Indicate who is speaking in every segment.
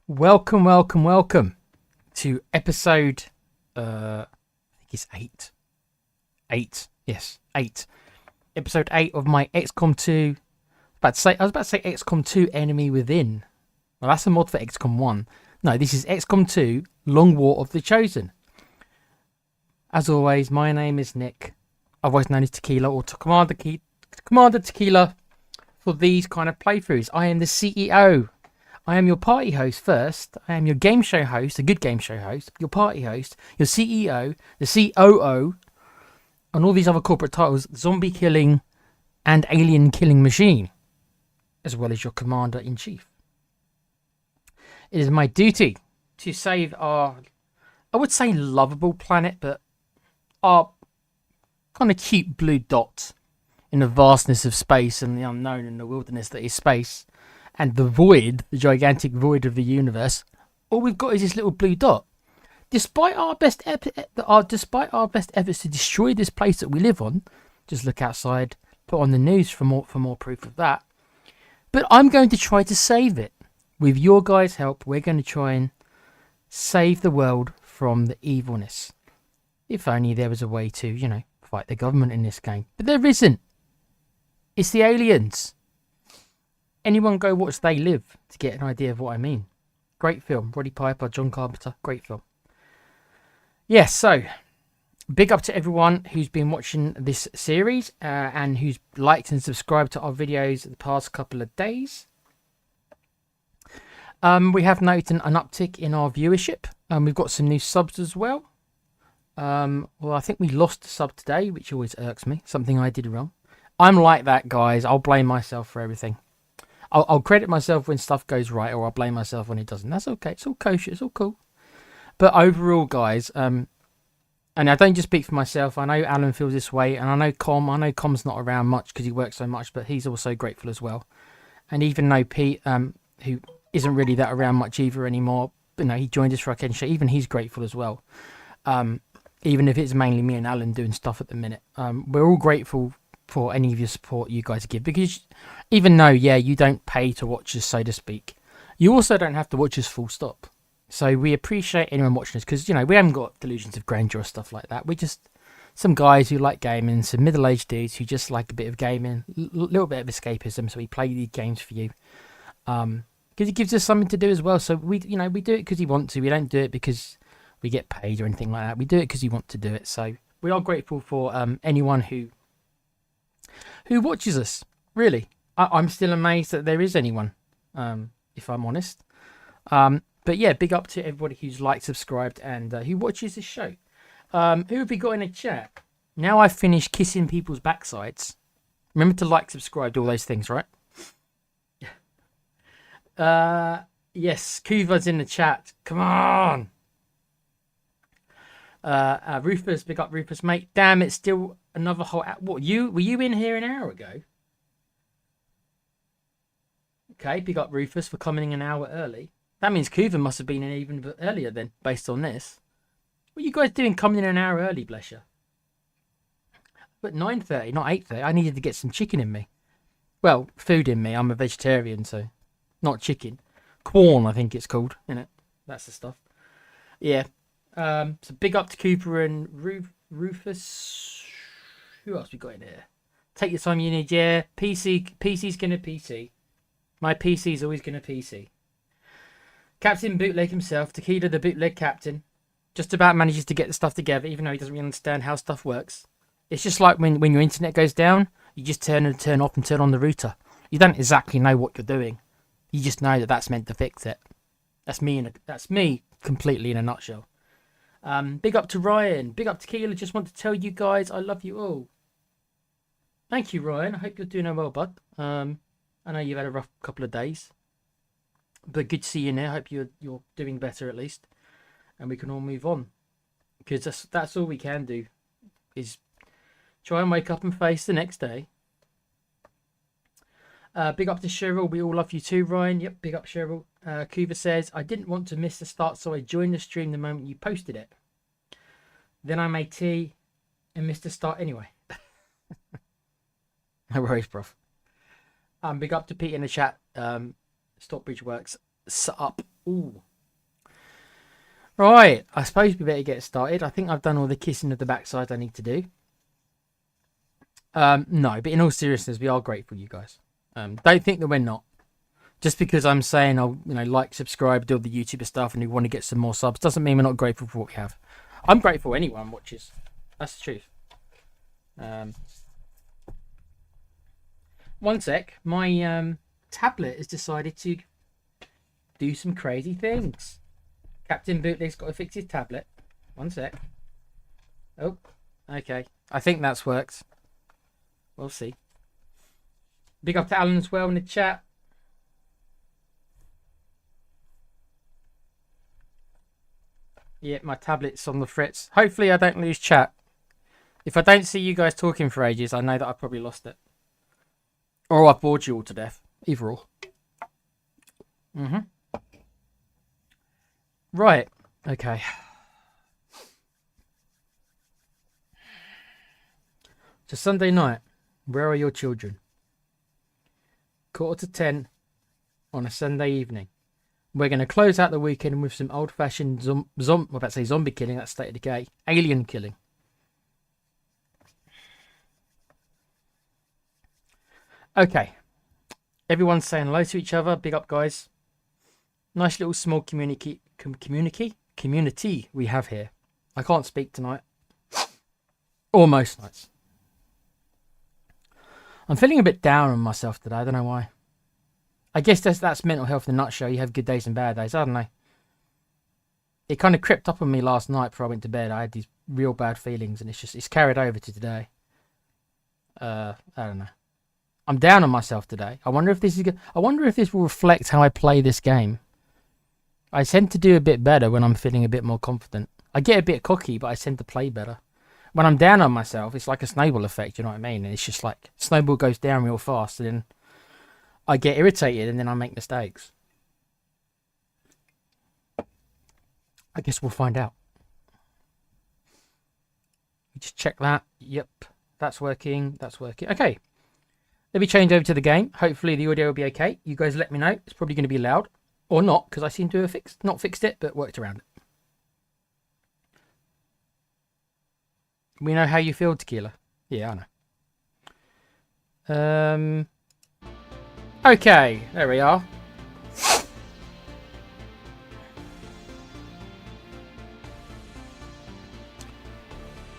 Speaker 1: Welcome to episode, I think it's 8. 8, yes, 8. Episode 8 of my XCOM 2, I was about to say XCOM 2 Enemy Within. Well, that's a mod for XCOM 1. No, this is XCOM 2 Long War of the Chosen. As always, my name is Nick, otherwise known as Tequila, or Commander Tequila for these kind of playthroughs. I am the CEO. I am your party host first. I am your game show host, a good game show host, your party host, your CEO, the COO, and all these other corporate titles, zombie killing and alien killing machine, as well as your commander-in-chief. It is my duty to save our, I would say lovable planet, but our kind of cute blue dot in the vastness of space and the unknown and the wilderness that is space. And the void, the gigantic void of the universe, all we've got is this little blue dot. Despite our best efforts to destroy this place that we live on, just look outside, put on the news for more proof of that. But I'm going to try to save it. With your guys' help, we're going to try and save the world from the evilness. If only there was a way to, fight the government in this game. But there isn't. It's the aliens. Anyone go watch They Live to get an idea of what I mean. Great film. Roddy Piper, John Carpenter. Great film. Yes, so big up to everyone who's been watching this series and who's liked and subscribed to our videos the past couple of days. We have noted an uptick in our viewership. We've got some new subs as well. Well, I think we lost a sub today, which always irks me. Something I did wrong. I'm like that, guys. I'll blame myself for everything. I'll credit myself when stuff goes right, or I'll blame myself when it doesn't. That's okay. It's all kosher. It's all cool. But overall, guys, and I don't just speak for myself. I know Alan feels this way, and I know Com's not around much because he works so much, but he's also grateful as well. And even though Pete, who isn't really that around much either anymore, he joined us for our Ken show. Even he's grateful as well. Even if it's mainly me and Alan doing stuff at the minute, we're all grateful for any of your support you guys give, because even though you don't pay to watch us, so to speak, you also don't have to watch us full stop. So we appreciate anyone watching us, because we haven't got delusions of grandeur or stuff like that. We're just some guys who like gaming, some middle-aged dudes who just like a bit of gaming, a little bit of escapism. So we play these games for you because it gives us something to do as well. So we do it because we want to. We don't do it because we get paid or anything like that. We do it because we want to do it. So we are grateful for anyone who watches us. Really, I'm still amazed that there is anyone, if I'm honest. But yeah, big up to everybody who's liked, subscribed, and who watches this show. Who have we got in the chat? Now I've finished kissing people's backsides. Remember to like, subscribe, do all those things, right? Yes, Kuva's in the chat. Come on. Rufus, big up Rufus, mate. Damn, it's still another whole. Were you in here an hour ago? Okay, big up Rufus for coming an hour early. That means Kuva must have been in even a bit earlier then, based on this. What are you guys doing coming in an hour early, bless you? But 9:30, not 8:30. I needed to get some chicken in me. Well, food in me. I'm a vegetarian, so not chicken. Corn, I think it's called, innit? That's the stuff. Yeah. So big up to Cooper and Rufus. Who else we got in here? Take your time you need. Yeah, PC's gonna PC. My PC's always gonna PC. Captain Bootleg himself, Tequila the bootleg captain, just about manages to get the stuff together, even though he doesn't really understand how stuff works. It's just like when your internet goes down, you just turn off and turn on the router. You don't exactly know what you're doing. You just know that that's meant to fix it. That's me completely in a nutshell. Big up to Ryan. Big up to Tequila. Just want to tell you guys I love you all. Thank you, Ryan. I hope you're doing well, bud. I know you've had a rough couple of days, but good to see you now. I hope you're doing better at least, and we can all move on, because that's all we can do is try and wake up and face the next day. Big up to Cheryl. We all love you too, Ryan. Yep, big up Cheryl. Kuva says, I didn't want to miss the start, so I joined the stream the moment you posted it. Then I made tea and missed the start anyway. No worries, bruv. Big up to Pete in the chat. Stockbridge Works. Up Ooh. Right, I suppose we better get started. I think I've done all the kissing of the backside I need to do. No, but in all seriousness, we are grateful, you guys. Don't think that we're not. Just because I'm saying I'll, like, subscribe, do all the YouTuber stuff, and we want to get some more subs, doesn't mean we're not grateful for what we have. I'm grateful anyone watches. That's the truth. One sec. My tablet has decided to do some crazy things. Captain Bootleg's got to fix his tablet. One sec. Oh, okay. I think that's worked. We'll see. Big up to Alan as well in the chat. Yeah, my tablet's on the fritz. Hopefully I don't lose chat. If I don't see you guys talking for ages, I know that I probably lost it. Or I've bored you all to death. Either or. Right. Okay. It's a Sunday night. Where are your children? 9:45 on a Sunday evening. We're going to close out the weekend with some old-fashioned zombie killing. That's State of Decay. Alien killing. Okay. Everyone's saying hello to each other. Big up, guys. Nice little small community we have here. I can't speak tonight. Or most nights. I'm feeling a bit down on myself today. I don't know why. I guess that's mental health in a nutshell. You have good days and bad days. I don't know. It kind of crept up on me last night before I went to bed. I had these real bad feelings, and it's carried over to today. I don't know. I'm down on myself today. I wonder if this will reflect how I play this game. I tend to do a bit better when I'm feeling a bit more confident. I get a bit cocky, but I tend to play better. When I'm down on myself, it's like a snowball effect, you know what I mean? And it's just like, snowball goes down real fast, and then I get irritated, and then I make mistakes. I guess we'll find out. Just check that. Yep, that's working. That's working. Okay. Let me change over to the game. Hopefully the audio will be okay. You guys let me know. It's probably going to be loud. Or not, because I seem to have not fixed it, but worked around it. We know how you feel, Tequila. Yeah, I know. Okay, there we are.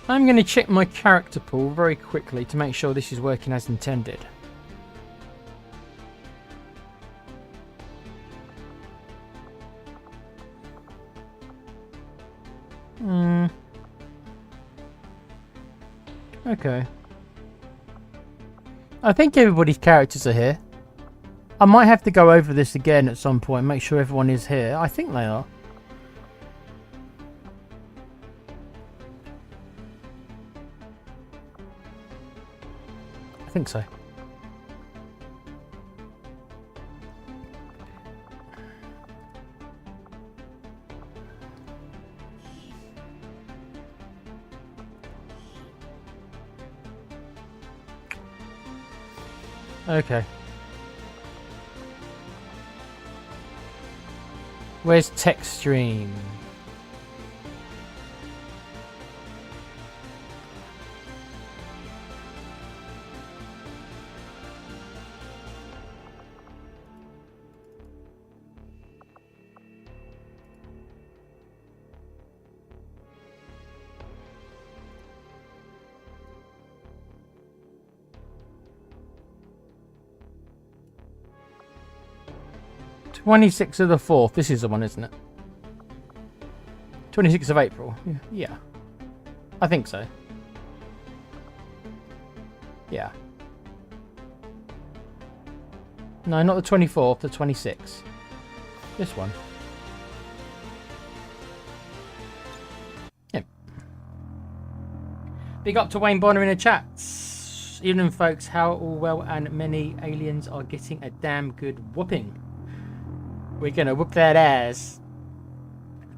Speaker 1: I'm going to check my character pool very quickly to make sure this is working as intended. Okay. I think everybody's characters are here. I might have to go over this again at some point, make sure everyone is here. I think they are. I think so. Okay. Where's text stream? (26th of the 4th). This is the one, isn't it? 26th of April. Yeah. I think so. Yeah. No, not the 24th, the 26th. This one. Yep. Big up to Wayne Bonner in the chat. Evening, folks. How all well and many aliens are getting a damn good whooping. We're gonna whoop that ass.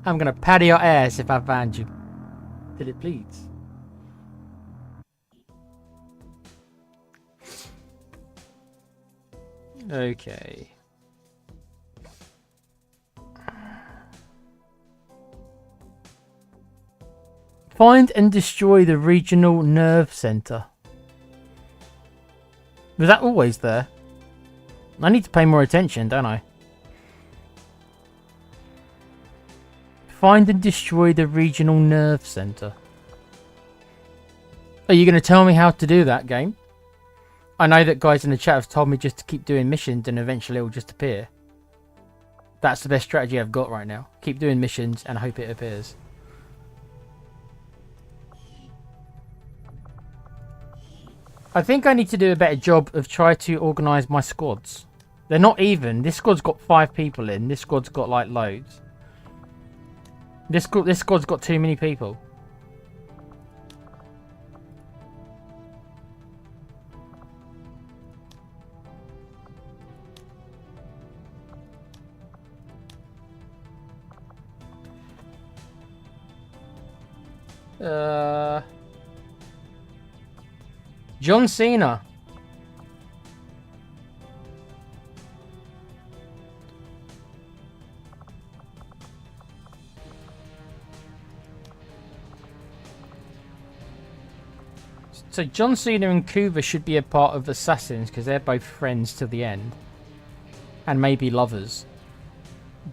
Speaker 1: I'm gonna patty your ass if I find you. Till it bleeds. Okay. Find and destroy the regional nerve center. Was that always there? I need to pay more attention, don't I? Find and destroy the regional nerve center. Are you going to tell me how to do that, game? I know that guys in the chat have told me just to keep doing missions and eventually it will just appear. That's the best strategy I've got right now. Keep doing missions and hope it appears. I think I need to do a better job of trying to organise my squads. They're not even. This squad's got 5 people in. This squad's got like loads. This squad's got too many people. John Cena. So John Cena and Kuva should be a part of Assassins because they're both friends to the end. And maybe lovers.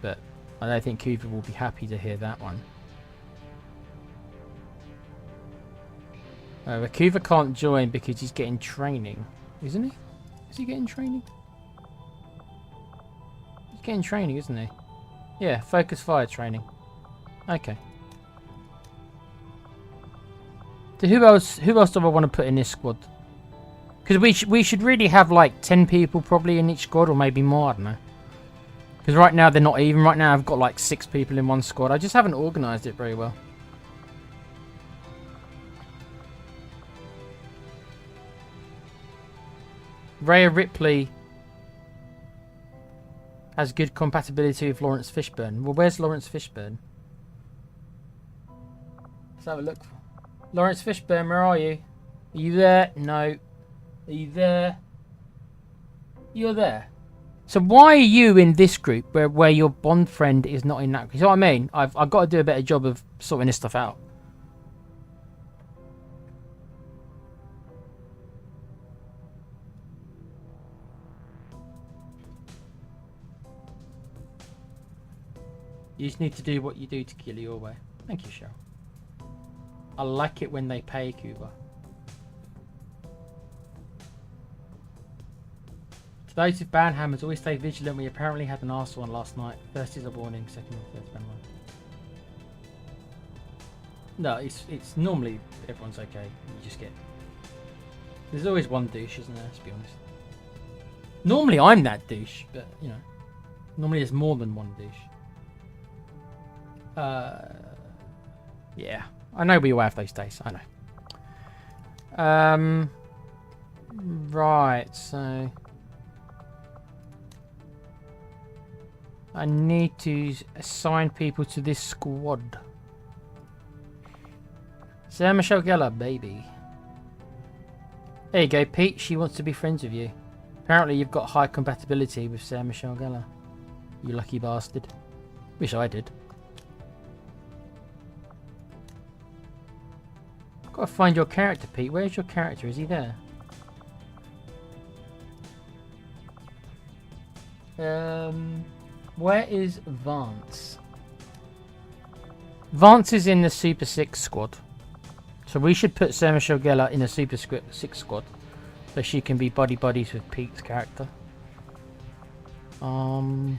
Speaker 1: But I don't think Kuva will be happy to hear that one. Kuva can't join because he's getting training, isn't he? Is he getting training? He's getting training, isn't he? Yeah, focus fire training. Okay. So who else do I want to put in this squad? Because we should really have like 10 people probably in each squad, or maybe more, I don't know. Because right now they're not even. Right now I've got like 6 people in one squad. I just haven't organised it very well. Rhea Ripley has good compatibility with Lawrence Fishburne. Well, where's Lawrence Fishburne? Let's have a look. Lawrence Fishburne, where are you? Are you there? No. Are you there? You're there. So why are you in this group where your Bond friend is not in that group? You know what I mean? I've got to do a better job of sorting this stuff out. You just need to do what you do to kill your way. Thank you, Cheryl. I like it when they pay, Cuba. To those with ban hammers, always stay vigilant. We apparently had an arse one last night. First is a warning, second and third ban one. No, it's normally everyone's okay. You just get... There's always one douche, isn't there, to be honest. Normally I'm that douche, but, you know. Normally there's more than one douche. Yeah, I know we all have those days. I know. Right. So I need to assign people to this squad. Sarah Michelle Gellar, baby. There you go, Pete. She wants to be friends with you. Apparently, you've got high compatibility with Sarah Michelle Gellar. You lucky bastard. Wish I did. Gotta find your character, Pete. Where's your character? Is he there? Where is Vance? Vance is in the Super 6 squad. So we should put Sarah Michelle Gellar in a Super 6 squad. So she can be buddies with Pete's character. 1,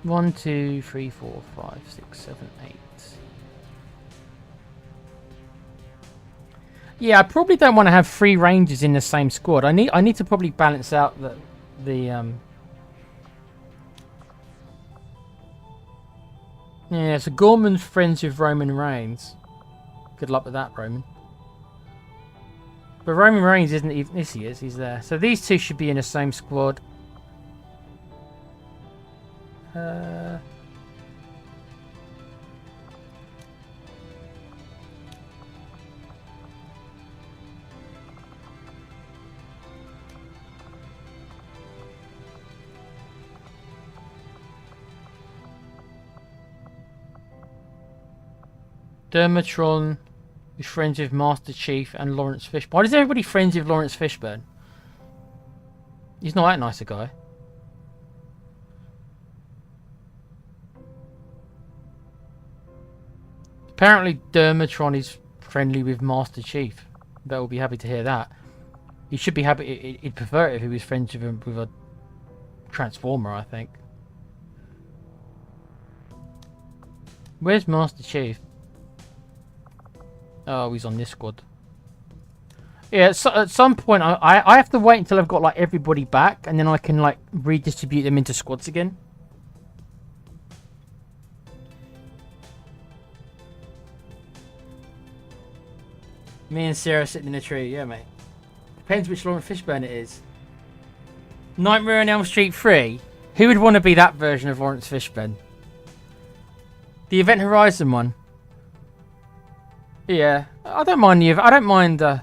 Speaker 1: 2, 3, 4, 5, 6, 7, 8. Yeah, I probably don't want to have 3 rangers in the same squad. I need to probably balance out the Yeah, so Gorman's friends with Roman Reigns. Good luck with that, Roman. But Roman Reigns isn't even... Yes, he is. He's there. So these two should be in the same squad. Dermatron, He's friends with Master Chief and Lawrence Fishburne. Why is everybody friends with Lawrence Fishburne? He's not that nice a guy. Apparently Dermatron is friendly with Master Chief. Bet will be happy to hear that. He should be happy. He'd prefer it if he was friends with him with a Transformer, I think. Where's Master Chief? Oh, he's on this squad. Yeah, so at some point I have to wait until I've got like everybody back, and then I can like redistribute them into squads again. Me and Sarah sitting in a tree, yeah, mate. Depends which Lawrence Fishburne it is. Nightmare on Elm Street 3. Who would want to be that version of Lawrence Fishburne? The Event Horizon one. Yeah, I don't mind the. I don't mind Miller.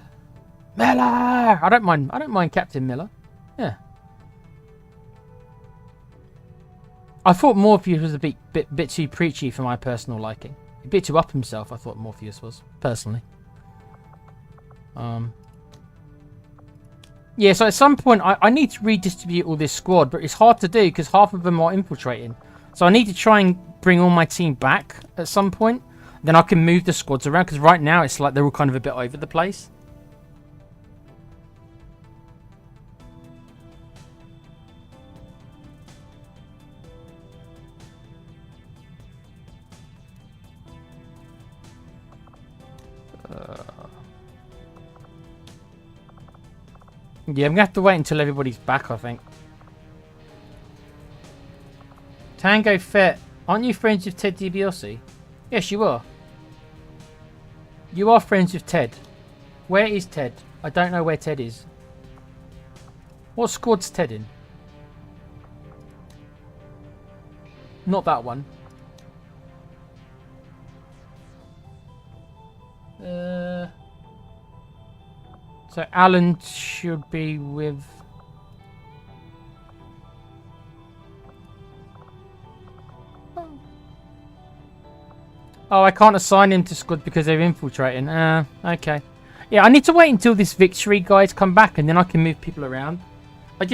Speaker 1: I don't mind Captain Miller. Yeah. I thought Morpheus was a bit too preachy for my personal liking. A bit too up himself. I thought Morpheus was personally. Yeah, so at some point I need to redistribute all this squad, but it's hard to do because half of them are infiltrating. So I need to try and bring all my team back at some point. Then I can move the squads around, because right now it's like they're all kind of a bit over the place. Yeah, I'm going to have to wait until everybody's back, I think. Tango Fett. Aren't you friends with Ted DiBiase? Yes, you are. You are friends with Ted. Where is Ted? I don't know where Ted is. What squad's Ted in? Not that one. So Alan should be with... Oh, I can't assign him to squad because they're infiltrating. Okay. Yeah, I need to wait until this victory guys come back, and then I can move people around. I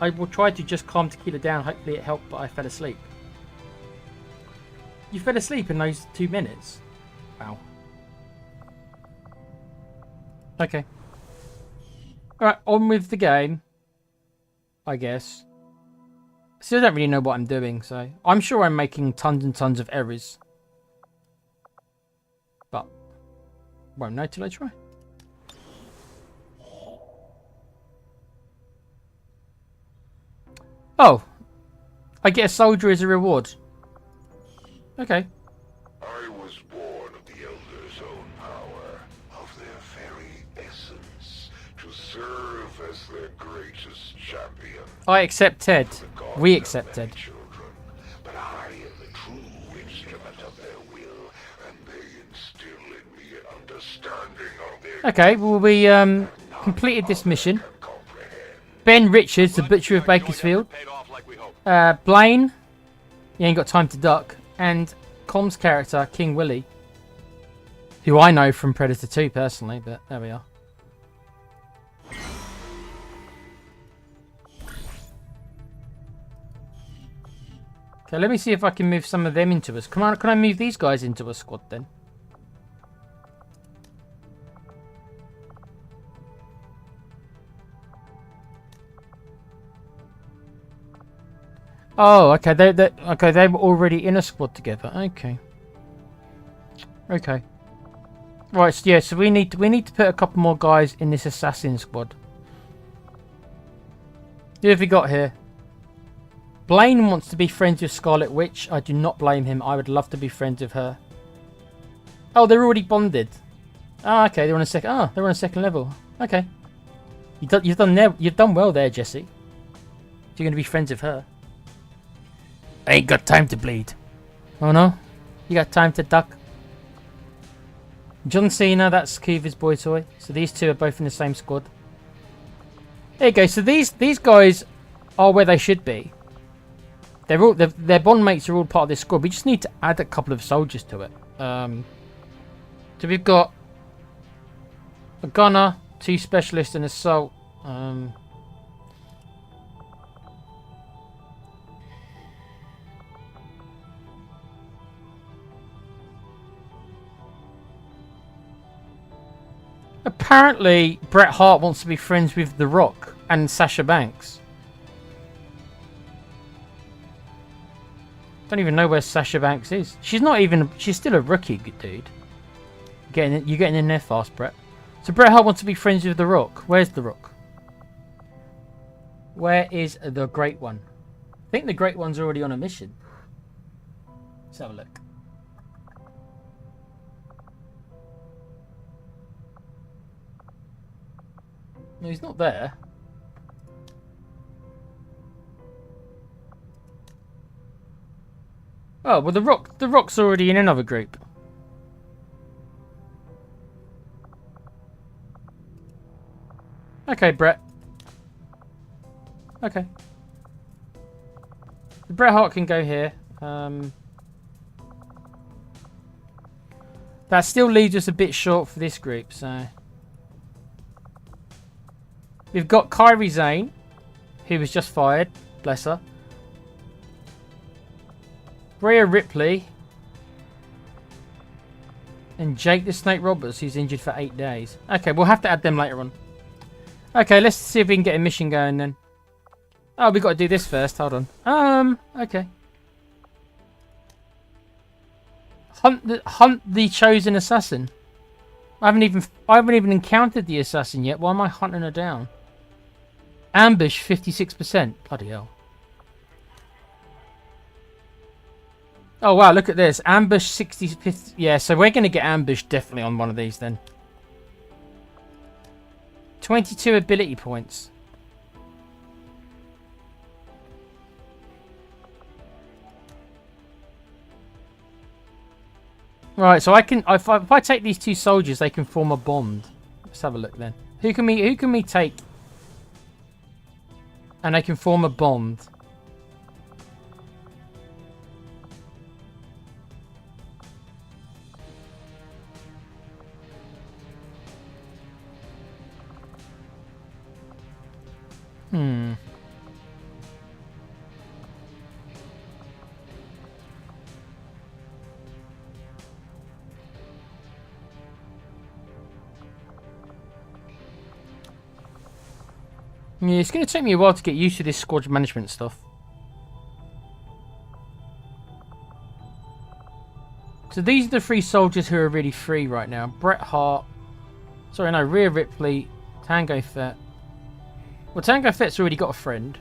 Speaker 1: will try to just calm Tequila down. Hopefully it helped, but I fell asleep. You fell asleep in those 2 minutes? Wow. Okay. Alright, on with the game. I guess. Still don't really know what I'm doing, so... I'm sure I'm making tons and tons of errors. But... won't know till I try. Oh! I get a soldier as a reward. Okay.
Speaker 2: I was born of the Elder's own power, of their very essence, to serve as their greatest champion.
Speaker 1: I accept Ted. We accept Ted.
Speaker 2: Children, but I am the true instrument of their will, and they instill in me an understanding of their...
Speaker 1: Okay, well we completed this mission. Ben Richards, the Butcher of Bakersfield. Blaine, he ain't got time to duck. And Com's character, King Willie, who I know from Predator 2 personally, but there we are. Okay, let me see if I can move some of them into us. Can I move these guys into a squad then? Oh, okay. They were already in a squad together. Okay. Okay. Right. So yeah. So we need to put a couple more guys in this assassin squad. Who have we got here? Blaine wants to be friends with Scarlet Witch. I do not blame him. I would love to be friends with her. Oh, they're already bonded. Ah, okay. They're on a second. Ah, they're on a second level. Okay. You've done well there, Jesse. If you're going to be friends with her. I ain't got time to bleed. Oh no? You got time to duck? John Cena, that's Kiva's boy toy. So these two are both in the same squad. There you go. So these guys are where they should be. Their bond mates are all part of this squad. We just need to add a couple of soldiers to it. So we've got a gunner, 2 specialists, and assault. Apparently, Bret Hart wants to be friends with The Rock and Sasha Banks. Don't even know where Sasha Banks is. She's not even. She's still a rookie, dude. You're getting in there fast, Bret. So Bret Hart wants to be friends with The Rock. Where's The Rock? Where is the Great One? I think the Great One's already on a mission. Let's have a look. No, he's not there. Oh, well, the Rock's already in another group. Okay, Bret. Okay. The Bret Hart can go here. That still leaves us a bit short for this group, so... We've got Kairi Sane, who was just fired. Bless her. Rhea Ripley. And Jake the Snake Roberts, who's injured for 8 days. Okay, we'll have to add them later on. Okay, let's see if we can get a mission going then. Oh, we've got to do this first. Hold on. Okay. Hunt the chosen assassin. I haven't even encountered the assassin yet. Why am I hunting her down? Ambush 56%. Bloody hell. Oh wow, look at this. Ambush 60 50, yeah, so we're gonna get ambushed definitely on one of these then. 22 ability points. Right, so I can if I take these 2 soldiers, they can form a bond. Let's have a look then. Who can we take? And they can form a bond. Yeah, it's going to take me a while to get used to this squad management stuff. So these are the 3 soldiers who are really free right now. Bret Hart. Sorry, no, Rhea Ripley. Tango Fett. Well, Tango Fett's already got a friend.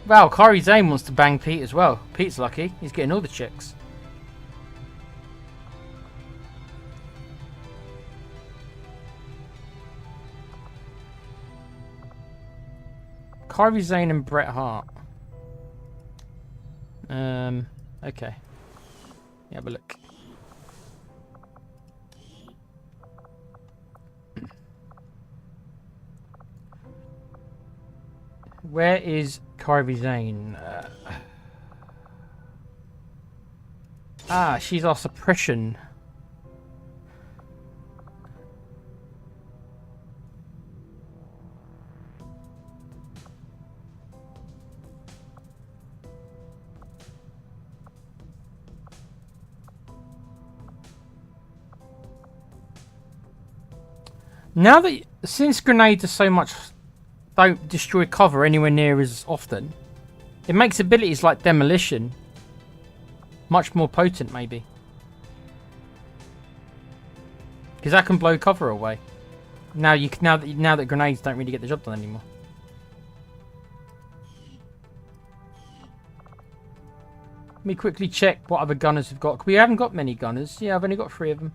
Speaker 1: Wow, Kairi Sane wants to bang Pete as well. Pete's lucky. He's getting all the chicks. Kairi Sane and Bret Hart. Okay. Yeah, have a look. Where is Kairi Sane? She's our suppression. Now that, since grenades are so much, don't destroy cover anywhere near as often, it makes abilities like demolition much more potent, maybe. Because that can blow cover away. Now that grenades don't really get the job done anymore. Let me quickly check what other gunners we've got. We haven't got many gunners. Yeah, I've only got 3 of them.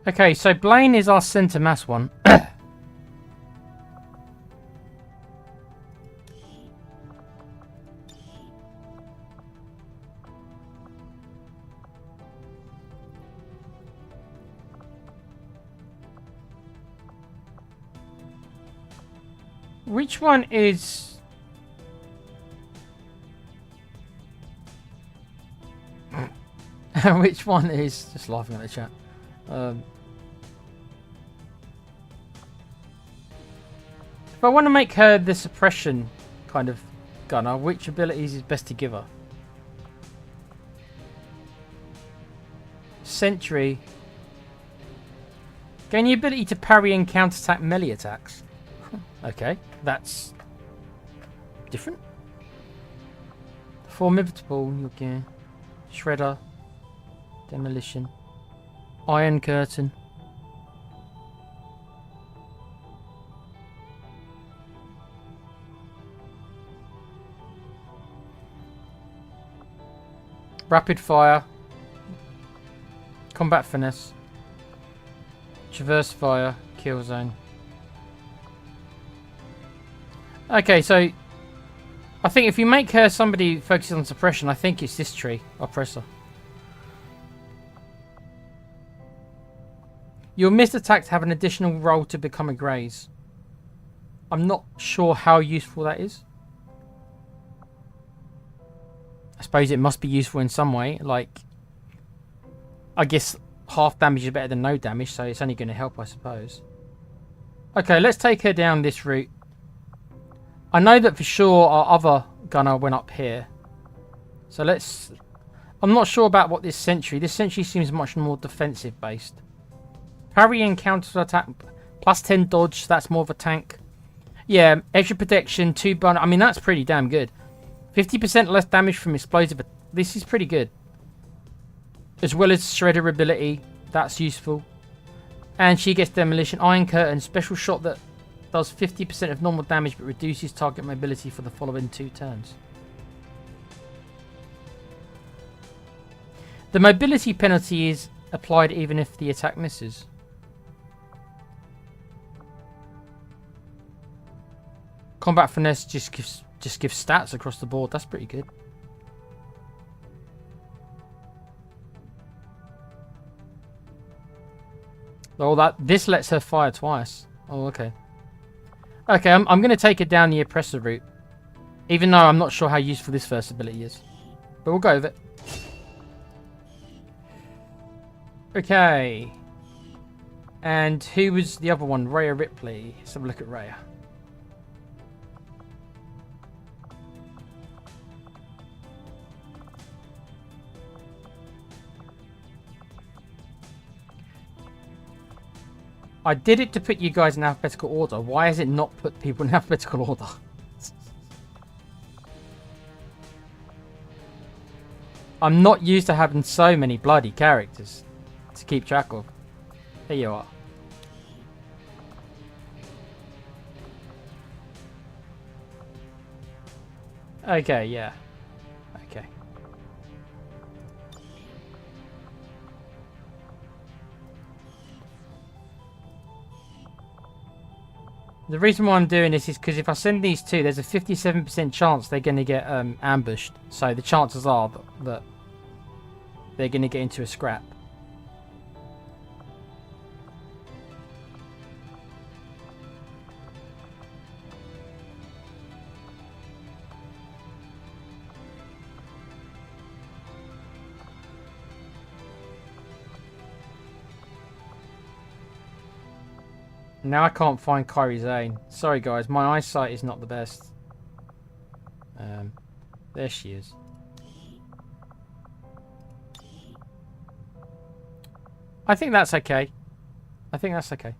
Speaker 1: Okay, so Blaine is our centre mass one. Which one is... Which one is... Just laughing at the chat. If I want to make her the suppression kind of gunner, which abilities is best to give her? Sentry. Gain the ability to parry and counterattack melee attacks. Okay, that's different. Formidable, okay. Shredder. Demolition. Iron Curtain. Rapid Fire. Combat Finesse. Traverse Fire. Kill Zone. Okay, so I think if you make her somebody focused on suppression, I think it's this tree, Oppressor. Your missed attacks have an additional roll to become a graze. I'm not sure how useful that is. I suppose it must be useful in some way. Like, I guess half damage is better than no damage, so it's only going to help, I suppose. Okay, let's take her down this route. I know that for sure our other gunner went up here. So let's... I'm not sure about what this sentry... This sentry seems much more defensive based. Parry and counter attack. Plus 10 dodge, that's more of a tank. Yeah, extra protection, 2 burn... I mean, that's pretty damn good. 50% less damage from explosive. This is pretty good. As well as shredder ability. That's useful. And she gets demolition. Iron Curtain. Special shot that does 50% of normal damage but reduces target mobility for the following 2 turns. The mobility penalty is applied even if the attack misses. Combat Finesse just gives stats across the board. That's pretty good. Oh, this lets her fire twice. Oh, okay. Okay, I'm going to take her down the Oppressor route. Even though I'm not sure how useful this first ability is. But we'll go with it. Okay. And who was the other one? Rhea Ripley. Let's have a look at Rhea. I did it to put you guys in alphabetical order. Why has it not put people in alphabetical order? I'm not used to having so many bloody characters to keep track of. Here you are. Okay, yeah. Okay. The reason why I'm doing this is because if I send these two, there's a 57% chance they're going to get ambushed. So the chances are that they're going to get into a scrap. Now I can't find Kairi Sane. Sorry guys, my eyesight is not the best. There she is. I think that's okay. I think that's okay.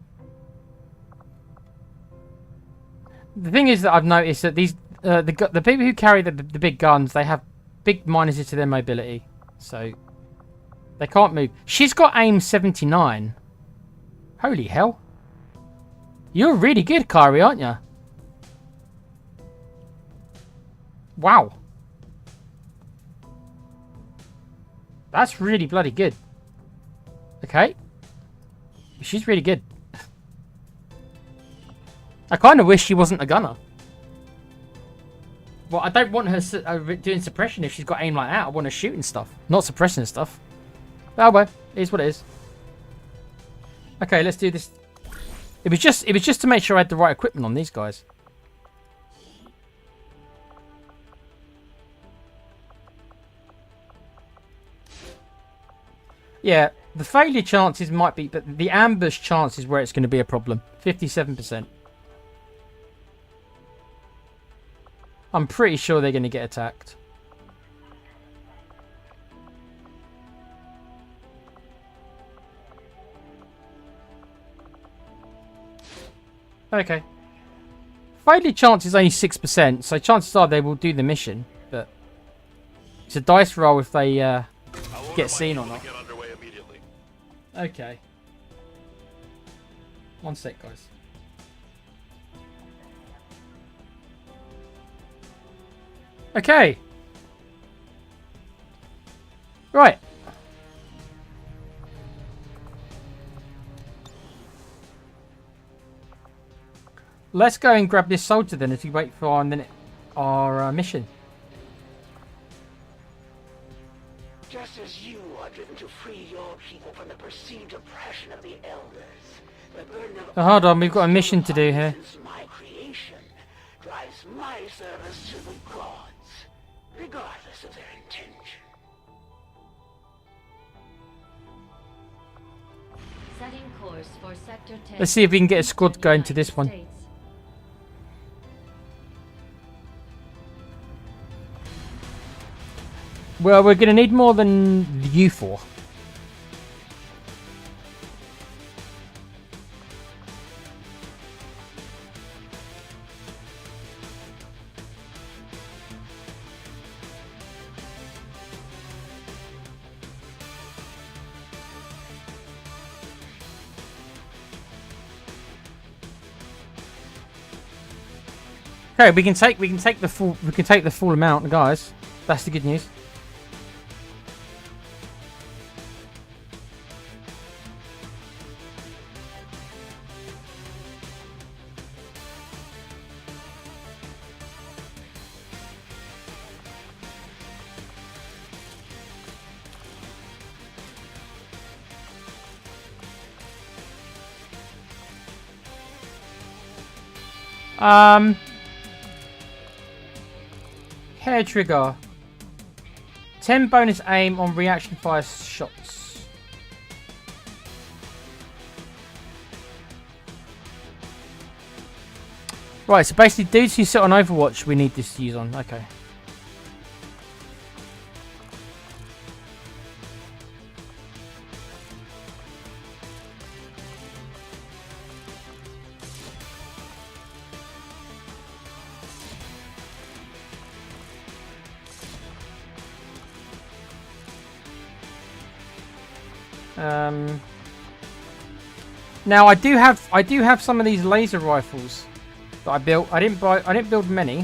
Speaker 1: The thing is that I've noticed that these the people who carry the big guns, they have big minuses to their mobility, so they can't move. She's got aim 79. Holy hell! You're really good, Kairi, aren't you? Wow. That's really bloody good. Okay. She's really good. I kind of wish she wasn't a gunner. Well, I don't want her doing suppression if she's got aim like that. I want her shooting stuff, not suppressing stuff. Oh well, it is what it is. Okay, let's do this. It was just to make sure I had the right equipment on these guys. Yeah, the failure chances might be, but the ambush chance is where it's going to be a problem. 57%. I'm pretty sure they're going to get attacked. Okay. Failure chance is only 6%, so chances are they will do the mission, but it's a dice roll if they get seen or not. Okay. One sec, guys. Okay. Right. Let's go and grab this soldier then as we wait for our mission.
Speaker 3: Just as you are driven to free your people from the perceived oppression of the elders, the burden of
Speaker 1: Hold on, we've got a mission to do here.
Speaker 3: since my creation drives my service to the gods, regardless of their intention.
Speaker 4: Setting course for Sector 10.
Speaker 1: Let's see if we can get a squad going to this one. Well, we're going to need more than you four. Okay, we can take the full amount, guys. That's the good news. Hair trigger. 10 bonus aim on reaction fire shots. Right, so basically dudes who sit on Overwatch we need this to use on. Okay. Now I do have some of these laser rifles that I built. I didn't build many.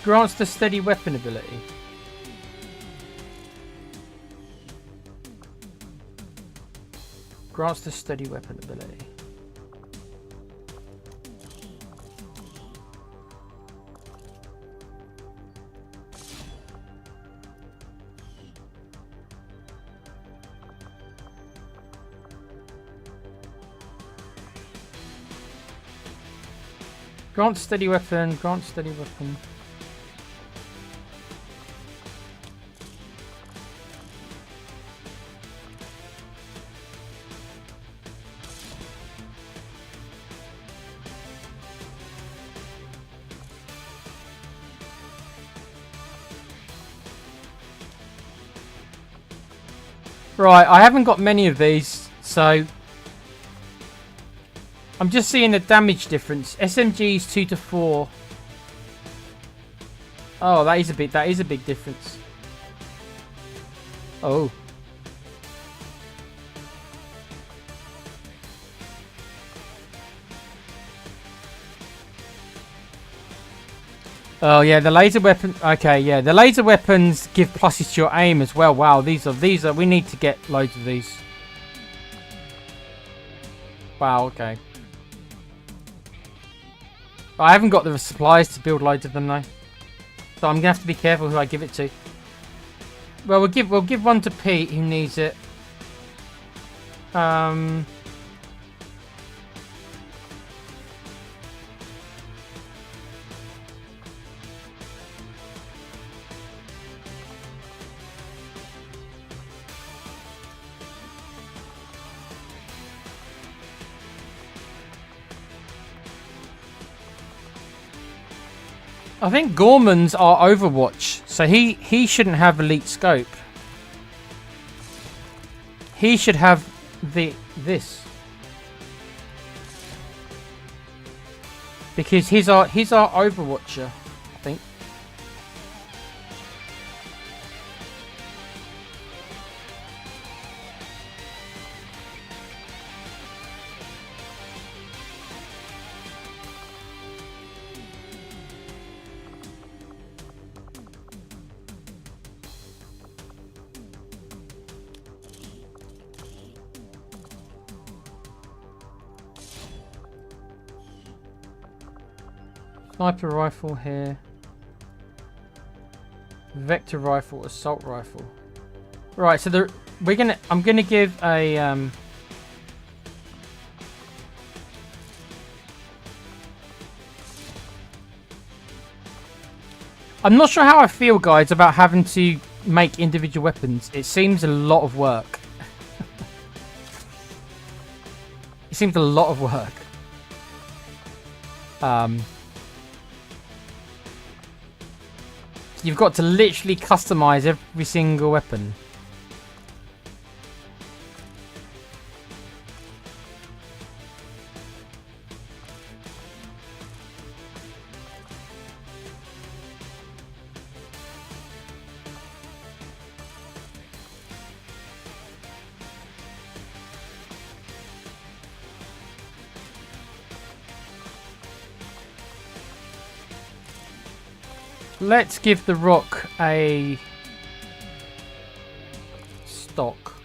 Speaker 1: Grants the steady weapon ability. Grants the steady weapon ability. Grant steady weapon, grant steady weapon. Right, I haven't got many of these, so I'm just seeing the damage difference. SMG's 2 to 4. Oh, that is a big difference. Oh. Oh yeah, the laser weapon. Okay, yeah, the laser weapons give pluses to your aim as well. Wow, these are. We need to get loads of these. Wow. Okay. I haven't got the supplies to build loads of them though, so I'm gonna have to be careful who I give it to. Well, we'll give one to Pete who needs it. I think Gorman's are Overwatch, so he shouldn't have elite scope. He should have this because he's our Overwatcher, I think. Sniper rifle here. Vector rifle, assault rifle. Right, so I'm gonna give a I'm not sure how I feel, guys, about having to make individual weapons. It seems a lot of work. It seems a lot of work. You've got to literally customize every single weapon. Let's give the rock a stock.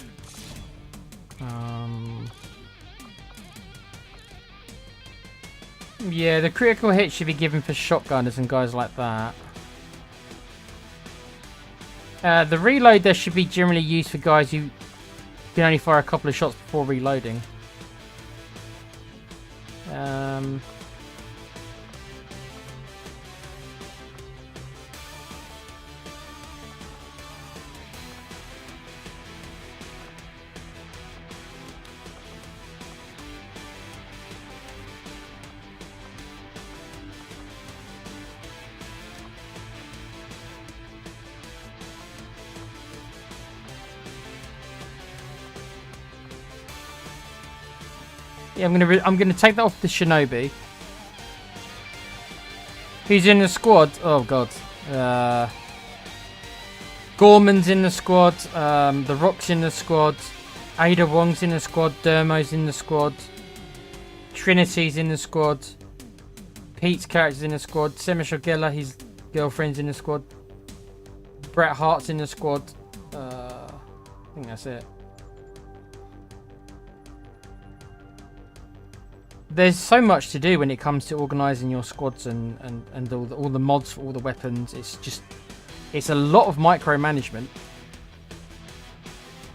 Speaker 1: Yeah, the critical hit should be given for shotgunners and guys like that. The reload there should be generally used for guys who can only fire a couple of shots before reloading. Yeah, I'm gonna take that off the Shinobi. Who's in the squad? Oh god. Gorman's in the squad. The Rock's in the squad. Ada Wong's in the squad. Dermo's in the squad. Trinity's in the squad. Pete's character's in the squad. Semishogella, his girlfriend's in the squad. Bret Hart's in the squad. I think that's it. There's so much to do when it comes to organising your squads and all the mods for all the weapons. It's a lot of micromanagement.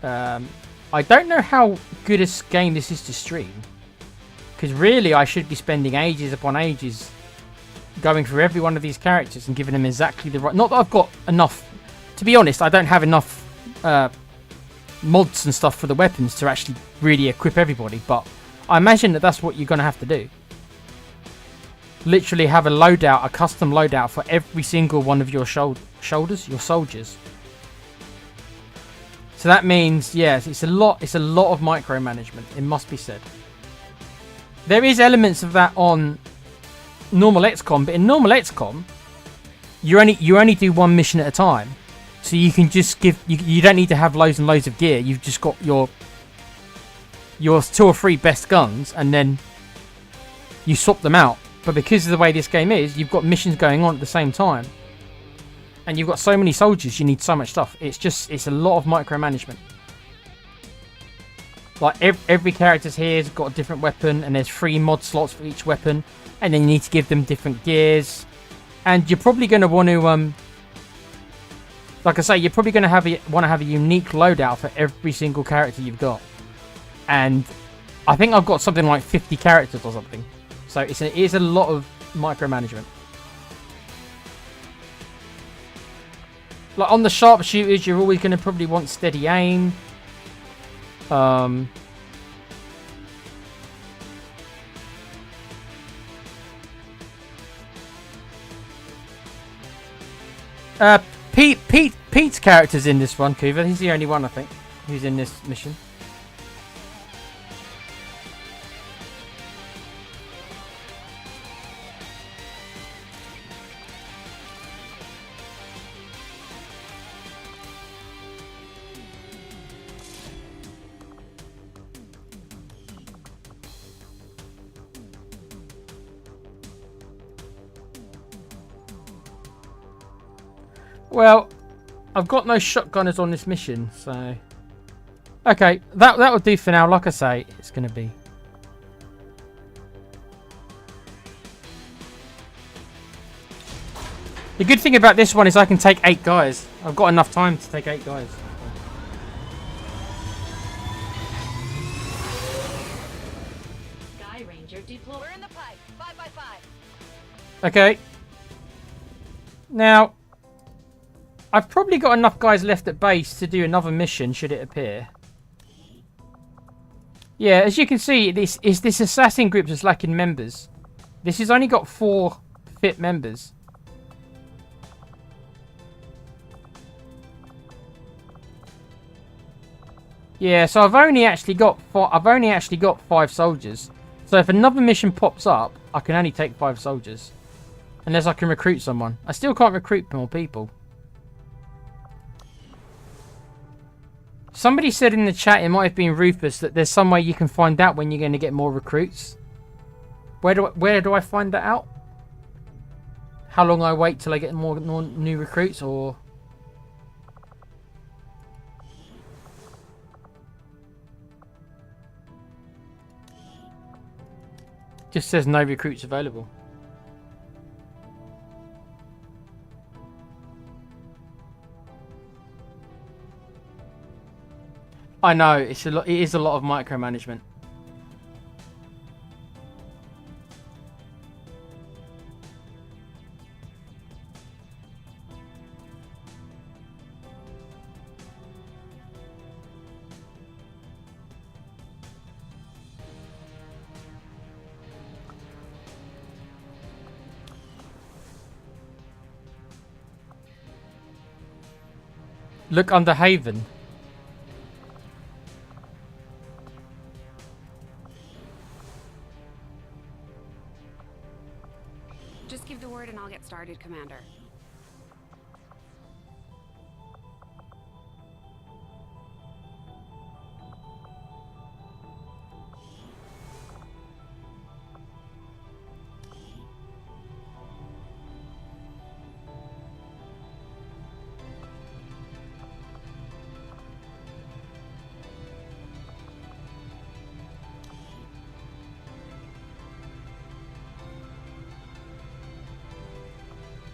Speaker 1: I don't know how good a game this is to stream, because really I should be spending ages upon ages going through every one of these characters and giving them exactly the right. Not that I've got enough. To be honest, I don't have enough mods and stuff for the weapons to actually really equip everybody, but I imagine that that's what you're going to have to do. Literally have a loadout, a custom loadout for every single one of your shoulders, your soldiers. So that means, yes, it's a lot of micromanagement, it must be said. There is elements of that on normal XCOM, but in normal XCOM, you only do one mission at a time. So you can just you don't need to have loads and loads of gear. You've just got your 2 or 3 best guns, and then you swap them out. But because of the way this game is, you've got missions going on at the same time, and you've got so many soldiers, you need so much stuff. It's a lot of micromanagement. Like every character's here has got a different weapon, and there's 3 mod slots for each weapon, and then you need to give them different gears. And you're probably going to want to Like I say, you're probably going to want to have a unique loadout for every single character you've got. And I think I've got something like 50 characters or something. So it is a lot of micromanagement. Like on the sharpshooters, you're always going to probably want steady aim. Pete's character's in this one, Kuva. He's the only one, I think, who's in this mission. Well, I've got no shotgunners on this mission, so... Okay, that will do for now. Like I say, it's going to be... The good thing about this one is I can take 8 guys. I've got enough time to take 8 guys.
Speaker 4: Sky Ranger deployed.
Speaker 5: We're in the pipe. 5x5.
Speaker 1: Okay. Now... I've probably got enough guys left at base to do another mission, should it appear. Yeah, as you can see, this assassin group is lacking members. This has only got 4 fit members. Yeah, so I've only actually got 5 soldiers. So if another mission pops up, I can only take 5 soldiers, unless I can recruit someone. I still can't recruit more people. Somebody said in the chat, it might have been Rufus, that there's some way you can find out when you're going to get more recruits. Where do I find that out? How long I wait till I get more new recruits, or... Just says no recruits available. I know, it's a lot. It is a lot of micromanagement. Look under Haven.
Speaker 5: Just give the word and I'll get started, Commander.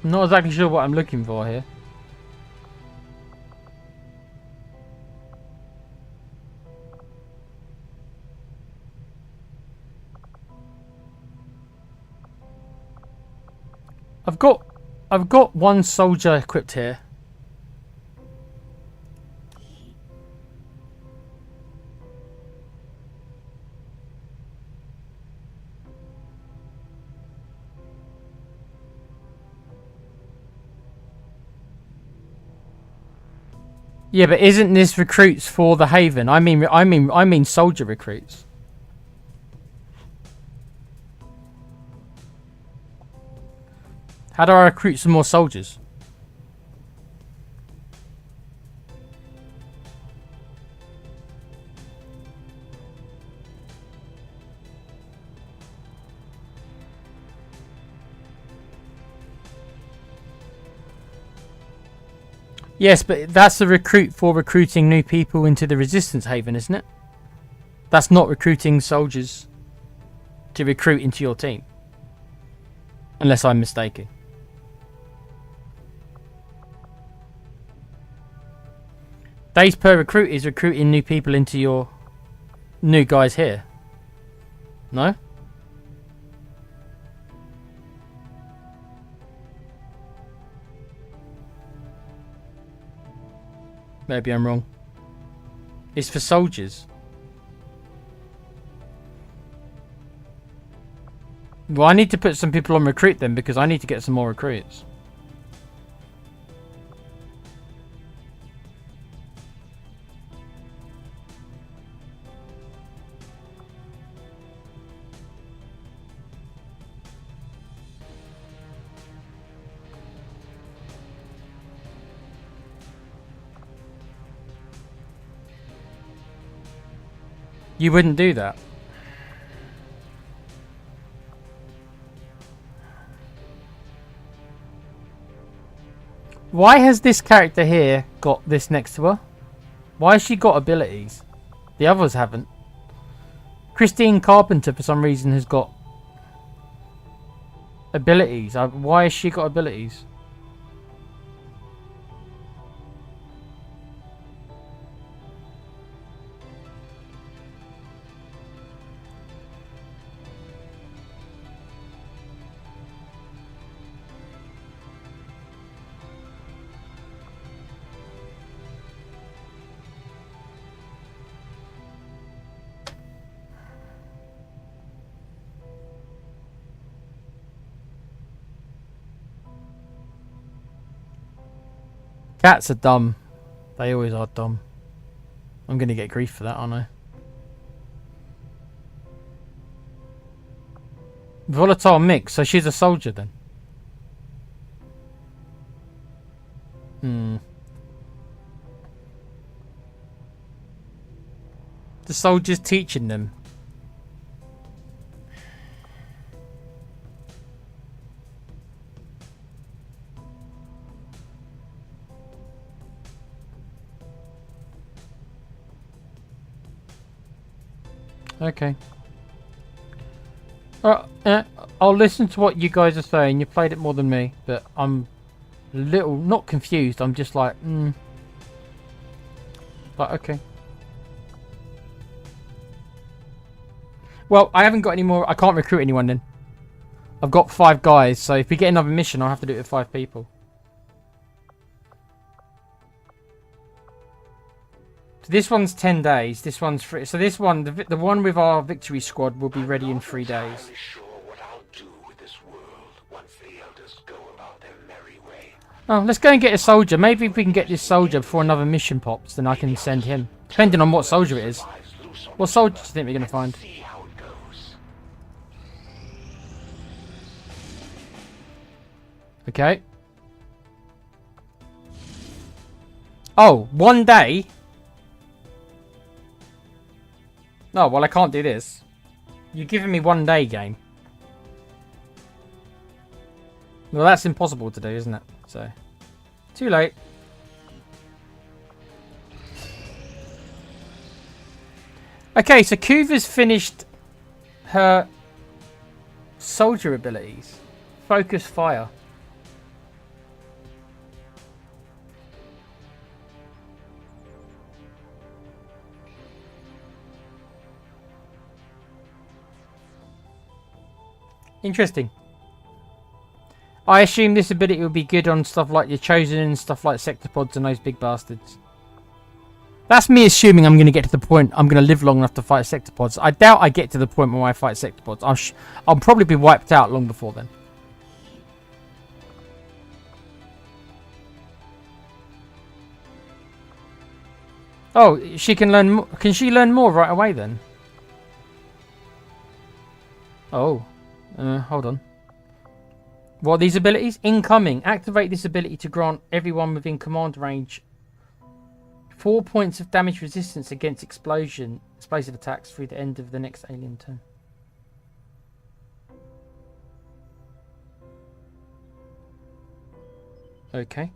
Speaker 1: Not exactly sure what I'm looking for here. I've got 1 soldier equipped here. Yeah, but isn't this recruits for the Haven? I mean soldier recruits. How do I recruit some more soldiers? Yes, but that's a recruit for recruiting new people into the Resistance Haven, isn't it? That's not recruiting soldiers to recruit into your team. Unless I'm mistaken. Days per recruit is recruiting new people into your new guys here. No? Maybe I'm wrong. It's for soldiers. Well, I need to put some people on recruit then because I need to get some more recruits. You wouldn't do that. Why has this character here got this next to her? Why has she got abilities? The others haven't. Christine Carpenter, for some reason, has got abilities. Why has she got abilities? Cats are dumb. They always are dumb. I'm gonna get grief for that, aren't I? Volatile mix, so she's a soldier then. The soldiers teaching them. Okay. I'll listen to what you guys are saying. You played it more than me, but I'm a little not confused. I'm just like, But okay. Well, I haven't got any more. I can't recruit anyone then. I've got 5 guys, so if we get another mission, I'll have to do it with 5 people. So this one's 10 days. This one's 3. So this one, the one with our victory squad, will be ready in 3 days. Oh, let's go and get a soldier. Maybe if we can get this soldier before another mission pops, then I can send him. Depending on what soldier it is. What soldier do you think we're going to find? Okay. Oh, 1 day? Oh, well, I can't do this. You're giving me 1 day, game. Well, that's impossible to do, isn't it? So, too late. Okay, so Kuva's finished her soldier abilities. Focus fire. Interesting. I assume this ability will be good on stuff like your Chosen and stuff like Sectopods and those big bastards. That's me assuming I'm going to get to the point I'm going to live long enough to fight Sectopods. I doubt I get to the point where I fight Sectopods. I'll probably be wiped out long before then. Oh, she can learn. Can she learn more right away then? Oh, hold on. What are these abilities? Incoming. Activate this ability to grant everyone within command range 4 points of damage resistance against explosive attacks through the end of the next alien turn. Okay.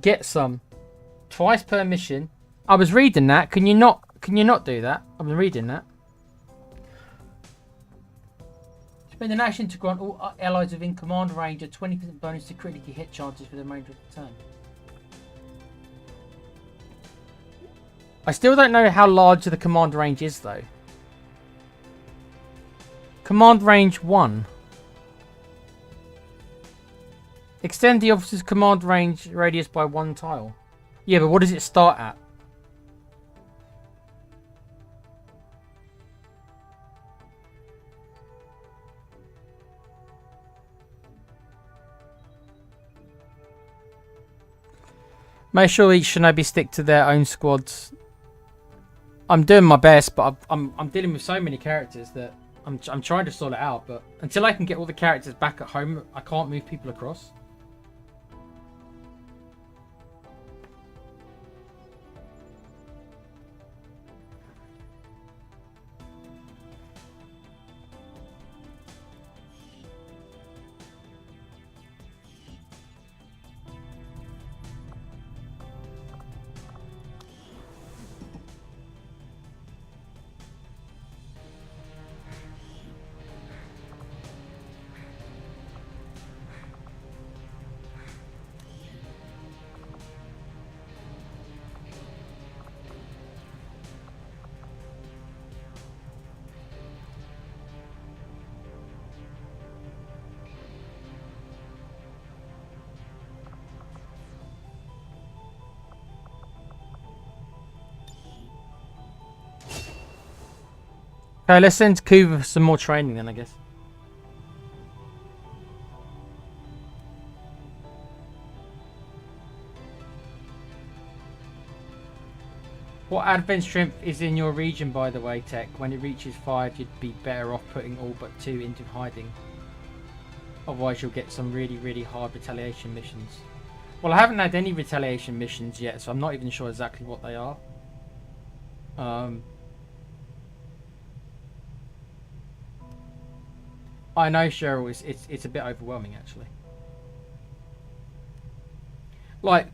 Speaker 1: Get some. Twice per mission. I was reading that. Can Can you not do that? I've been reading that. Spend an action to grant all allies within command range a 20% bonus to critically hit chances for the remainder of the turn. I still don't know how large the command range is though. Command range 1. Extend the officer's command range radius by 1 tile. Yeah, but what does it start at? Make sure each shinobi stick to their own squads. I'm doing my best, but I'm dealing with so many characters that I'm trying to sort it out. But until I can get all the characters back at home, I can't move people across. Okay, let's send Kuva for some more training then, I guess. What advent strength is in your region, by the way, Tech? When it reaches 5, you'd be better off putting all but 2 into hiding. Otherwise, you'll get some really, really hard retaliation missions. Well, I haven't had any retaliation missions yet, so I'm not even sure exactly what they are. I know, Cheryl, it's a bit overwhelming actually. Like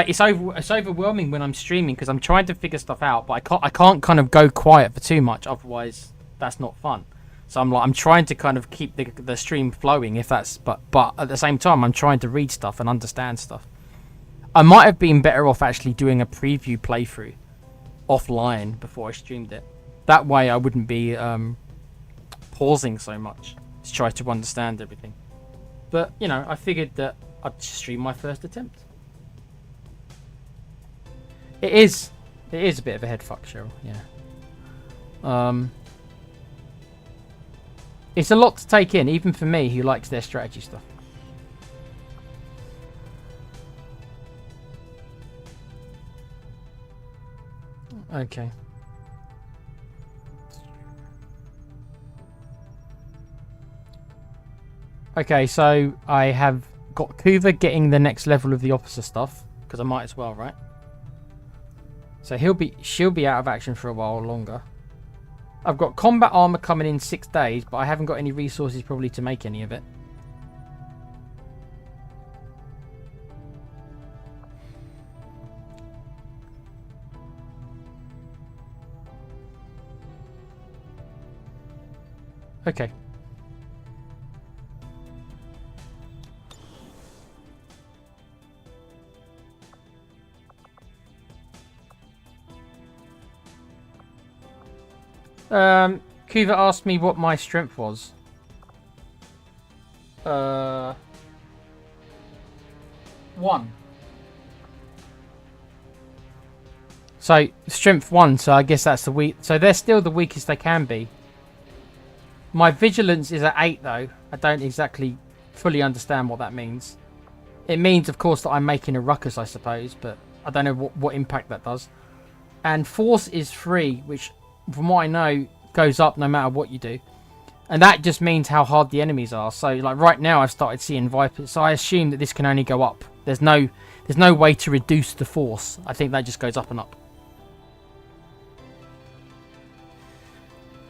Speaker 1: it's overwhelming when I'm streaming because I'm trying to figure stuff out, but I can't kind of go quiet for too much, otherwise that's not fun. So I'm trying to kind of keep the stream flowing, if that's but at the same time I'm trying to read stuff and understand stuff. I might have been better off actually doing a preview playthrough offline before I streamed it. That way I wouldn't be pausing so much to try to understand everything. But, you know, I figured that I'd stream my first attempt. It is a bit of a head fuck, Cheryl, yeah. It's a lot to take in, even for me who likes their strategy stuff. Okay. Okay, so I have got Kuva getting the next level of the officer stuff, because I might as well, right? So she'll be out of action for a while longer. I've got combat armor coming in 6 days, but I haven't got any resources probably to make any of it. Okay. Kuva asked me what my strength was. 1. So strength 1. So I guess that's the weak. So they're still the weakest they can be. My vigilance is at 8 though. I don't exactly fully understand what that means. It means, of course, that I'm making a ruckus, I suppose, but I don't know what impact that does. And force is 3, which, from what I know, goes up no matter what you do. And that just means how hard the enemies are. So, like, right now I've started seeing Vipers, so I assume that this can only go up. There's no way to reduce the force. I think that just goes up and up.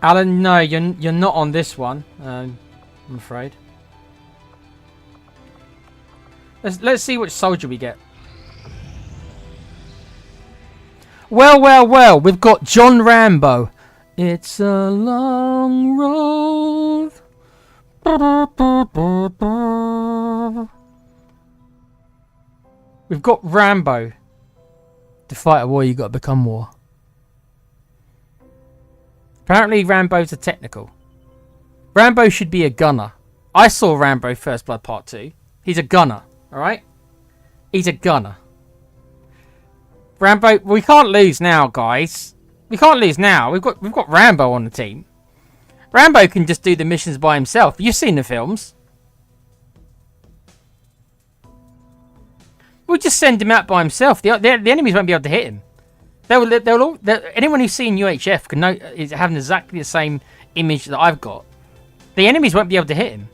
Speaker 1: Alan, no, you're not on this one, I'm afraid. Let's see which soldier we get. Well, we've got John Rambo. It's a long road. We've got Rambo. To fight a war, you got to become war. Apparently, Rambo's a technical. Rambo should be a gunner. I saw Rambo First Blood Part 2. He's a gunner, alright? He's a gunner. Rambo, we can't lose now, guys. We can't lose now. We've got Rambo on the team. Rambo can just do the missions by himself. You've seen the films. We'll just send him out by himself. The enemies won't be able to hit him. Anyone who's seen UHF can know is having exactly the same image that I've got. The enemies won't be able to hit him.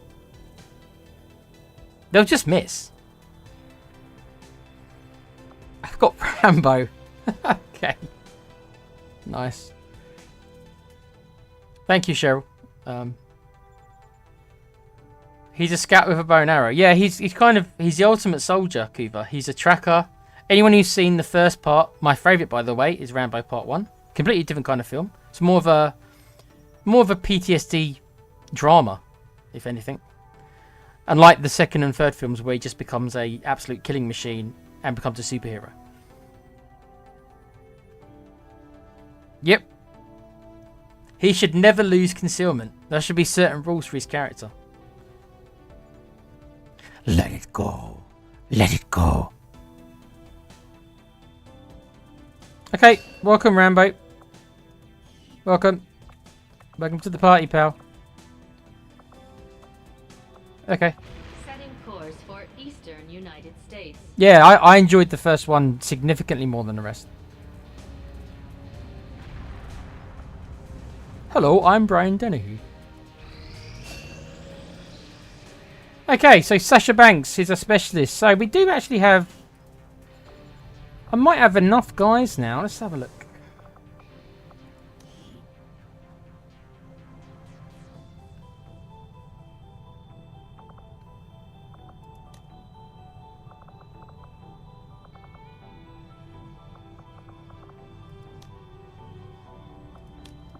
Speaker 1: They'll just miss. I've got Rambo. Okay. Nice. Thank you, Cheryl. He's a scout with a bow and arrow. Yeah, he's the ultimate soldier, Kuva. He's a tracker. Anyone who's seen the first part, my favourite by the way, is Rambo Part 1. Completely different kind of film. It's more of a PTSD drama, if anything. Unlike the second and third films where he just becomes a absolute killing machine and becomes a superhero. Yep. He should never lose concealment. There should be certain rules for his character. Let it go. Let it go. Okay, welcome Rambo. Welcome. Welcome to the party, pal. Okay.
Speaker 4: Setting course for Eastern United States.
Speaker 1: Yeah, I enjoyed the first one significantly more than the rest. Hello, I'm Brian Dennehy. Okay, so Sasha Banks is a specialist. So we do actually have... I might have enough guys now. Let's have a look.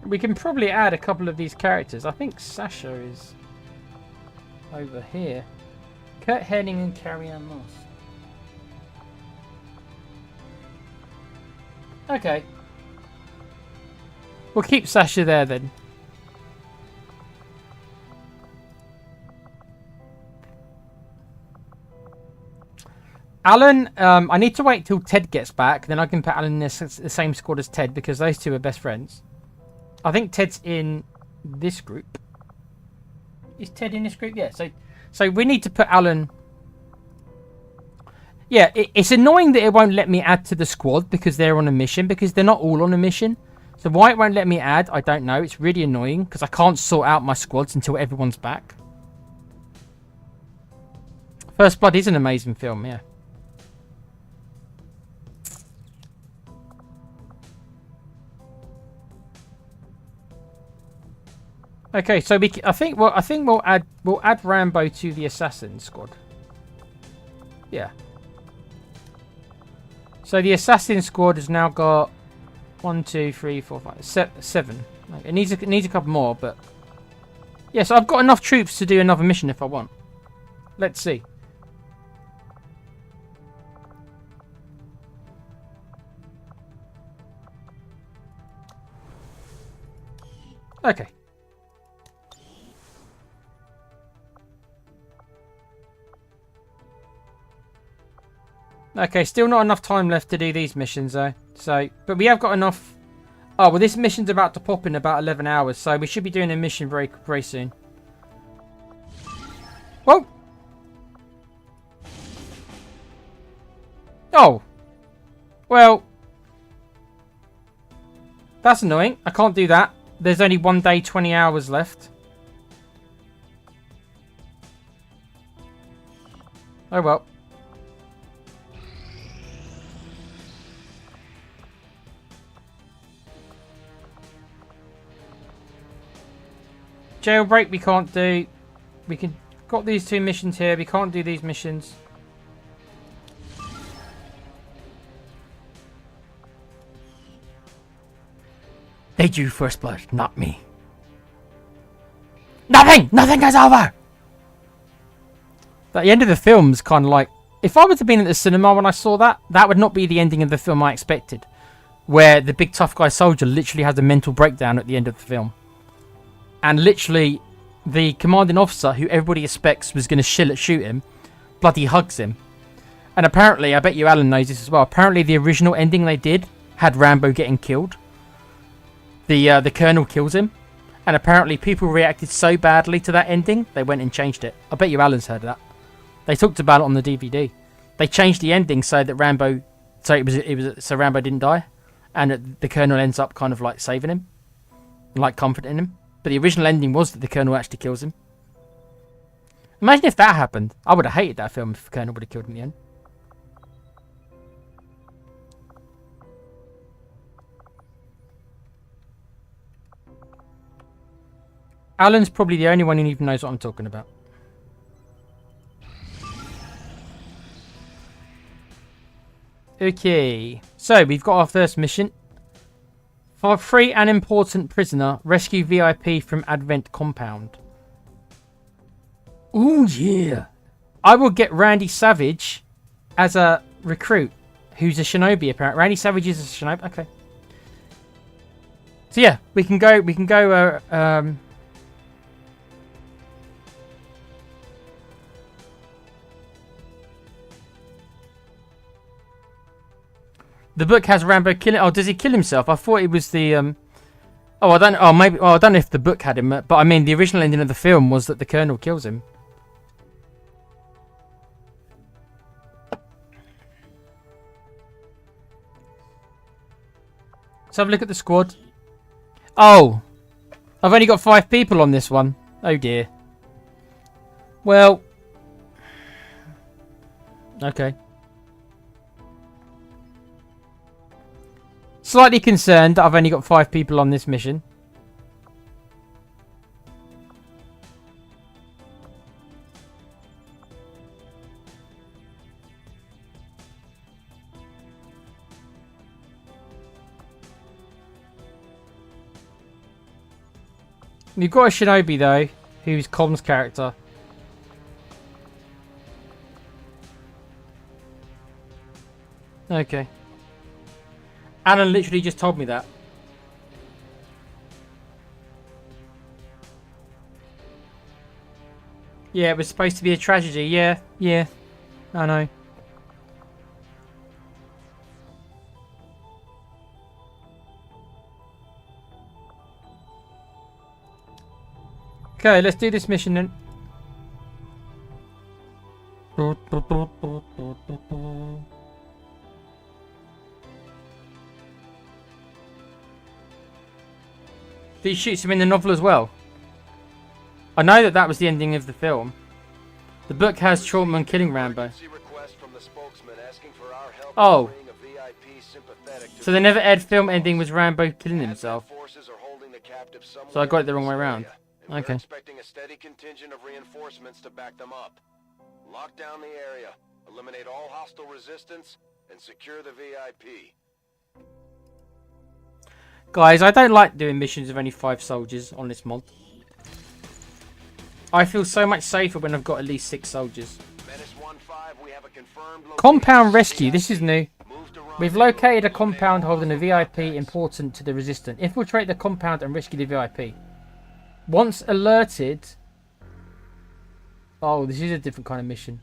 Speaker 1: We can probably add a couple of these characters. I think Sasha is over here. Kurt Henning and Carrie-Anne Moss. Okay. We'll keep Sasha there then. Alan, I need to wait till Ted gets back. Then I can put Alan in the same squad as Ted because those two are best friends. I think Ted's in this group. Is Ted in this group? Yeah. So we need to put Alan... Yeah, it's annoying that it won't let me add to the squad because they're on a mission, because they're not all on a mission. So why it won't let me add, I don't know. It's really annoying because I can't sort out my squads until everyone's back. First Blood is an amazing film, yeah. Okay, so I think we'll add Rambo to the assassin squad. Yeah. So the assassin squad has now got 1, 2, 3, 4, 5, 7. It needs a couple more, but yeah. So I've got enough troops to do another mission if I want. Let's see. Okay. Okay, still not enough time left to do these missions though. So, but we have got enough. Oh, well this mission's about to pop in about 11 hours, so we should be doing a mission very soon. Whoa! Oh! Well... That's annoying. I can't do that. There's only 1 day, 20 hours left. Oh well. Jailbreak we can't do. We can got these 2 missions here. We can't do these missions. They drew first blood, not me. Nothing goes over. At the end of the film's kind of like, if I was to be in the cinema when I saw that, that would not be the ending of the film I expected, where the big tough guy soldier literally has a mental breakdown at the end of the film, and literally the commanding officer, who everybody expects was going to shoot him, bloody hugs him. And apparently, I bet you Alan knows this as well, apparently the original ending they did had Rambo getting killed. The colonel kills him, and apparently people reacted so badly to that ending, they went and changed it. I bet you Alan's heard of that. They talked about it on the DVD. They changed the ending so that Rambo, so Rambo didn't die, and the colonel ends up kind of like saving him, like comforting him. But the original ending was that the colonel actually kills him. Imagine if that happened. I would have hated that film if the colonel would have killed him in the end. Alan's probably the only one who even knows what I'm talking about. Okay, so we've got our first mission. For free and important prisoner, rescue VIP from Advent compound. Ooh, yeah. I will get Randy Savage as a recruit who's a shinobi apparently. Randy Savage is a shinobi. Okay. So yeah, we can go the book has Rambo killing. Oh, does he kill himself? I thought it was the oh, I don't. Oh, maybe. Oh, I don't know if the book had him, but I mean, the original ending of the film was that the colonel kills him. Let's have a look at the squad. Oh, I've only got 5 people on this one. Oh dear. Well, okay. Slightly concerned that I've only got 5 people on this mission. We've got a shinobi though, who's Com's character. Okay. Alan literally just told me that. Yeah, it was supposed to be a tragedy. Yeah, I know. Okay, let's do this mission then. He shoots him in the novel as well. I know that that was the ending of the film. The book has Trautman killing Rambo. Oh. So the never aired film ending was Rambo killing himself. So I got it the wrong way around. Okay.
Speaker 6: Expecting a steady contingent of reinforcements to back them up. Lock down the area, eliminate all hostile resistance, and secure the VIP.
Speaker 1: Guys, I don't like doing missions with only 5 soldiers on this mod. I feel so much safer when I've got at least 6 soldiers. Compound rescue. This is new. We've located a compound holding a VIP important to the resistance. Infiltrate the compound and rescue the VIP. Once alerted... Oh, this is a different kind of mission.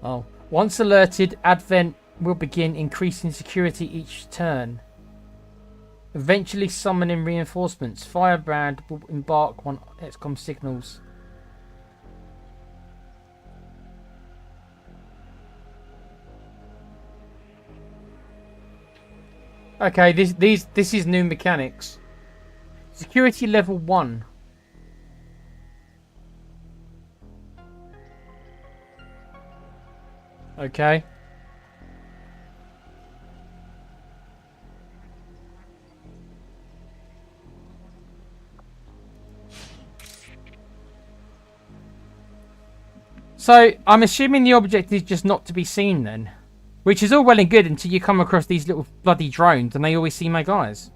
Speaker 1: Oh. Once alerted, Advent will begin increasing security each turn. Eventually summoning reinforcements. Firebrand will embark on XCOM signals. Okay, this is new mechanics. Security level 1. Okay. So, I'm assuming the object is just not to be seen then. Which is all well and good until you come across these little bloody drones and they always see my guys.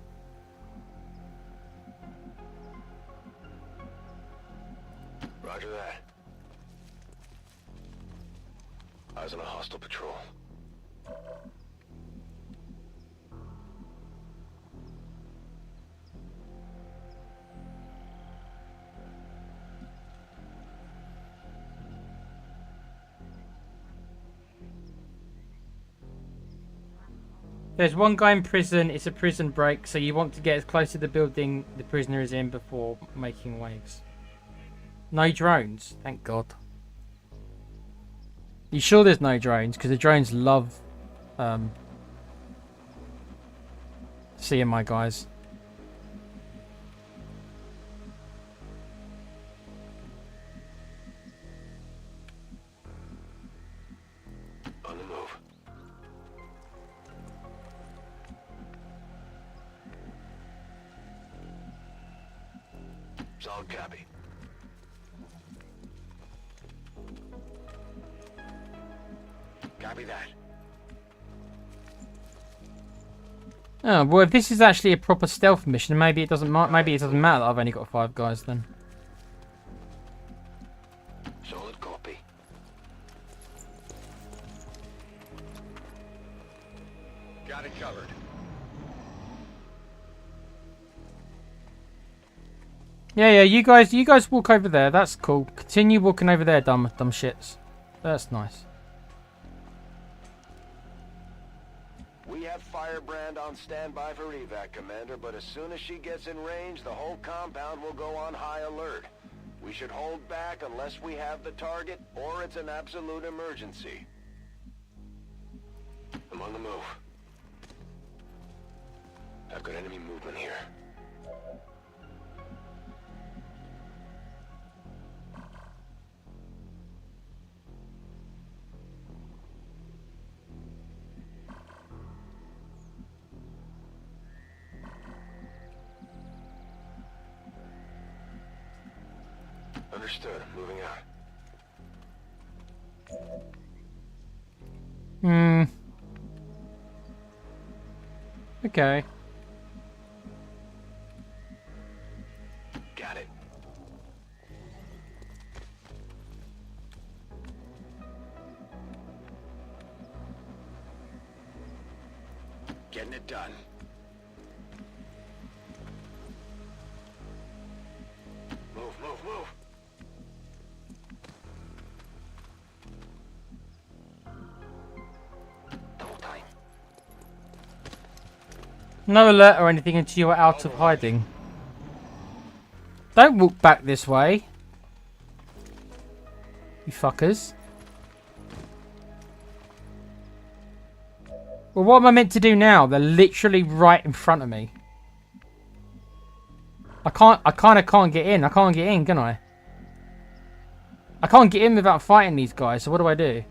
Speaker 1: There's one guy in prison. It's a prison break, so you want to get as close to the building the prisoner is in before making waves. No drones, thank God. You sure there's no drones? Because the drones love seeing my guys.
Speaker 6: On the move. Solid copy. Copy that.
Speaker 1: Oh well, if this is actually a proper stealth mission, maybe it doesn't. Maybe it doesn't matter that I've only got 5 guys then.
Speaker 6: Solid copy. Got it covered.
Speaker 1: Yeah, you guys walk over there. That's cool. Continue walking over there, dumb shits. That's nice.
Speaker 6: We have Firebrand on standby for evac, Commander, but as soon as she gets in range, the whole compound will go on high alert. We should hold back unless we have the target, or it's an absolute emergency. I'm on the move. I've got enemy movement here. Understood. Moving out.
Speaker 1: Okay.
Speaker 6: Got it. Getting it done. Move, move, move. Double time.
Speaker 1: No alert or anything until you are out of hiding. Don't walk back this way. You fuckers. Well, what am I meant to do now? They're literally right in front of me. I kind of can't get in. I can't get in, can I? I can't get in without fighting these guys, so what do I do?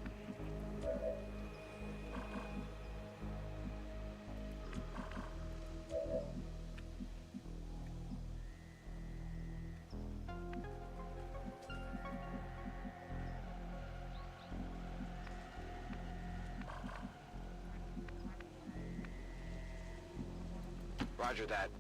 Speaker 6: Roger that.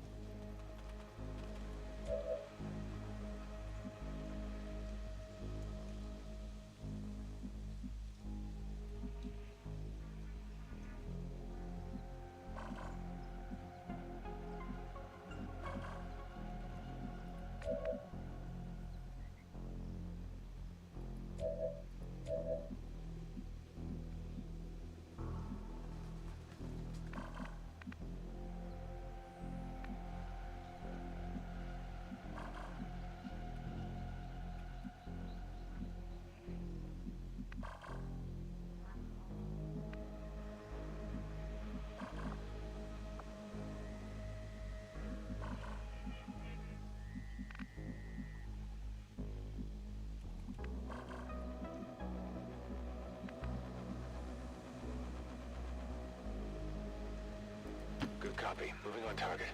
Speaker 6: Good copy. Moving on target.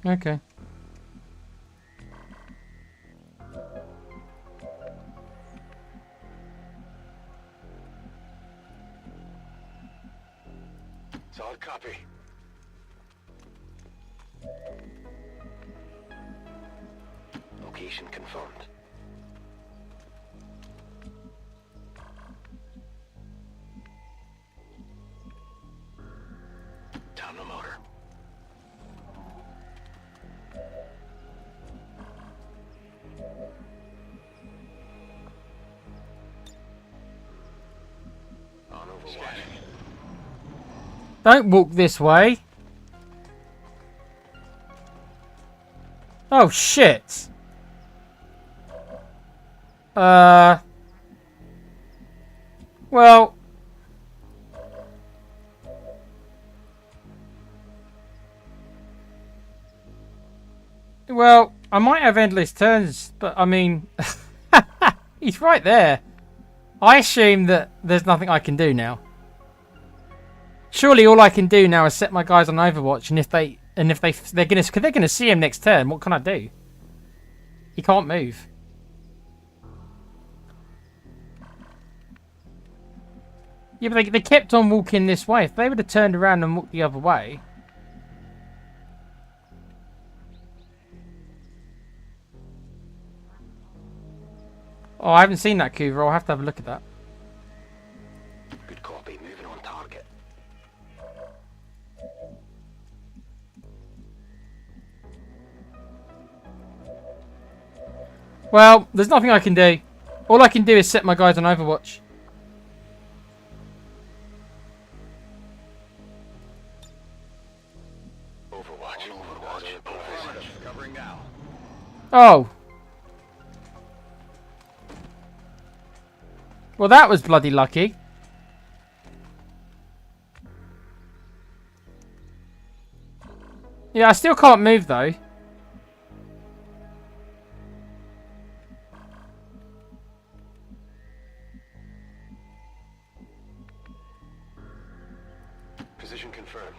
Speaker 1: Okay.
Speaker 6: Solid copy. Location confirmed. Down the motor.
Speaker 1: Don't walk this way. Oh, shit. Well. Well, I might have endless turns, but I mean, he's right there. I assume that there's nothing I can do now. Surely all I can do now is set my guys on Overwatch, and if they're gonna see him next turn, what can I do? He can't move. Yeah, but they kept on walking this way. If they would have turned around and walked the other way. Oh, I haven't seen that, Coover. I'll have to have a look at that.
Speaker 6: Good copy. Moving on target.
Speaker 1: Well, there's nothing I can do. All I can do is set my guys on Overwatch.
Speaker 6: Overwatch. Covering now.
Speaker 1: Oh. Well, that was bloody lucky. Yeah, I still can't move, though.
Speaker 6: Position confirmed.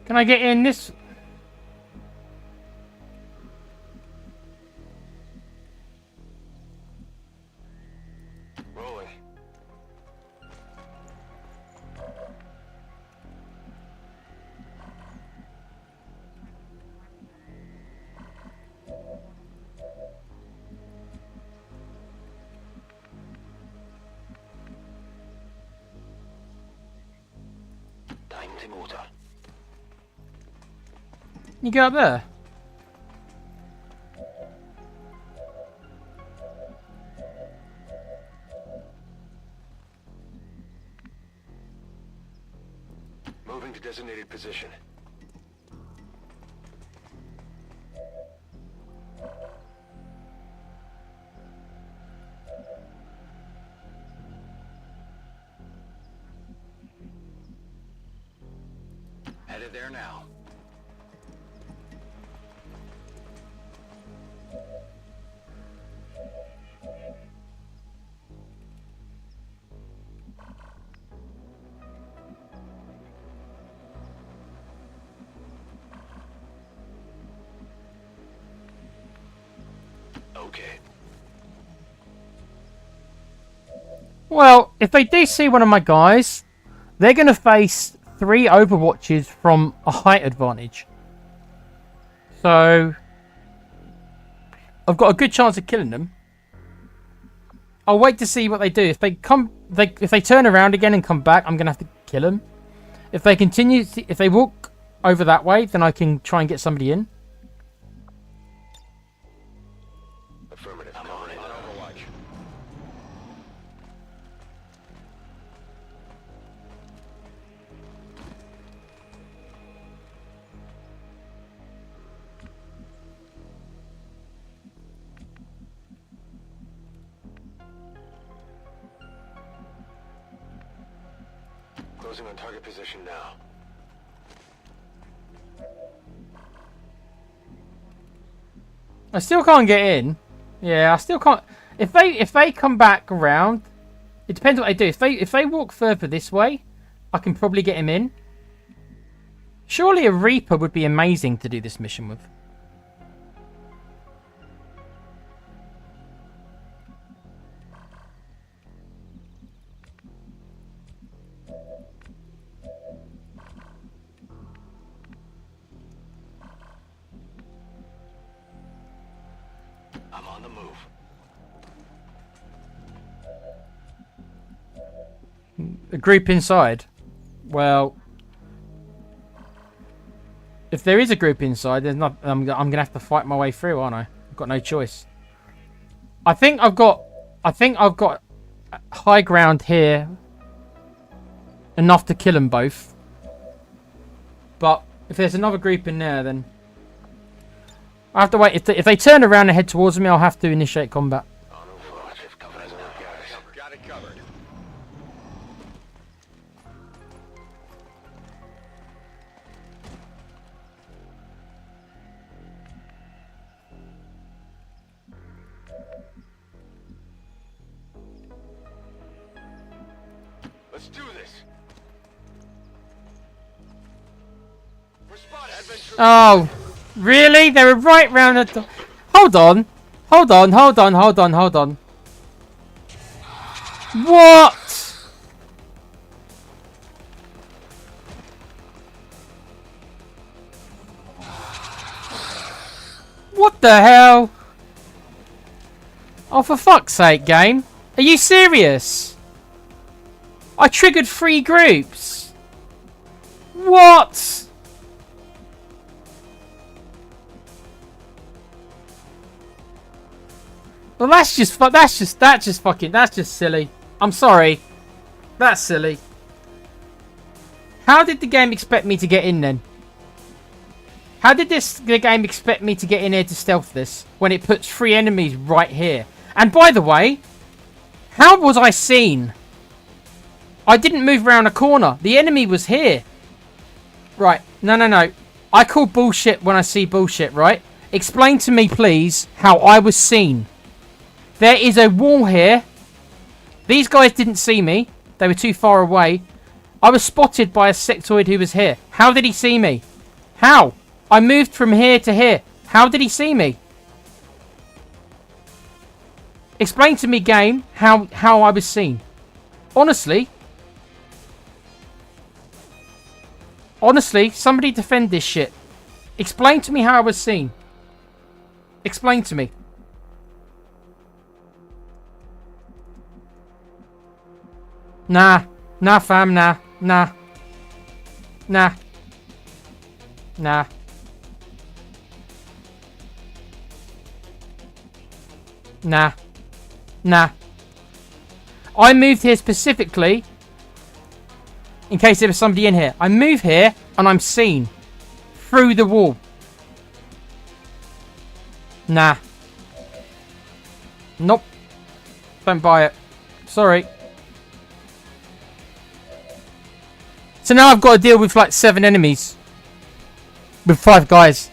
Speaker 1: Can I get in this?
Speaker 6: Rolling. Time to motor.
Speaker 1: You go up there.
Speaker 6: Moving to designated position. Headed there now. Okay.
Speaker 1: Well, if they do see one of my guys, they're going to face 3 Overwatches from a height advantage. So, I've got a good chance of killing them. I'll wait to see what they do. If they turn around again and come back, I'm going to have to kill them. If they walk over that way, then I can try and get somebody in.
Speaker 6: Affirmative. I'm on it. Overwatch. Closing on target position now.
Speaker 1: I still can't get in. Yeah, I still can't. If they come back around, it depends what they do. If they walk further this way, I can probably get him in. Surely a Reaper would be amazing to do this mission with.
Speaker 6: I'm on the move.
Speaker 1: A group inside. Well, if there is a group inside, there's not. I'm gonna have to fight my way through, aren't I? I've got no choice. I think I've got high ground here. Enough to kill them both. But if there's another group in there, then I have to wait. If they turn around and head towards me, I'll have to initiate combat.
Speaker 6: Got it covered. Let's do this. We're spotted.
Speaker 1: Oh, really? They were right round the... Hold on. Hold on, hold on, hold on, hold on. What? What the hell? Oh, for fuck's sake, game. Are you serious? I triggered 3 groups. What? Well, that's just silly. I'm sorry. That's silly. How did the game expect me to get in then? How did the game expect me to get in here to stealth this when it puts 3 enemies right here? And by the way, how was I seen? I didn't move around a corner. The enemy was here. Right. No. I call bullshit when I see bullshit, right? Explain to me, please, how I was seen. There is a wall here. These guys didn't see me. They were too far away. I was spotted by a sectoid who was here. How did he see me? How? I moved from here to here. How did he see me? Explain to me, game, how I was seen. Honestly. Honestly, somebody defend this shit. Explain to me how I was seen. Explain to me. Nah. Nah, fam, nah. Nah. Nah. Nah. Nah. Nah. I moved here specifically in case there was somebody in here. I move here and I'm seen through the wall. Nah. Nope. Don't buy it. Sorry. So now I've got to deal with like 7 enemies. With 5 guys.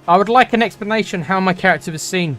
Speaker 1: I would like an explanation how my character was seen.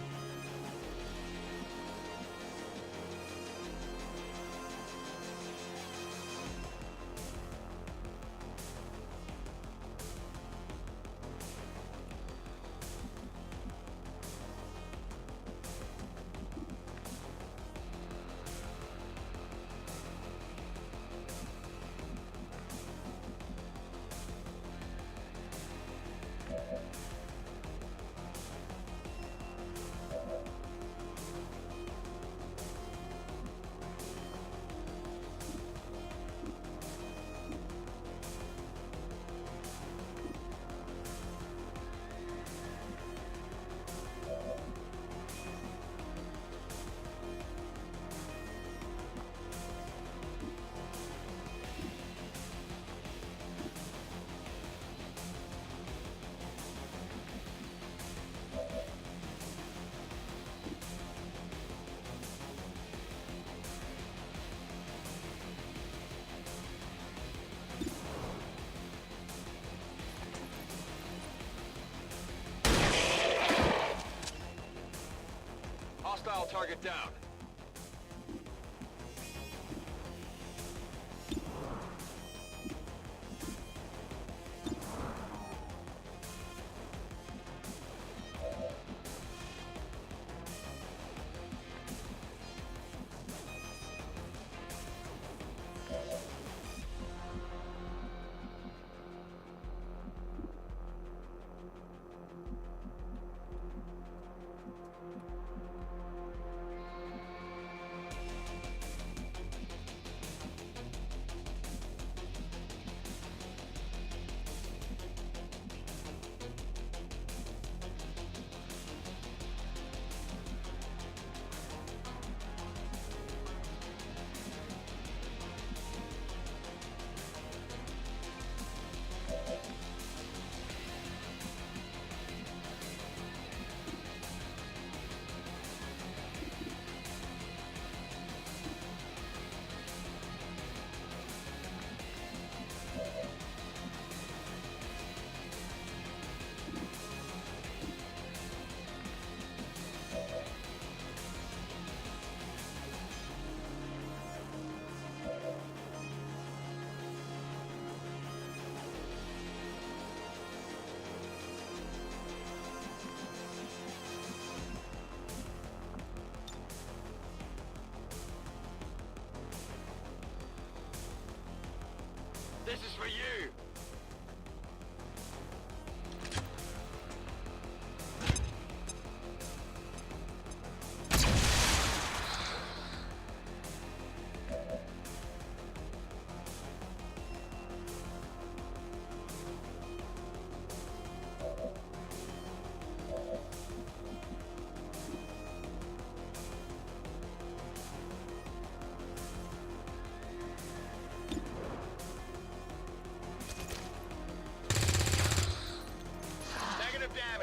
Speaker 6: Hostile target down.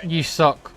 Speaker 1: You suck.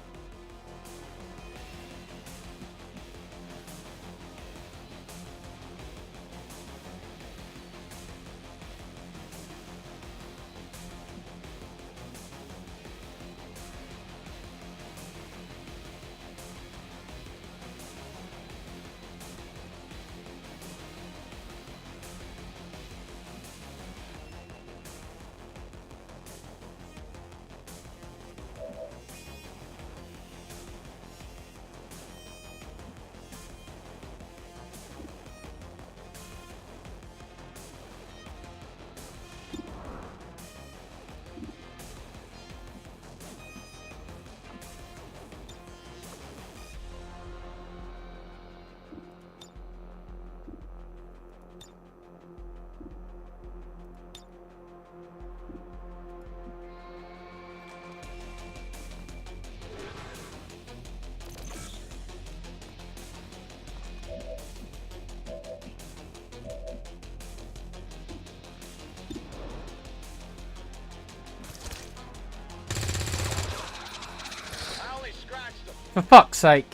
Speaker 1: For fuck's sake.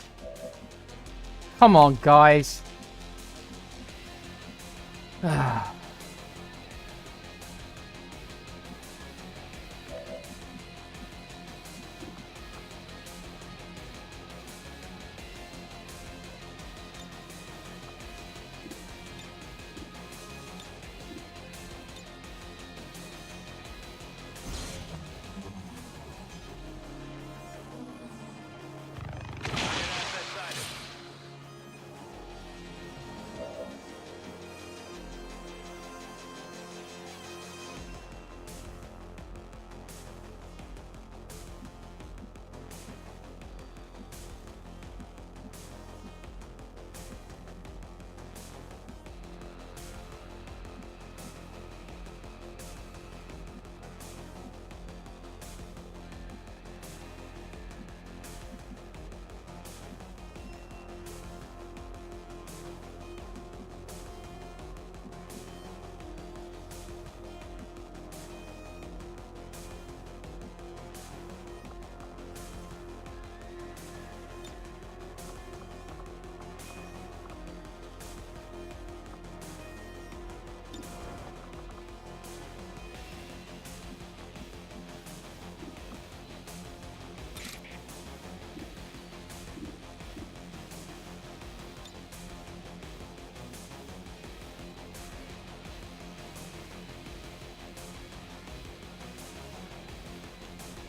Speaker 1: Come on, guys.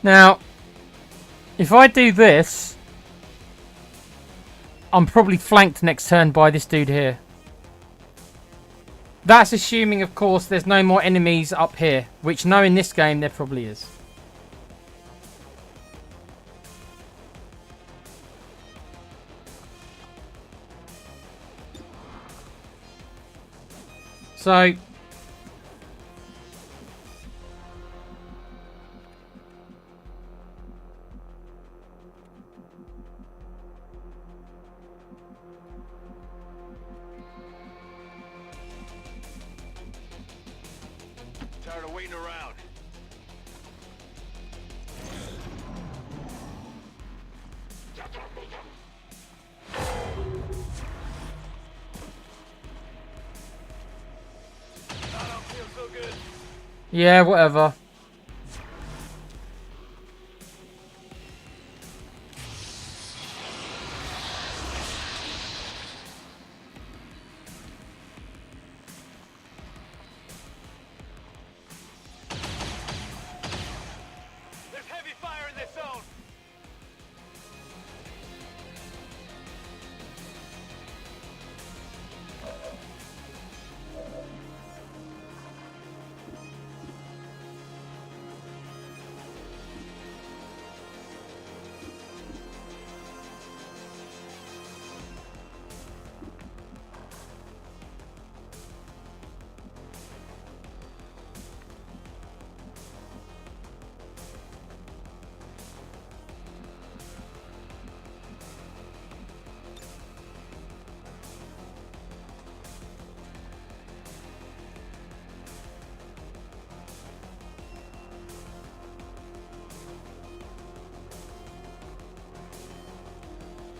Speaker 1: Now, if I do this, I'm probably flanked next turn by this dude here. That's assuming, of course, there's no more enemies up here, which no, in this game there probably is. So
Speaker 6: Tired of waiting around. I don't feel so good.
Speaker 1: yeah, whatever.
Speaker 6: There's heavy fire in this zone.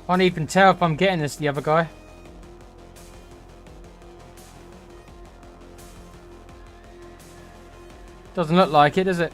Speaker 1: Can't even tell if I'm getting this, the other guy. Doesn't look like it, does it?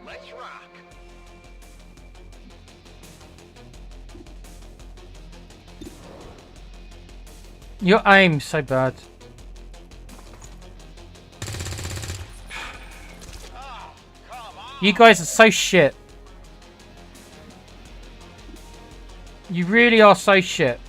Speaker 6: Let's rock.
Speaker 1: Your aim's so bad. You guys are so shit. You really are so shit.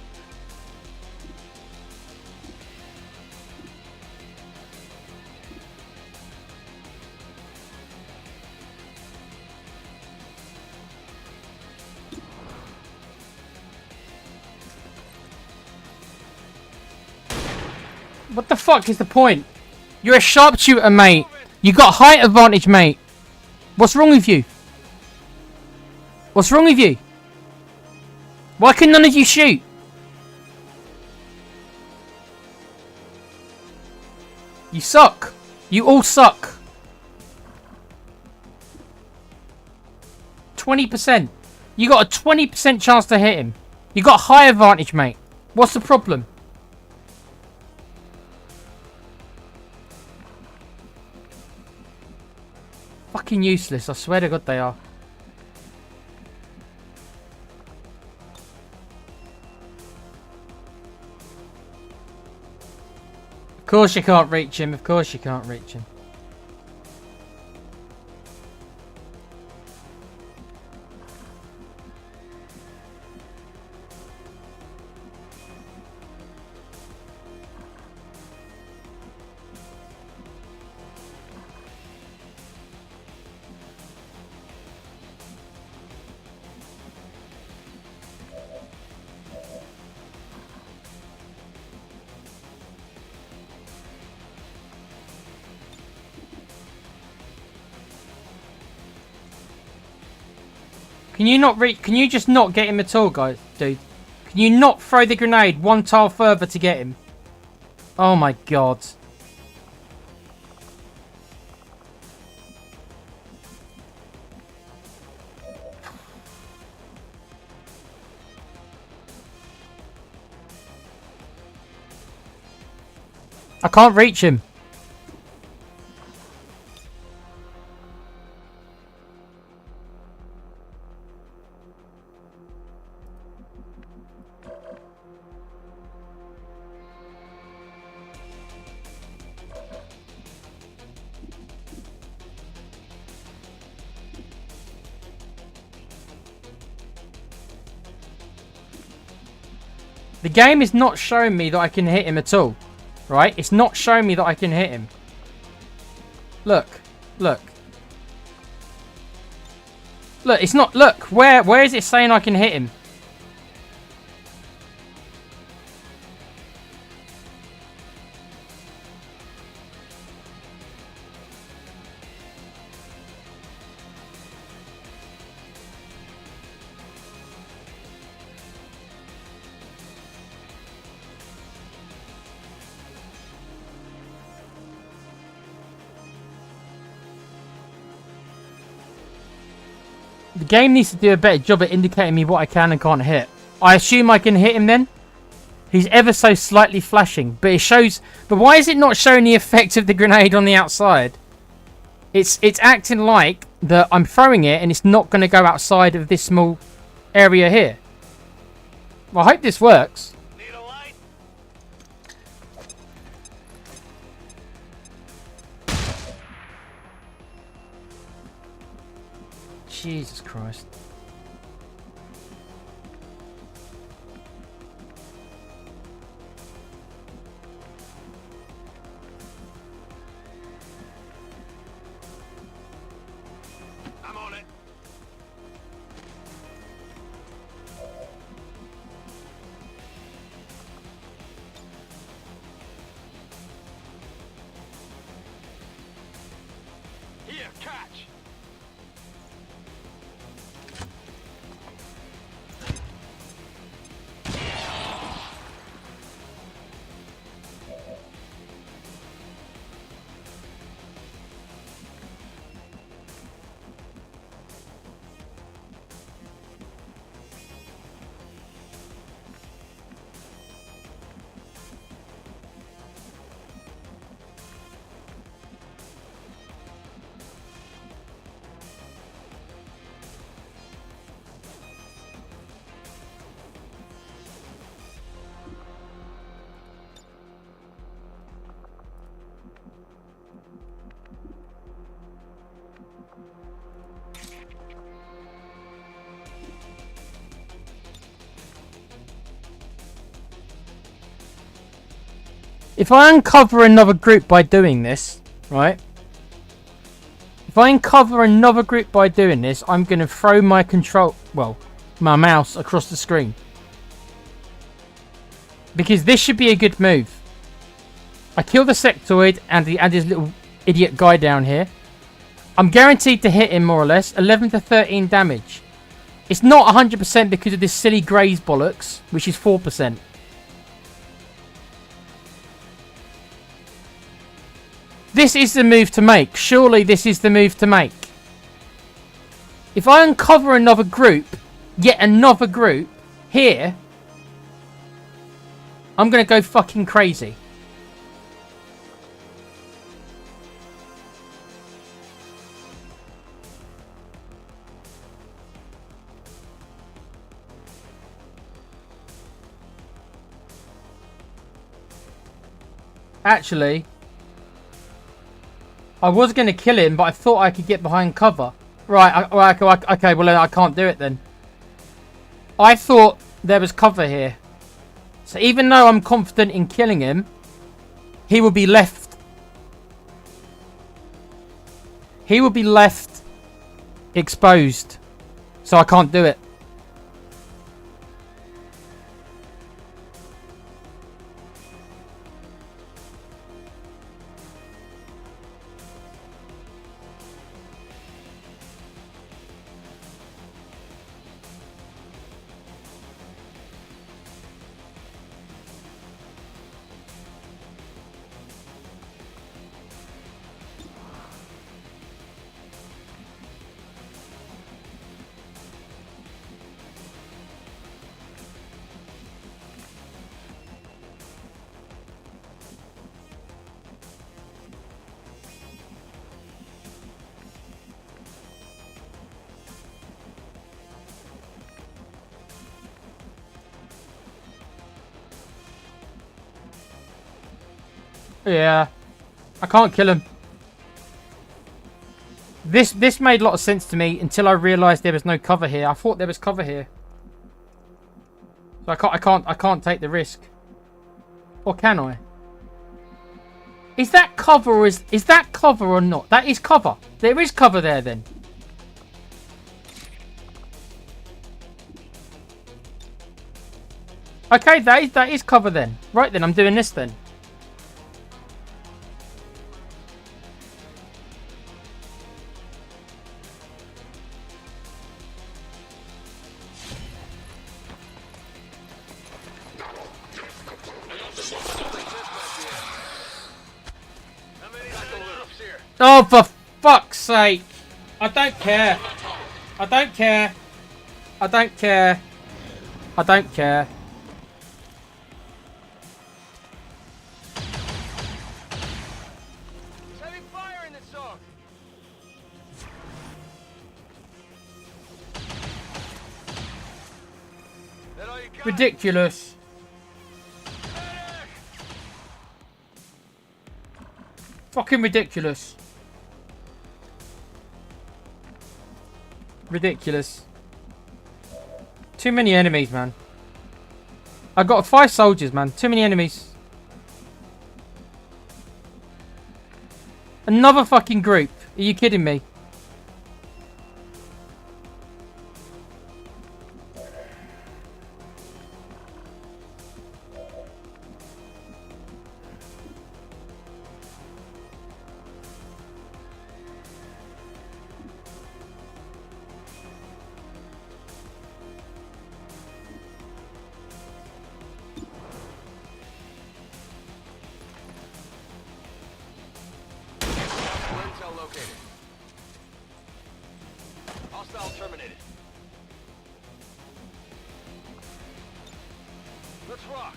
Speaker 1: What the fuck is the point? You're a sharpshooter, mate. You got height advantage, mate. What's wrong with you? What's wrong with you? Why can none of you shoot? You suck. You all suck. 20%. You got a 20% chance to hit him. You got high advantage, mate. What's the problem? Fucking useless, I swear to God they are. Of course you can't reach him, of course you can't reach him. Can you not can you just not get him at all, guys, dude? Can you not throw the grenade one tile further to get him? Oh my God. I can't reach him. The game is not showing me that I can hit him at all. Right? It's not showing me that I can hit him. Look. Look. Look, it's not... Look, where is it saying I can hit him? The game needs to do a better job at indicating me what I can and can't hit. I assume I can hit him then. He's ever so slightly flashing, but it shows... But why is it not showing the effect of the grenade on the outside? It's acting like that I'm throwing it and it's not going to go outside of this small area here. Well, I hope this works.
Speaker 6: Need a light?
Speaker 1: Jesus Christ.
Speaker 6: I'm on it. Here, catch.
Speaker 1: If I uncover another group by doing this, right? If I uncover another group by doing this, I'm going to throw my my mouse across the screen. Because this should be a good move. I kill the sectoid and his little idiot guy down here. I'm guaranteed to hit him more or less. 11 to 13 damage. It's not 100% because of this silly Grey's bollocks, which is 4%. This is the move to make. Surely this is the move to make. If I uncover another group, yet another group, here, I'm going to go fucking crazy. Actually, I was going to kill him, but I thought I could get behind cover. Right, okay, well then I can't do it then. I thought there was cover here. So even though I'm confident in killing him, he will be left. He will be left exposed. So I can't do it. Yeah, I can't kill him. This made a lot of sense to me until I realised there was no cover here. I thought there was cover here, so I can't take the risk. Or can I? Is that cover or is that cover or not? That is cover. There is cover there then. Okay, that is cover then. Right then, I'm doing this then. Oh, for fuck's sake. I don't care. I don't care. I don't care. I don't care.
Speaker 6: Heavy fire in this zone.
Speaker 1: Ridiculous. Fucking ridiculous. Ridiculous. Too many enemies, man. I got 5 soldiers, man. Too many enemies. Another fucking group. Are you kidding me?
Speaker 6: Intel located. Hostile terminated. Let's rock.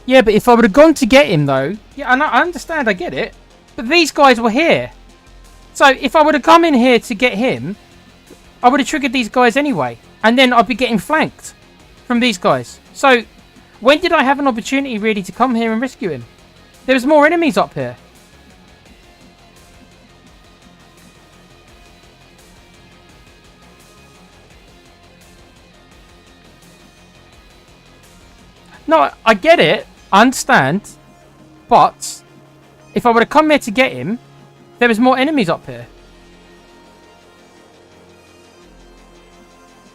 Speaker 1: Yeah, but if I would have gone to get him, though... Yeah, I understand, I get it. But these guys were here. So, if I would have come in here to get him, I would have triggered these guys anyway. And then I'd be getting flanked from these guys. So, when did I have an opportunity, really, to come here and rescue him? There was more enemies up here. No, I get it. I understand. But if I would have come here to get him, there was more enemies up here.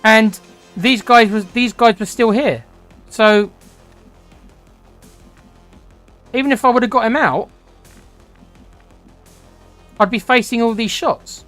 Speaker 1: And these guys were still here. So even if I would have got him out, I'd be facing all these shots.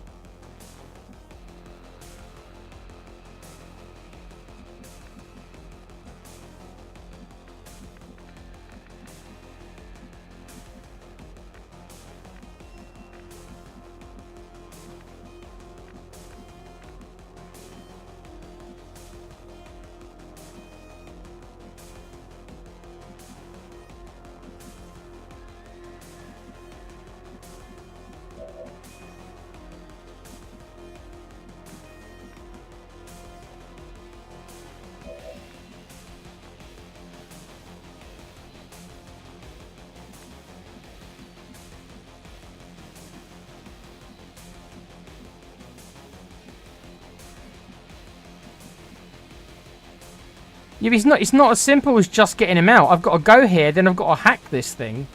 Speaker 1: Yeah, it's not as simple as just getting him out. I've got to go here, then I've got to hack this thing.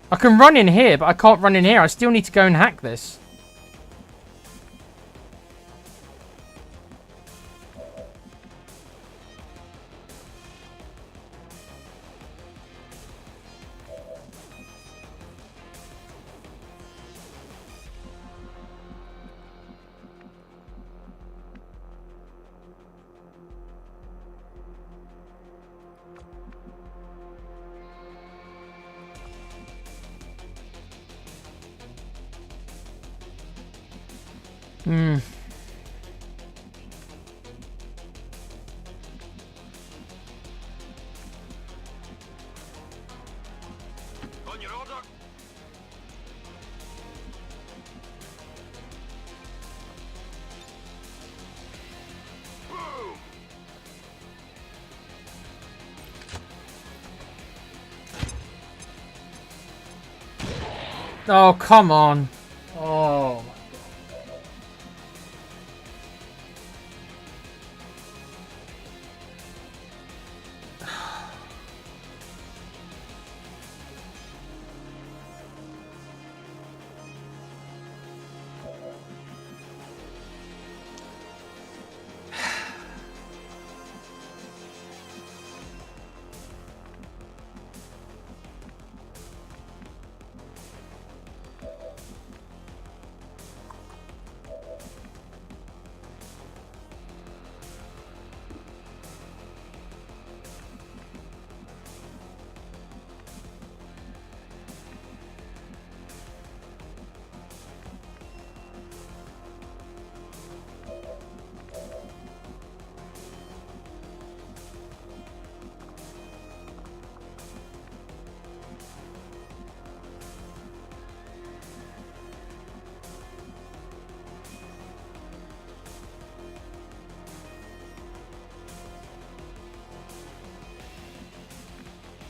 Speaker 1: I can run in here, but I can't run in here. I still need to go and hack this.
Speaker 6: On your order. Boom.
Speaker 1: Oh, come on. Oh.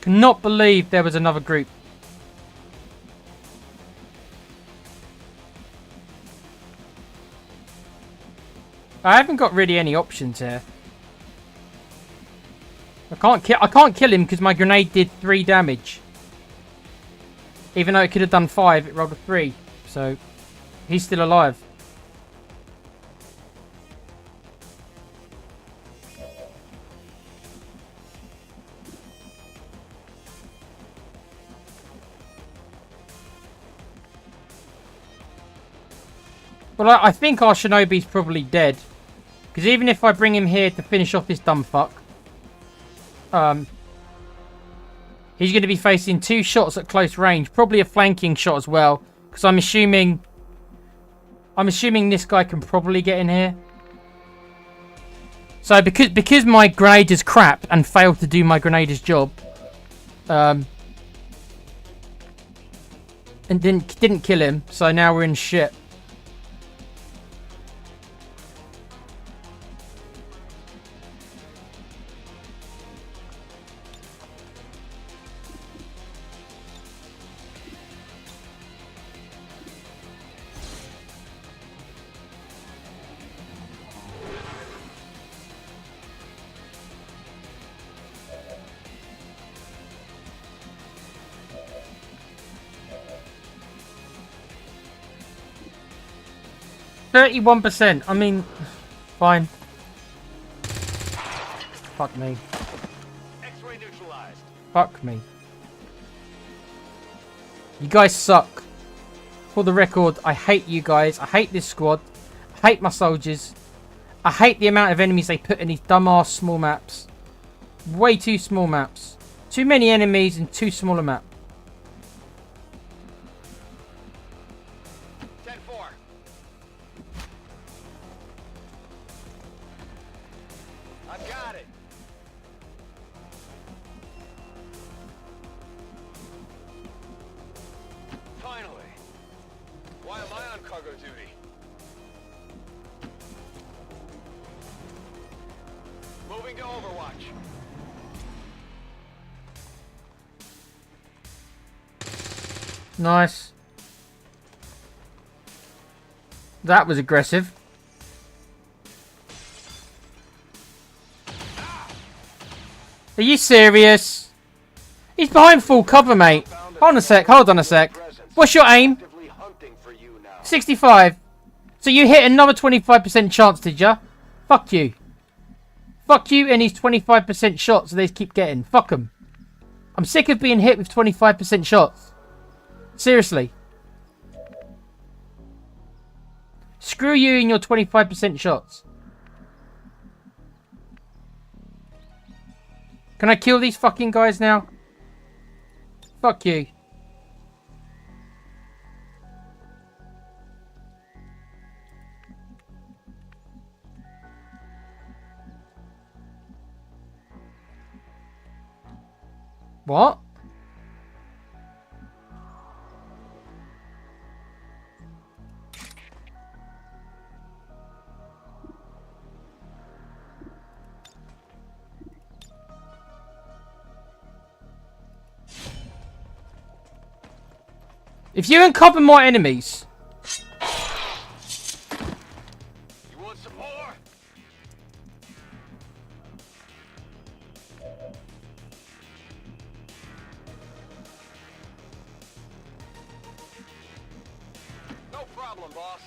Speaker 1: Cannot believe there was another group. I haven't got really any options here. I can't kill him because my grenade did 3 damage. Even though it could have done 5, it rolled a 3. So he's still alive. Well, I think our Shinobi's probably dead. Because even if I bring him here to finish off this dumb fuck, he's going to be facing 2 shots at close range. Probably a flanking shot as well. Because I'm assuming this guy can probably get in here. So because my grenade is crap and failed to do my grenader's job, and didn't kill him, so now we're in shit. %. I mean, fine. Fuck me.
Speaker 6: X-ray neutralized.
Speaker 1: Fuck me. You guys suck. For the record, I hate you guys. I hate this squad. I hate my soldiers. I hate the amount of enemies they put in these dumbass small maps. Way too small maps. Too many enemies and too small a map.
Speaker 6: 10-4. I've got it. Finally. Why am I on cargo duty? Moving to Overwatch.
Speaker 1: Nice. That was aggressive. Are you serious? He's behind full cover, mate. Hold on a sec. Hold on a sec. What's your aim? 65. So you hit another 25% chance, did ya? Fuck you. Fuck you and his 25% shots they keep getting. Fuck them. I'm sick of being hit with 25% shots. Seriously. Screw you and your 25% shots. Can I kill these fucking guys now? Fuck you. What? If you uncover more enemies...
Speaker 6: You want some more? No problem, boss.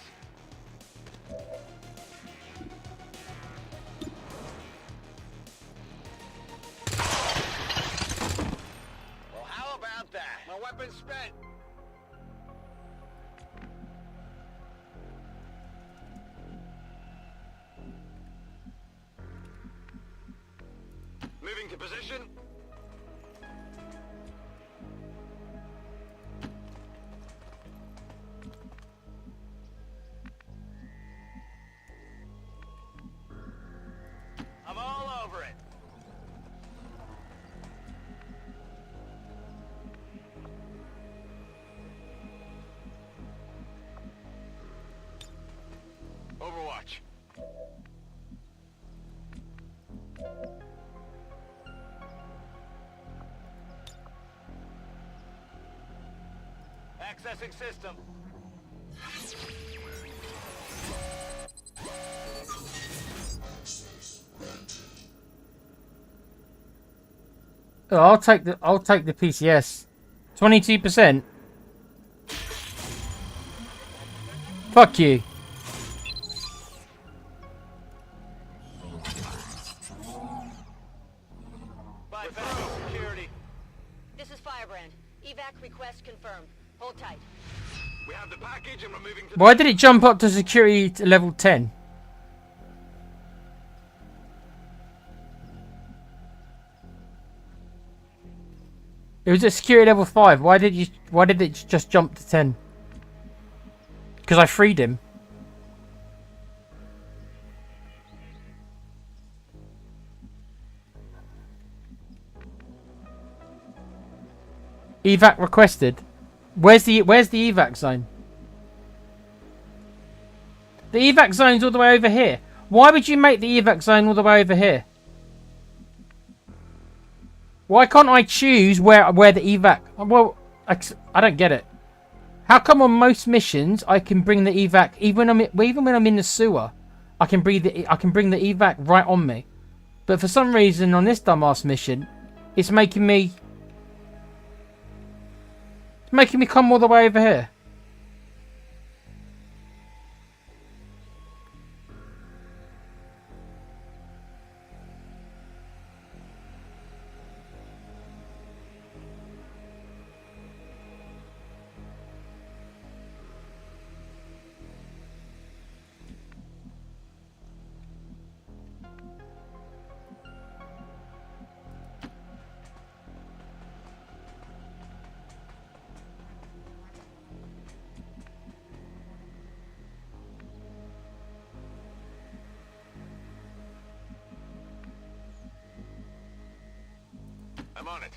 Speaker 6: Well, how about that? My weapon's spent. Moving to position. I'm all over it. Overwatch. Accessing system.
Speaker 1: Oh, I'll take the PCS. 22%. Fuck you.
Speaker 6: Bypass security.
Speaker 7: This is Firebrand. Evac request confirmed. Hold tight.
Speaker 2: We have the package and we're moving to...
Speaker 1: Why did it jump up to security to level 10? It was at security level 5. Why did it just jump to 10? Because I freed him. Evac requested. Where's the evac zone? The evac zone's all the way over here. Why would you make the evac zone all the way over here? Why can't I choose where the evac? Well, I don't get it. How come on most missions I can bring the evac even when I'm in the sewer, I can bring the evac right on me, but for some reason on this dumbass mission, it's making me come all the way over here.
Speaker 2: I'm on it.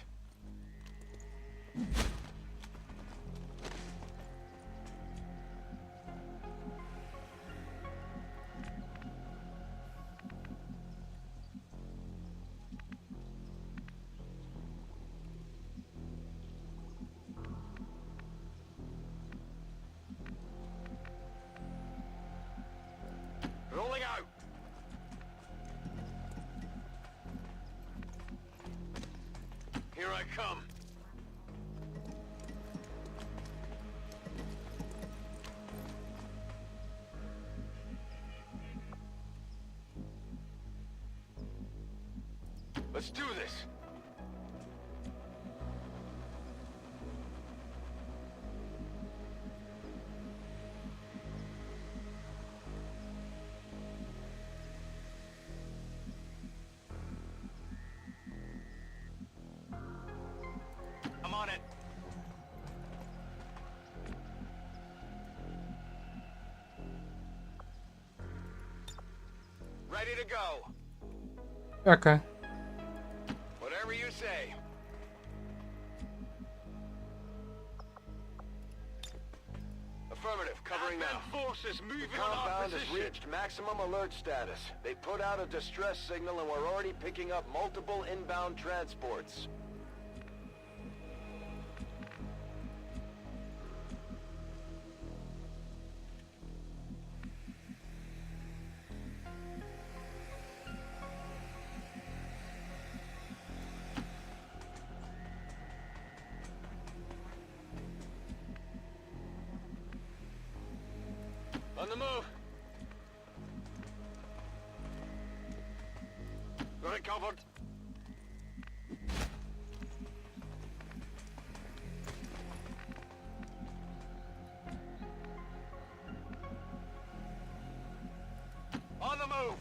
Speaker 2: Rolling out. Here I come. Let's do this. I'm on it. Ready to go.
Speaker 1: Okay.
Speaker 2: Whatever you say. Affirmative, covering now.
Speaker 6: Forces moving the compound has reached maximum alert status. They put out a distress signal and we're already picking up multiple inbound transports.
Speaker 2: On the move. Got it covered. On the move.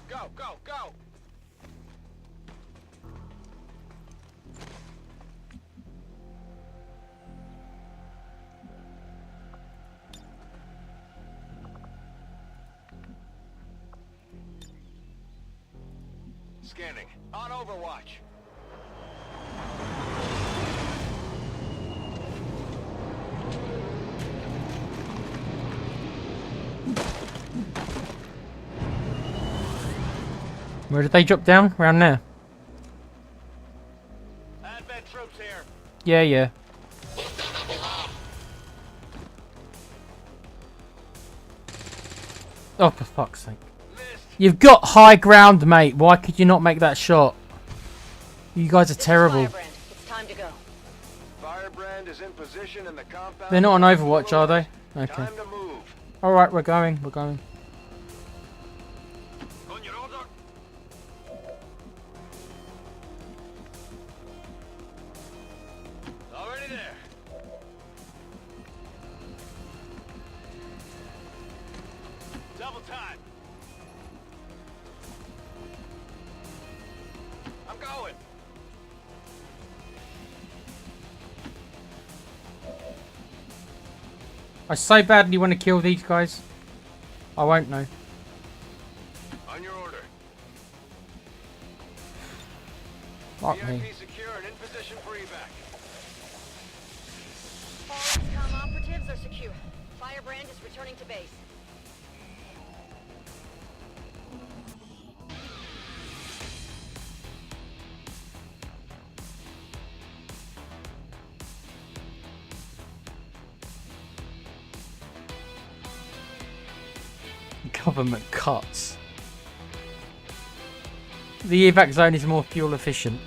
Speaker 2: Go, go, go. Scanning. On Overwatch.
Speaker 1: Where did they drop down? Around there.
Speaker 6: Advent troops here.
Speaker 1: Yeah, yeah. Oh, for fuck's sake. You've got high ground, mate. Why could you not make that shot? You guys are terrible.
Speaker 7: Firebrand. It's time to go.
Speaker 6: Firebrand is in position in the compound.
Speaker 1: They're not on Overwatch, are they? Okay.
Speaker 6: Time to move.
Speaker 1: Alright, we're going. We're going.
Speaker 6: On your order. Already there. Double time. I'm going.
Speaker 1: I so badly want to kill these guys. I won't know.
Speaker 6: On your order.
Speaker 1: Fuck me.
Speaker 6: VIP secure and in position for evac.
Speaker 7: All XCOM operatives are secure. Firebrand is returning to base.
Speaker 1: Government cuts. The evac zone is more fuel efficient.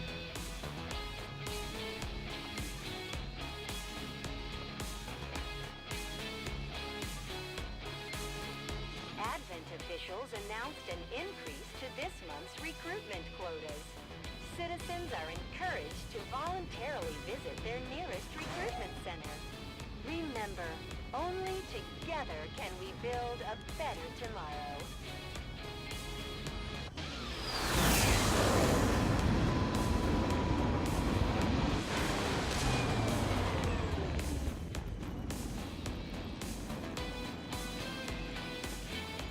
Speaker 7: Advent officials announced an increase to this month's recruitment quotas. Citizens are encouraged to voluntarily visit their nearest recruitment center. Remember, only together can we build a better tomorrow.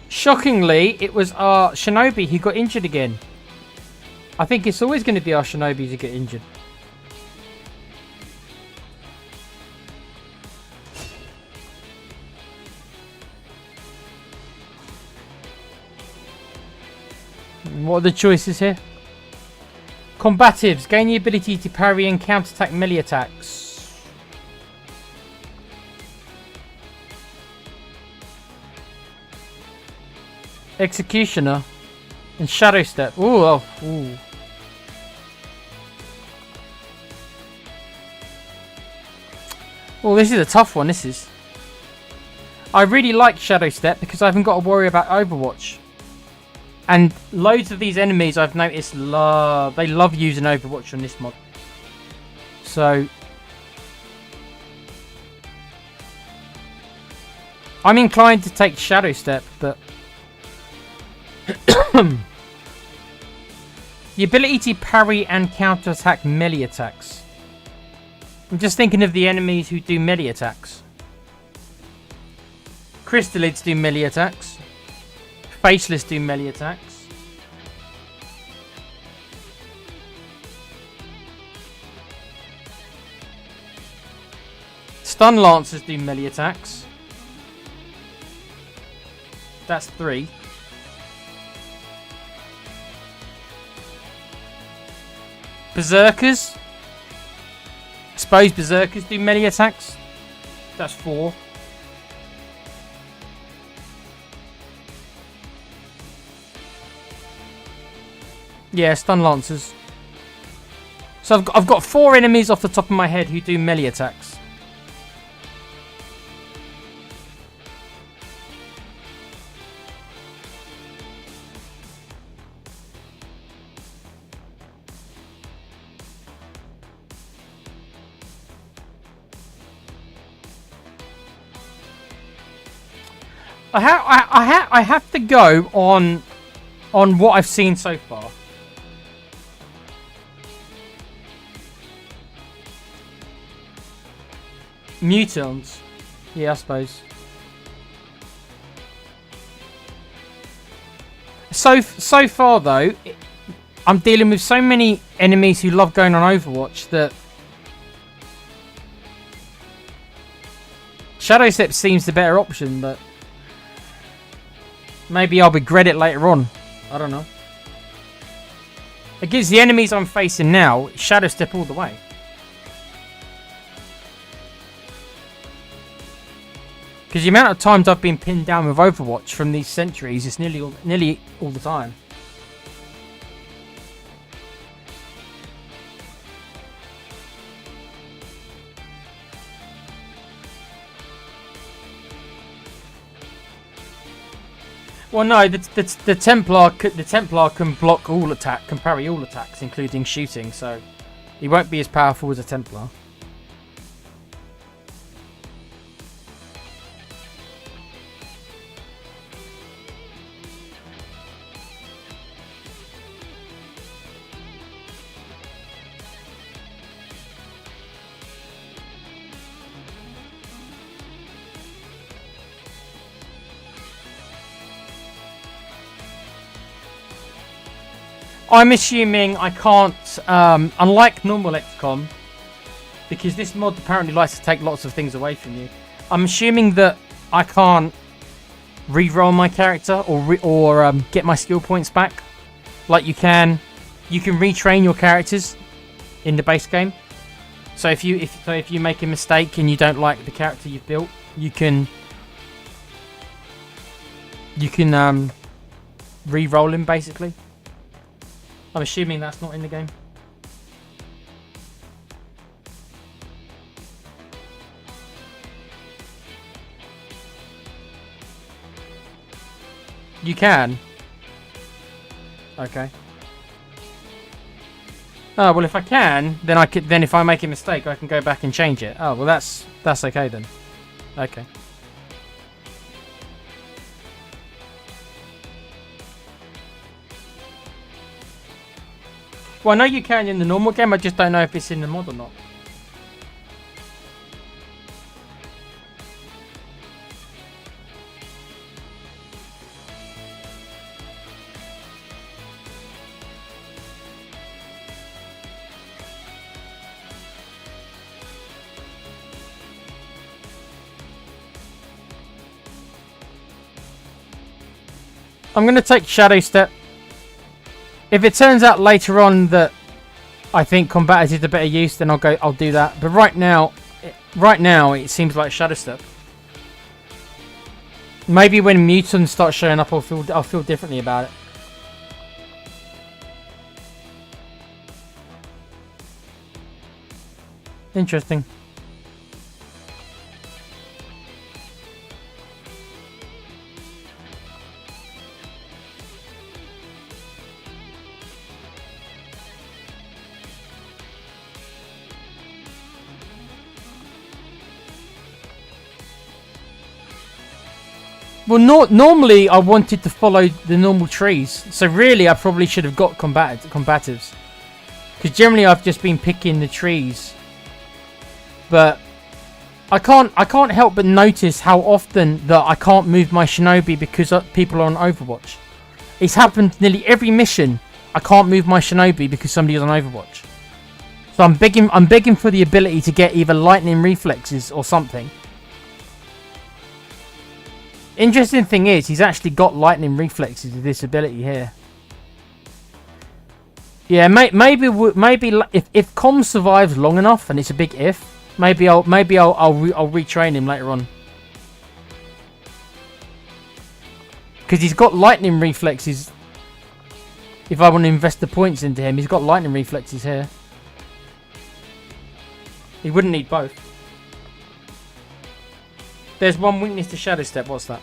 Speaker 1: Shockingly, it was our Shinobi who got injured again. I think it's always going to be our Shinobis who get injured. What are the choices here? Combatives. Gain the ability to parry and counterattack melee attacks. Executioner. And Shadow Step. Ooh, oh, ooh. Oh, this is a tough one, this is. I really like Shadow Step because I haven't got to worry about Overwatch. And loads of these enemies I've noticed they love using Overwatch on this mod. So I'm inclined to take Shadow Step, but the ability to parry and counterattack melee attacks. I'm just thinking of the enemies who do melee attacks. Crystalids do melee attacks. Faceless do melee attacks. Stun Lancers do melee attacks. That's 3. Berserkers. I suppose Berserkers do melee attacks. That's 4. Yeah, Stun Lancers. So I've got 4 enemies off the top of my head who do melee attacks. I have to go on what I've seen so far. Mutants. Yeah, I suppose. So far though, I'm dealing with so many enemies who love going on Overwatch that Shadow Step seems the better option, but maybe I'll regret it later on. I don't know. Against the enemies I'm facing now, Shadow Step all the way. Because the amount of times I've been pinned down with Overwatch from these centuries is nearly all the time. Well, no, the Templar can block all attack, can parry all attacks, including shooting. So he won't be as powerful as a Templar. I'm assuming I can't, unlike normal XCOM, because this mod apparently likes to take lots of things away from you. I'm assuming that I can't re-roll my character or get my skill points back, like you can. You can retrain your characters in the base game. So if you make a mistake and you don't like the character you've built, you can re-roll him basically. I'm assuming that's not in the game. You can. Okay. Oh well, if I can, then I could. Then if I make a mistake, I can go back and change it. Oh well, that's okay then. Okay. Well, I know you can in the normal game, I just don't know if it's in the mod or not. I'm going to take Shadow Step. If it turns out later on that I think Combaters is a better use, then I'll do that. But right now it seems like Shadow Step. Maybe when mutants start showing up, I'll feel differently about it. Interesting. Well, normally I wanted to follow the normal trees, so really I probably should have got combatives, because generally I've just been picking the trees. But I can't help but notice how often that I can't move my shinobi because people are on Overwatch. It's happened nearly every mission. I can't move my shinobi because somebody's on Overwatch. So I'm begging for the ability to get either lightning reflexes or something. Interesting thing is, he's actually got lightning reflexes with this ability here. Yeah, maybe if Com survives long enough, and it's a big if, maybe I'll retrain him later on. Because he's got lightning reflexes. If I want to invest the points into him, he's got lightning reflexes here. He wouldn't need both. There's one weakness to Shadow Step. What's that?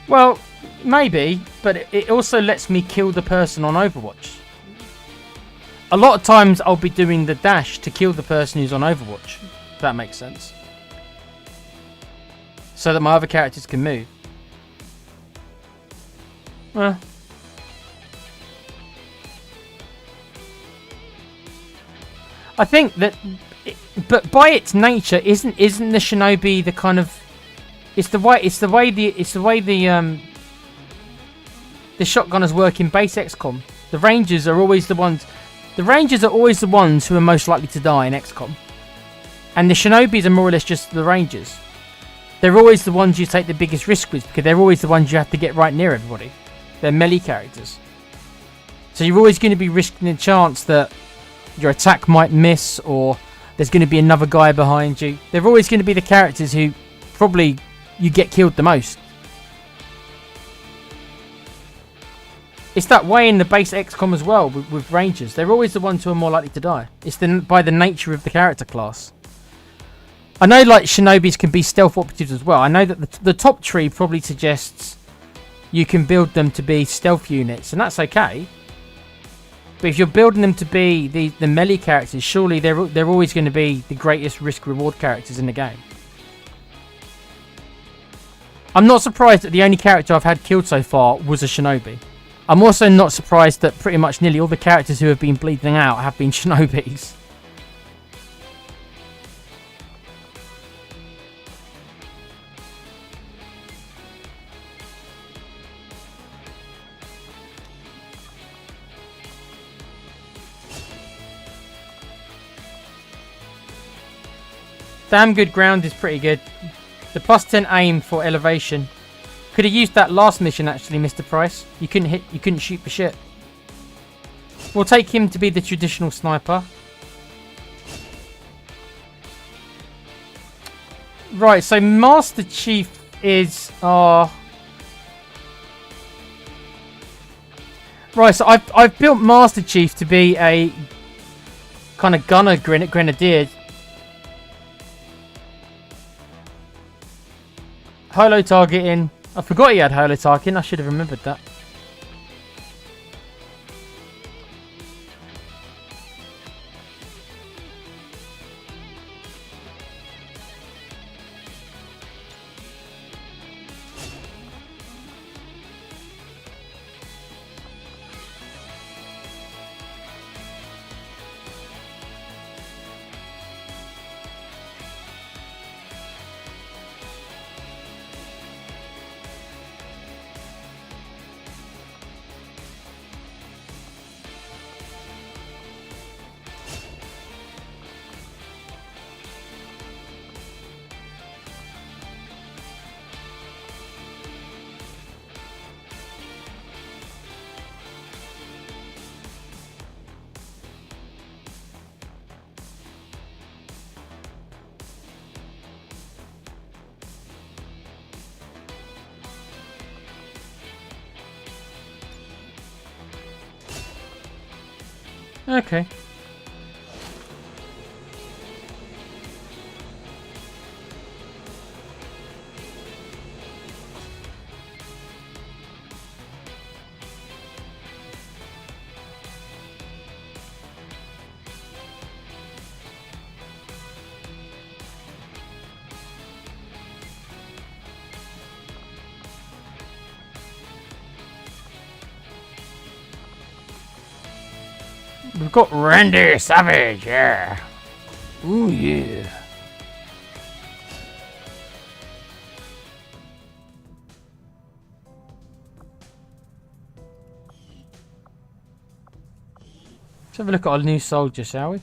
Speaker 1: Well, maybe, but it also lets me kill the person on Overwatch. A lot of times I'll be doing the dash to kill the person who's on Overwatch. If that makes sense. So that my other characters can move. I think that, but by its nature, isn't the shinobi the kind of, it's the way the shotgunners work in base XCOM. The Rangers are always the ones. The Rangers are always the ones who are most likely to die in XCOM, and the Shinobis are more or less just the Rangers. They're always the ones you take the biggest risk with because they're always the ones you have to get right near everybody. They're melee characters, so you're always going to be risking the chance that your attack might miss or there's going to be another guy behind you. They're always going to be the characters who probably you get killed the most. It's that way in the base XCOM as well with Rangers. They're always the ones who are more likely to die. It's by the nature of the character class. I know like Shinobis can be stealth operatives as well. I know that the top tree probably suggests you can build them to be stealth units, and that's okay. But if you're building them to be the melee characters, surely they're always going to be the greatest risk-reward characters in the game. I'm not surprised that the only character I've had killed so far was a Shinobi. I'm also not surprised that pretty much nearly all the characters who have been bleeding out have been Shinobis. Damn good ground is pretty good. The plus 10 aim for elevation. Could have used that last mission actually, Mr. Price. You couldn't shoot for shit. We'll take him to be the traditional sniper. Right, so Master Chief is Right, so I've built Master Chief to be a kind of gunner grenadier. Holo targeting. I forgot he had holo targeting. I should have remembered that. Okay. We've got Randy Savage, yeah. Ooh, yeah. Let's have a look at our new soldier, shall we?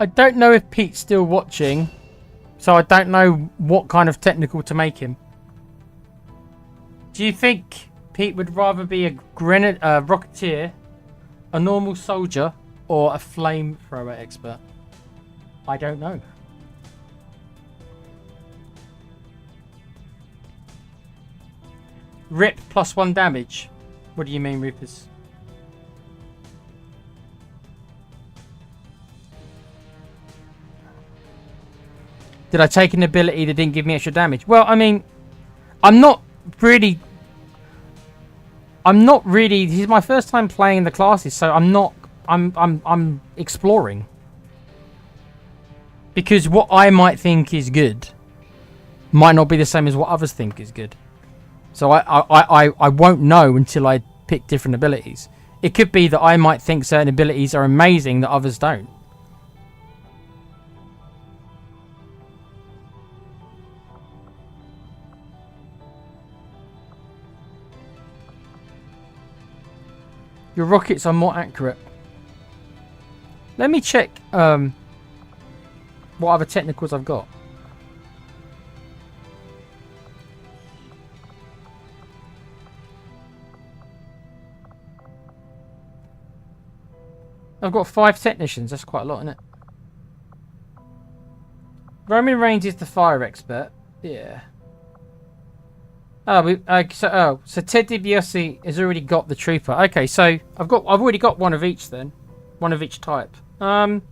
Speaker 1: I don't know if Pete's still watching, so I don't know what kind of technical to make him. Do you think Pete would rather be a Rocketeer, a normal soldier, or a flamethrower expert? I don't know. Rip +1 damage. What do you mean, Rufus? Did I take an ability that didn't give me extra damage? Well, I mean, I'm not really. This is my first time playing the classes, so I'm not. I'm exploring. Because what I might think is good might not be the same as what others think is good. So I won't know until I pick different abilities. It could be that I might think certain abilities are amazing that others don't. Your rockets are more accurate. Let me check what other technicals I've got. I've got 5 technicians. That's quite a lot, isn't it? Roman Reigns is the fire expert. Yeah. Oh, so Ted DiBiase has already got the trooper. Okay, so I've already got one of each then, one of each type. Well,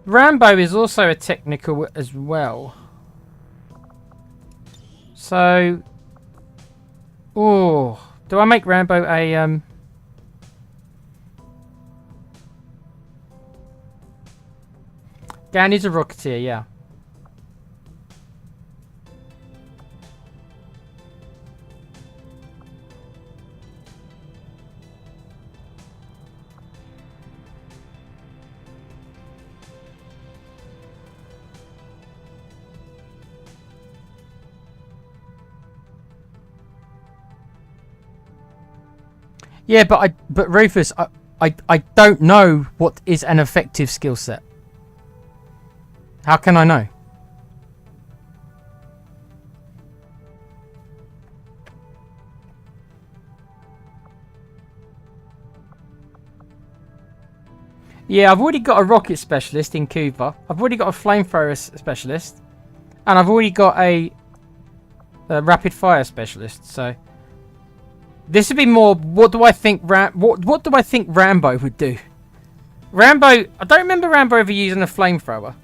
Speaker 1: Rambo is also a technical as well. So, do I make Rambo a Danny's a Rocketeer, yeah. Yeah, but Rufus, I don't know what is an effective skill set. How can I know? Yeah, I've already got a rocket specialist in Cuba. I've already got a flamethrower specialist. And I've already got a rapid fire specialist. So this would be more, what do I think what do I think Rambo would do? Rambo, I don't remember Rambo ever using a flamethrower.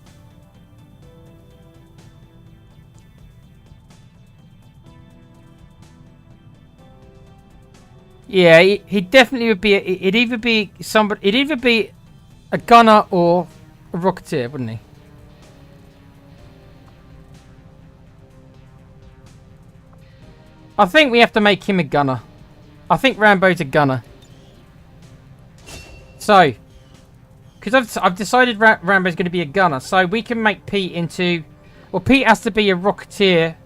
Speaker 1: Yeah, he definitely would be. It'd either be somebody. It'd either be a gunner or a rocketeer, wouldn't he? I think we have to make him a gunner. I think Rambo's a gunner. So, because I've decided Rambo's going to be a gunner, so we can make Pete into. Well, Pete has to be a rocketeer.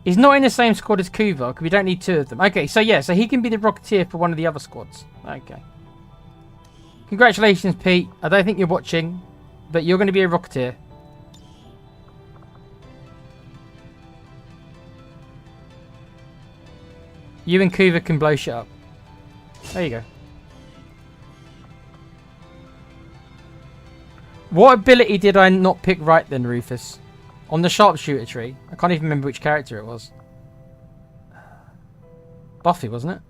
Speaker 1: He's not in the same squad as Kuva, because we don't need 2 of them. Okay, so yeah, so he can be the Rocketeer for one of the other squads. Okay. Congratulations, Pete. I don't think you're watching, but you're going to be a Rocketeer. You and Kuva can blow shit up. There you go. What ability did I not pick right then, Rufus? On the sharpshooter tree. I can't even remember which character it was. Buffy, wasn't it?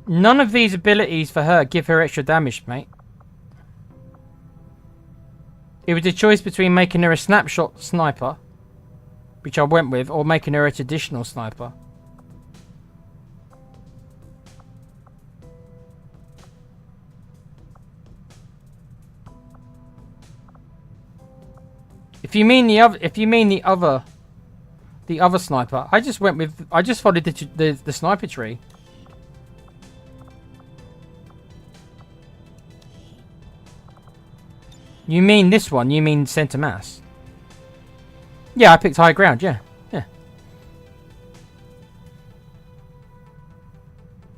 Speaker 1: None of these abilities for her give her extra damage, mate. It was a choice between making her a snapshot sniper, which I went with, or making her a traditional sniper. If you mean the other sniper, I just followed the sniper tree. You mean this one? You mean center mass? Yeah, I picked high ground. Yeah.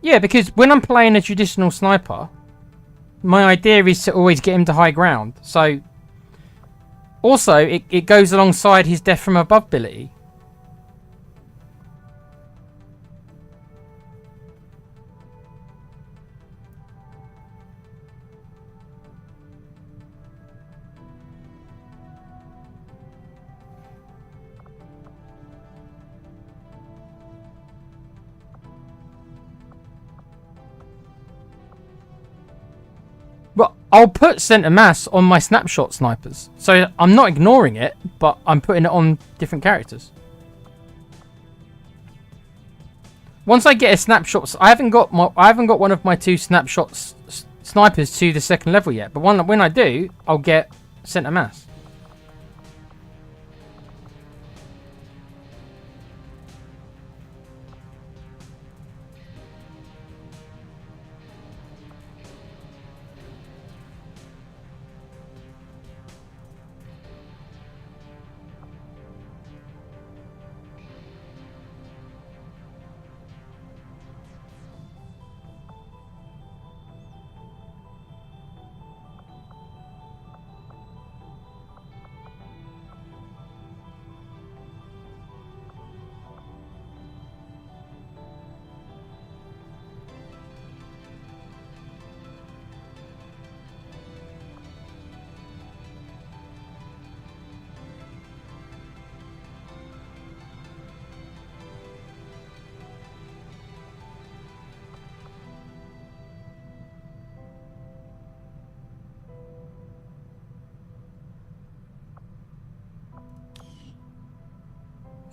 Speaker 1: Yeah, because when I'm playing a traditional sniper, my idea is to always get him to high ground. So, also, it goes alongside his death from above ability. Well, I'll put center mass on my snapshot snipers. So I'm not ignoring it, but I'm putting it on different characters. Once I get a snapshot, I haven't got one of my 2 snapshots snipers to the 2nd level yet. But when I do, I'll get center mass.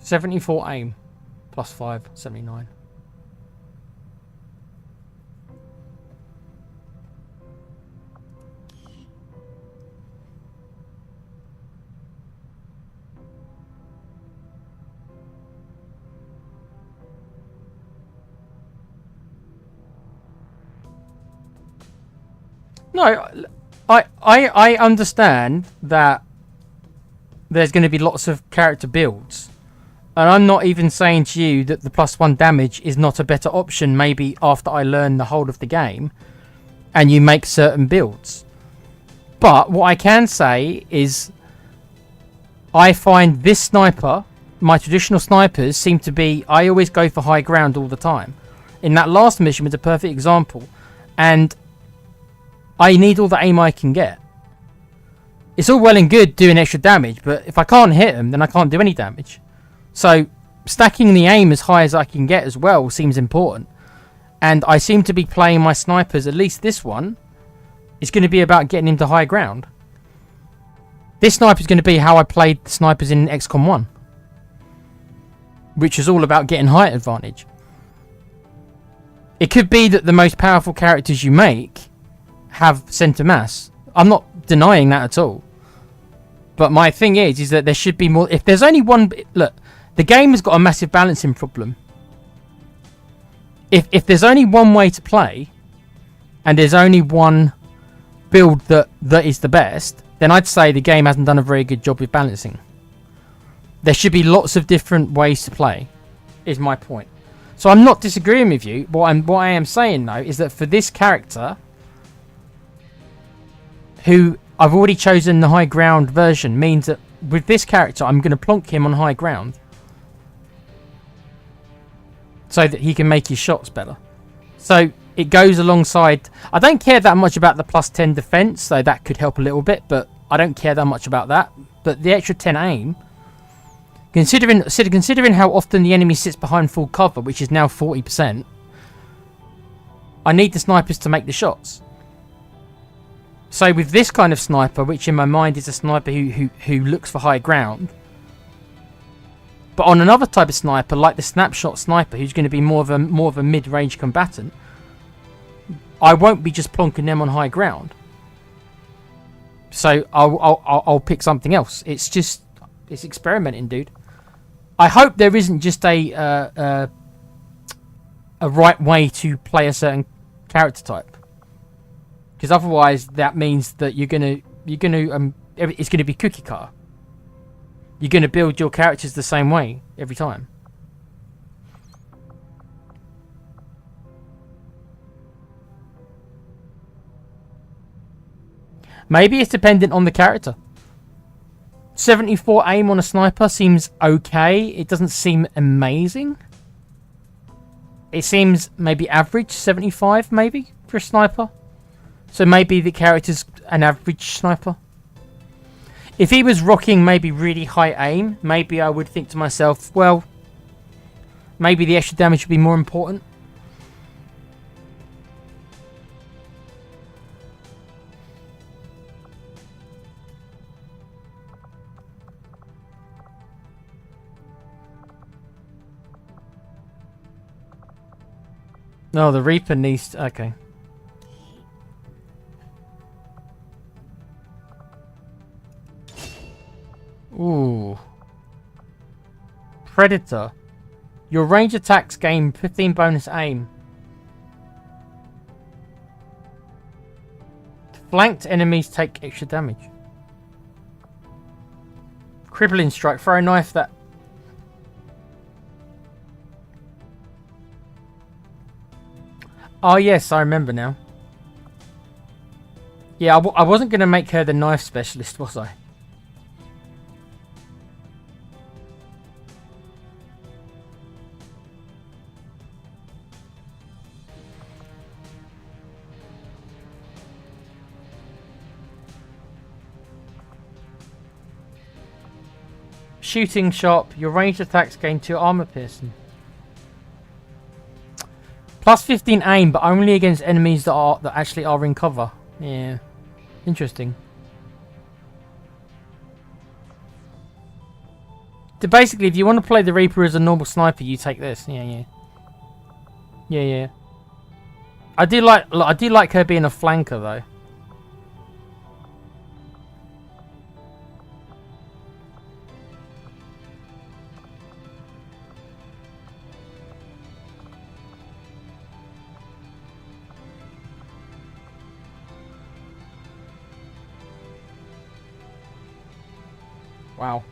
Speaker 1: +4 aim, +5, 79. No, I understand that there's going to be lots of character builds. And I'm not even saying to you that the +1 damage is not a better option maybe after I learn the whole of the game and you make certain builds. But what I can say is I find this sniper, my traditional snipers seem to be, I always go for high ground all the time. In that last mission was a perfect example. And I need all the aim I can get. It's all well and good doing extra damage, but if I can't hit them, then I can't do any damage. So, stacking the aim as high as I can get as well seems important. And I seem to be playing my snipers, at least this one, is going to be about getting into high ground. This sniper is going to be how I played the snipers in XCOM 1. Which is all about getting height advantage. It could be that the most powerful characters you make have center mass. I'm not denying that at all. But my thing is that there should be more. If there's only one... Look, the game has got a massive balancing problem. If there's only one way to play, and there's only one build that is the best, then I'd say the game hasn't done a very good job with balancing. There should be lots of different ways to play, is my point. So I'm not disagreeing with you. What I am saying, though, is that for this character, who I've already chosen the high ground version, means that with this character, I'm going to plonk him on high ground. So that he can make his shots better. So it goes alongside... I don't care that much about the +10 defense, so that could help a little bit, but I don't care that much about that. But the extra 10 aim... Considering how often the enemy sits behind full cover, which is now 40%, I need the snipers to make the shots. So with this kind of sniper, which in my mind is a sniper who looks for high ground, but on another type of sniper, like the snapshot sniper, who's going to be more of a mid-range combatant, I won't be just plonking them on high ground. So I'll pick something else. It's experimenting, dude. I hope there isn't just a right way to play a certain character type, because otherwise that means that it's gonna be cookie cutter. You're going to build your characters the same way every time. Maybe it's dependent on the character. 74 aim on a sniper seems okay. It doesn't seem amazing. It seems maybe average, 75 maybe for a sniper. So maybe the character's an average sniper. If he was rocking maybe really high aim, maybe I would think to myself, well, maybe the extra damage would be more important. No, the Reaper needs... Okay. Ooh. Predator. Your range attacks gain 15 bonus aim. Flanked enemies take extra damage. Crippling strike. Throw a knife that... Oh yes, I remember now. Yeah, I wasn't going to make her the knife specialist, was I? Shooting sharp. Your ranged attacks gain 2 armor piercing. Plus 15 aim, but only against enemies that actually are in cover. Yeah, interesting. So basically, if you want to play the Reaper as a normal sniper, you take this. Yeah. I do like her being a flanker though. Wow.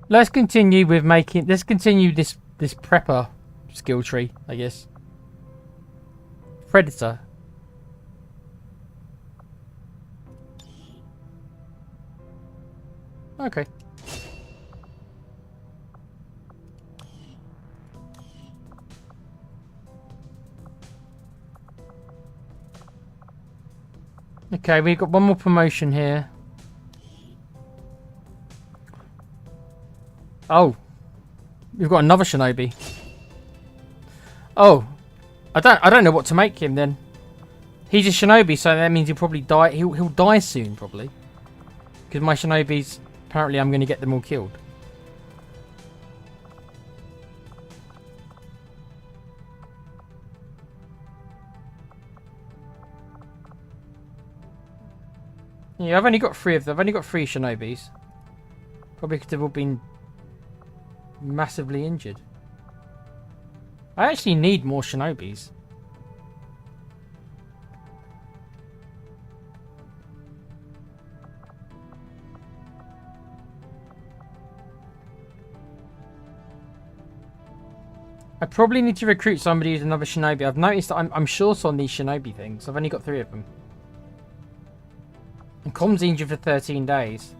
Speaker 1: Let's continue with making... Let's continue this prepper skill tree, I guess. Predator. Okay. Okay, we've got one more promotion here. Oh, we've got another shinobi. Oh, I don't know what to make him then. He's a shinobi, so that means he'll probably die. He'll die soon, probably, because my shinobis. Apparently, I'm going to get them all killed. Yeah, I've only got 3 of them. I've only got 3 shinobis. Probably because they've all been massively injured. I actually need more shinobis. I probably need to recruit somebody who's another shinobi. I've noticed that I'm short on these shinobi things. I've only got 3 of them. And Com's injured for 13 days.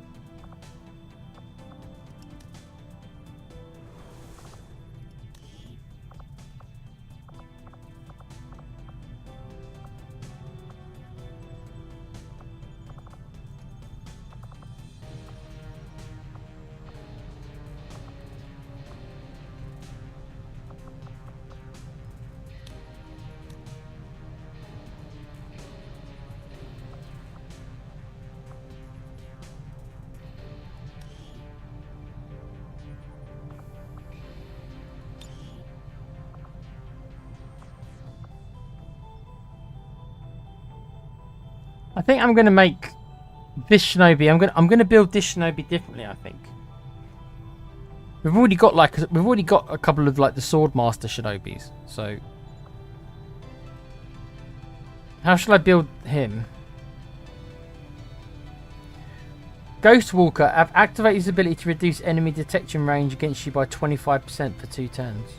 Speaker 1: I think I'm gonna make this shinobi. I'm gonna build this shinobi differently. I think we've already got a couple of like the Swordmaster shinobis. So how shall I build him? Ghost Walker, activate his ability to reduce enemy detection range against you by 25% for 2 turns.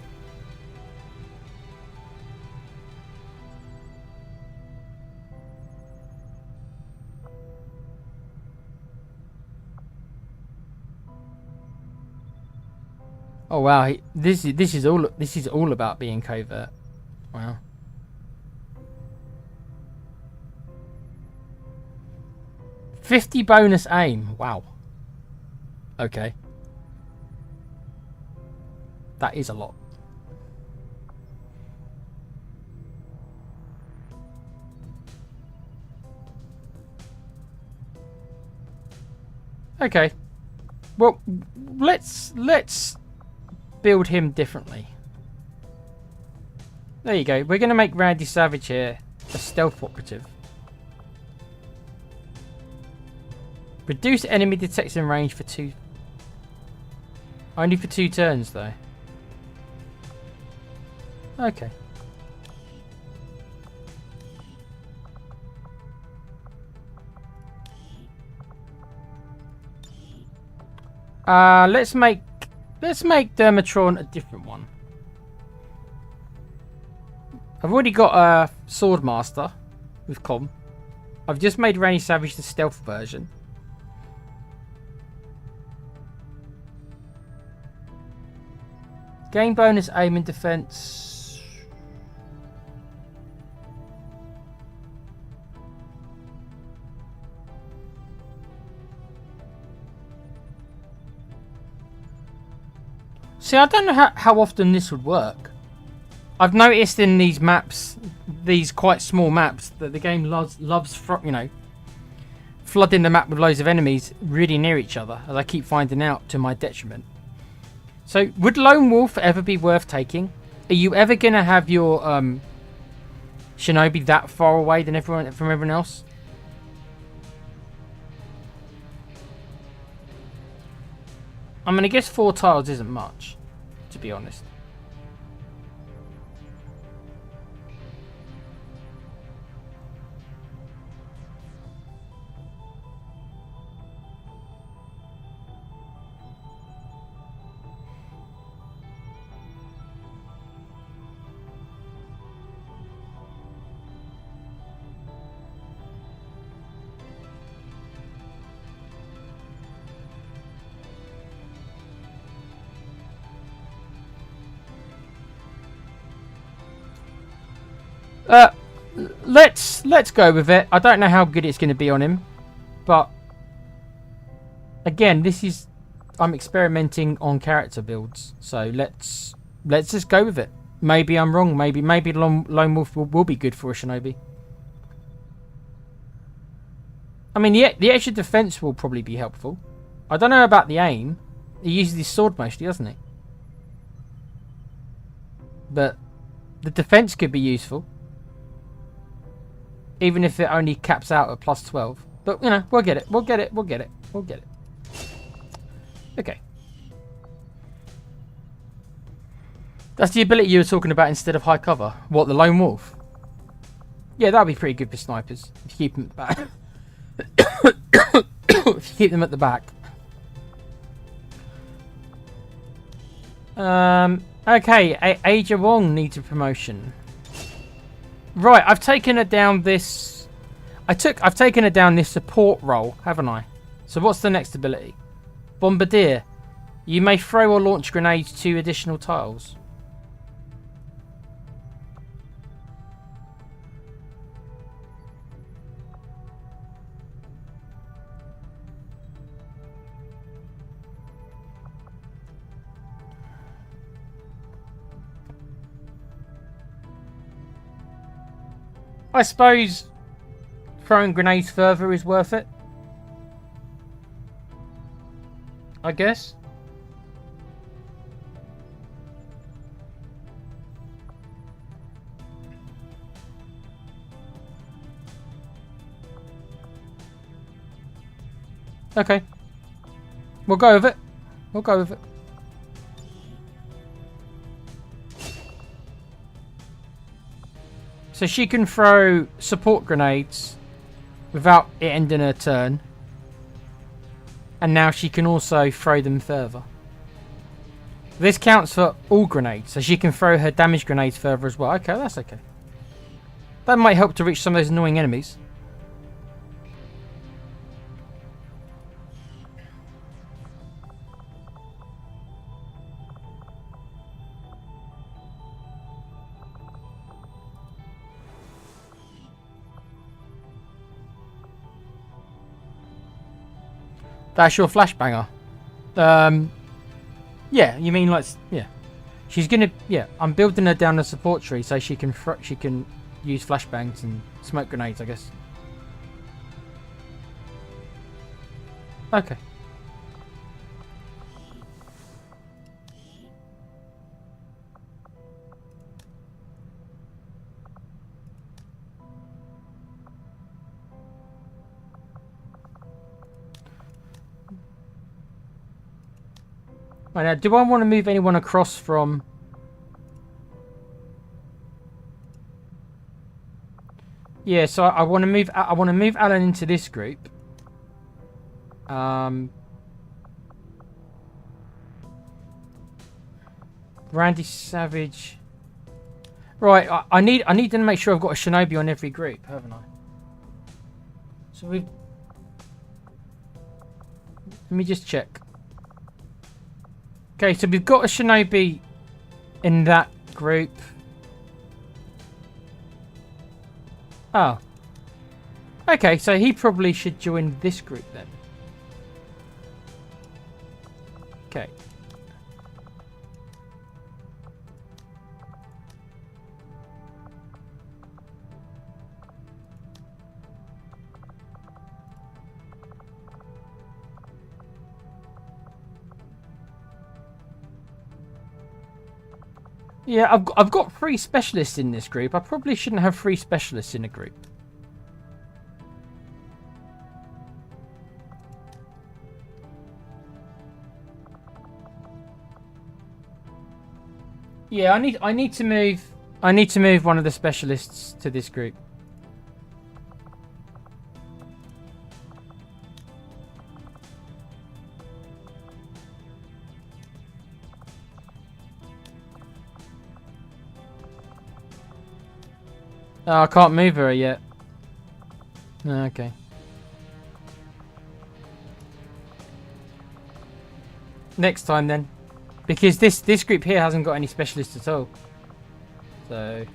Speaker 1: Oh wow, this is all about being covert. Wow. $50 bonus aim. Wow. Okay. That is a lot. Okay. Well, let's build him differently. There you go. We're going to make Randy Savage here a stealth operative. Reduce enemy detection range for 2. Only for 2 turns, though. Okay. Let's make Dermatron a different one. I've already got a Swordmaster with Com. I've just made Randy Savage the stealth version. Gain bonus aim and defense. See, I don't know how often this would work. I've noticed in these maps, these quite small maps, that the game loves you know, flooding the map with loads of enemies really near each other, as I keep finding out to my detriment. So, would Lone Wolf ever be worth taking? Are you ever going to have your Shinobi that far away from everyone else? I mean, I guess 4 tiles isn't much, to be honest. Let's go with it. I don't know how good it's going to be on him, but again, I'm experimenting on character builds, so let's just go with it. Maybe I'm wrong. Maybe Lone Wolf will be good for a Shinobi. I mean, the extra defense will probably be helpful. I don't know about the aim. He uses his sword mostly, doesn't he? But the defense could be useful. Even if it only caps out at plus 12. But, you know, we'll get it. We'll get it. Okay. That's the ability you were talking about instead of high cover. What, the Lone Wolf? Yeah, that would be pretty good for snipers. If you keep them at the back. If you keep them at the back. Okay, Aja Wong needs a promotion. Right, I've taken her down this... I've taken her down this support role, haven't I? So what's the next ability? Bombardier. You may throw or launch grenades to additional tiles. I suppose throwing grenades further is worth it. I guess. Okay. We'll go with it. We'll go with it. So she can throw support grenades without it ending her turn. And now she can also throw them further. This counts for all grenades, so she can throw her damage grenades further as well. Okay, that's okay. That might help to reach some of those annoying enemies. That's your flashbanger. Yeah, you mean like, yeah. She's gonna, yeah. I'm building her down the support tree so she can use flashbangs and smoke grenades, I guess. Okay. Right, now, do I want to move anyone across from... Yeah, so I want to move Alan into this group. Randy Savage. Right, I need to make sure I've got a shinobi on every group, haven't I? So we've... Let me just check. Okay, so we've got a shinobi in that group. Oh. Okay, so he probably should join this group then. Okay. Yeah, I've got 3 specialists in this group. I probably shouldn't have 3 specialists in a group. Yeah, I need to move one of the specialists to this group. Oh, I can't move her yet. Okay. Next time then. Because this group here hasn't got any specialists at all. So...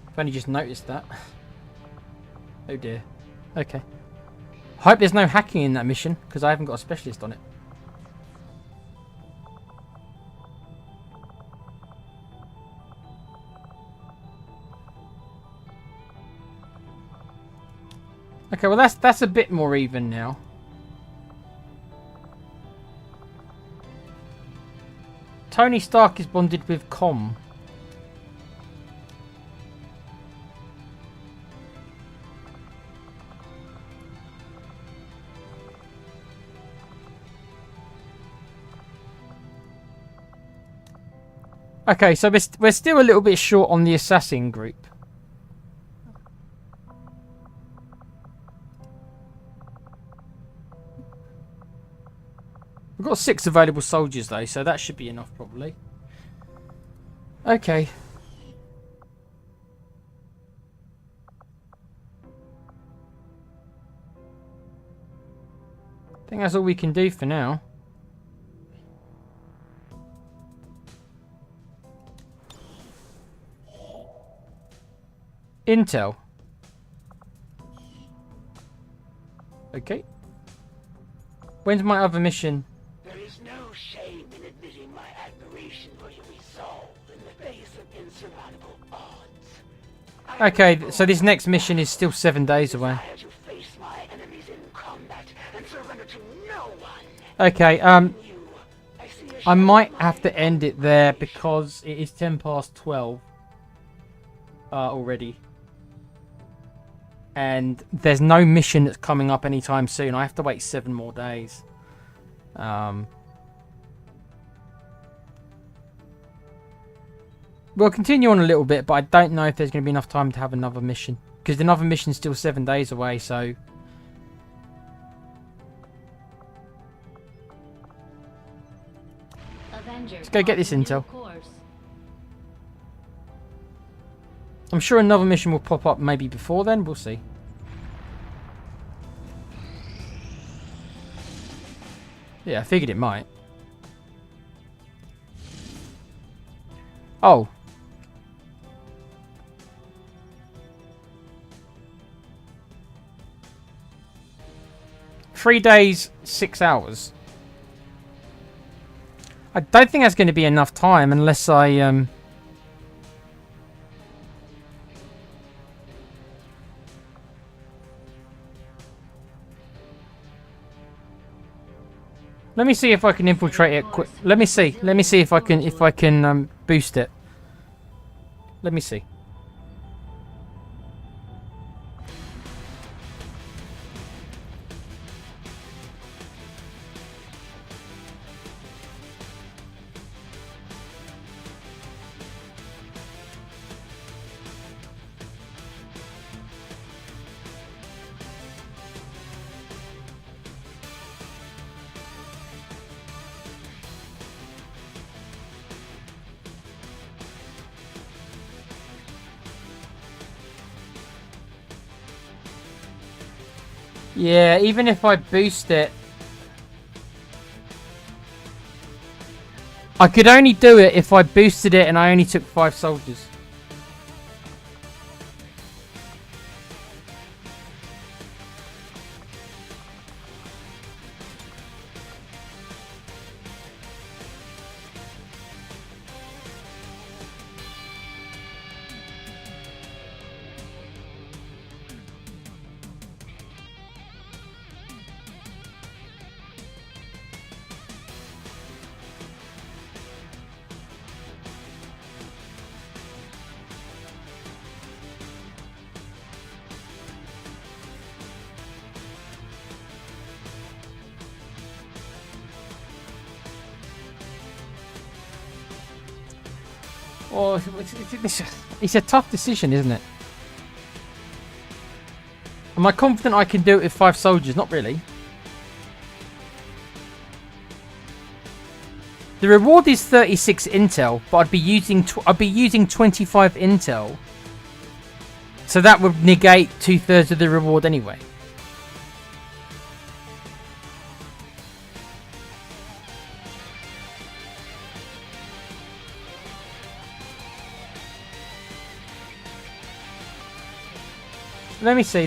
Speaker 1: I've only just noticed that. Oh dear. Okay. Hope there's no hacking in that mission, because I haven't got a specialist on it. Okay, well that's a bit more even now. Tony Stark is bonded with Com. Okay, so we're still a little bit short on the assassin group. We've got 6 available soldiers though, so that should be enough probably. Okay. I think that's all we can do for now. Intel. Okay. When's my other mission?
Speaker 3: There is no shame in admitting my admiration for your resolve in the face of insurmountable odds.
Speaker 1: Okay, so this next mission is still 7 days away.
Speaker 3: I had to face my enemies in combat and surrender to no one.
Speaker 1: Okay,
Speaker 3: I see a
Speaker 1: I might
Speaker 3: shadow
Speaker 1: have to end it there because it is 12:10 already. And there's no mission that's coming up anytime soon. I have to wait 7 more days. We'll continue on a little bit, but I don't know if there's going to be enough time to have another mission. Because another mission's still 7 days away, so...
Speaker 4: Let's
Speaker 1: go get this intel. I'm sure another mission will pop up maybe before then. We'll see. Yeah, I figured it might. Oh. Three days, 6 hours. I don't think that's going to be enough time unless I Let me see if I can infiltrate it quick. Let me see if I can boost it. Let me see. Yeah, even if I boost it, I could only do it if I boosted it and I only took 5 soldiers. Well, it's a tough decision, isn't it? Am I confident I can do it with 5 soldiers? Not really. The reward is 36 intel, but I'd be using 25 intel. So that would negate 2/3 of the reward anyway. Let me see.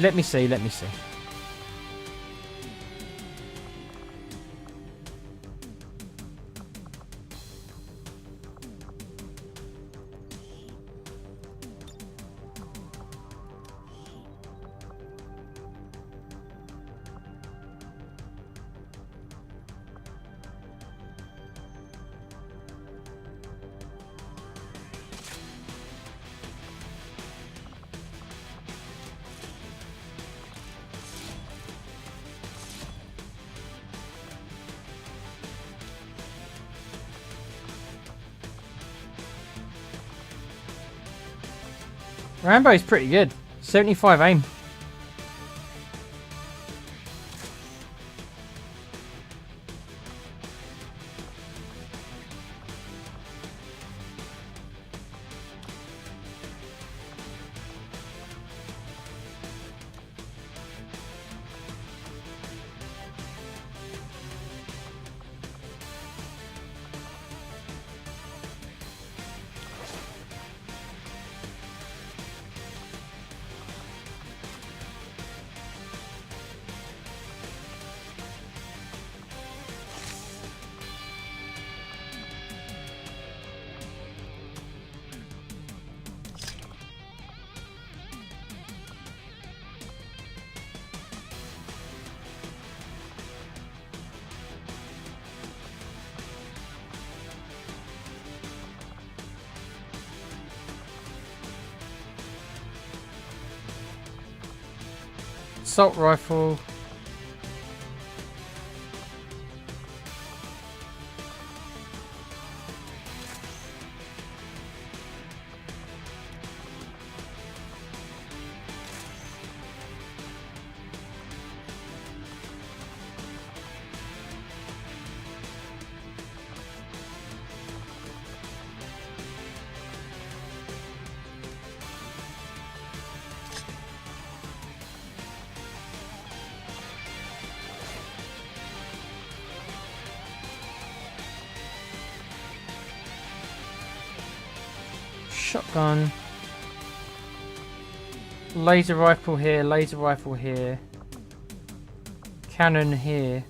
Speaker 1: Rambo's pretty good. 75 aim. Assault rifle. shotgun. Laser rifle here, laser rifle here. Cannon here.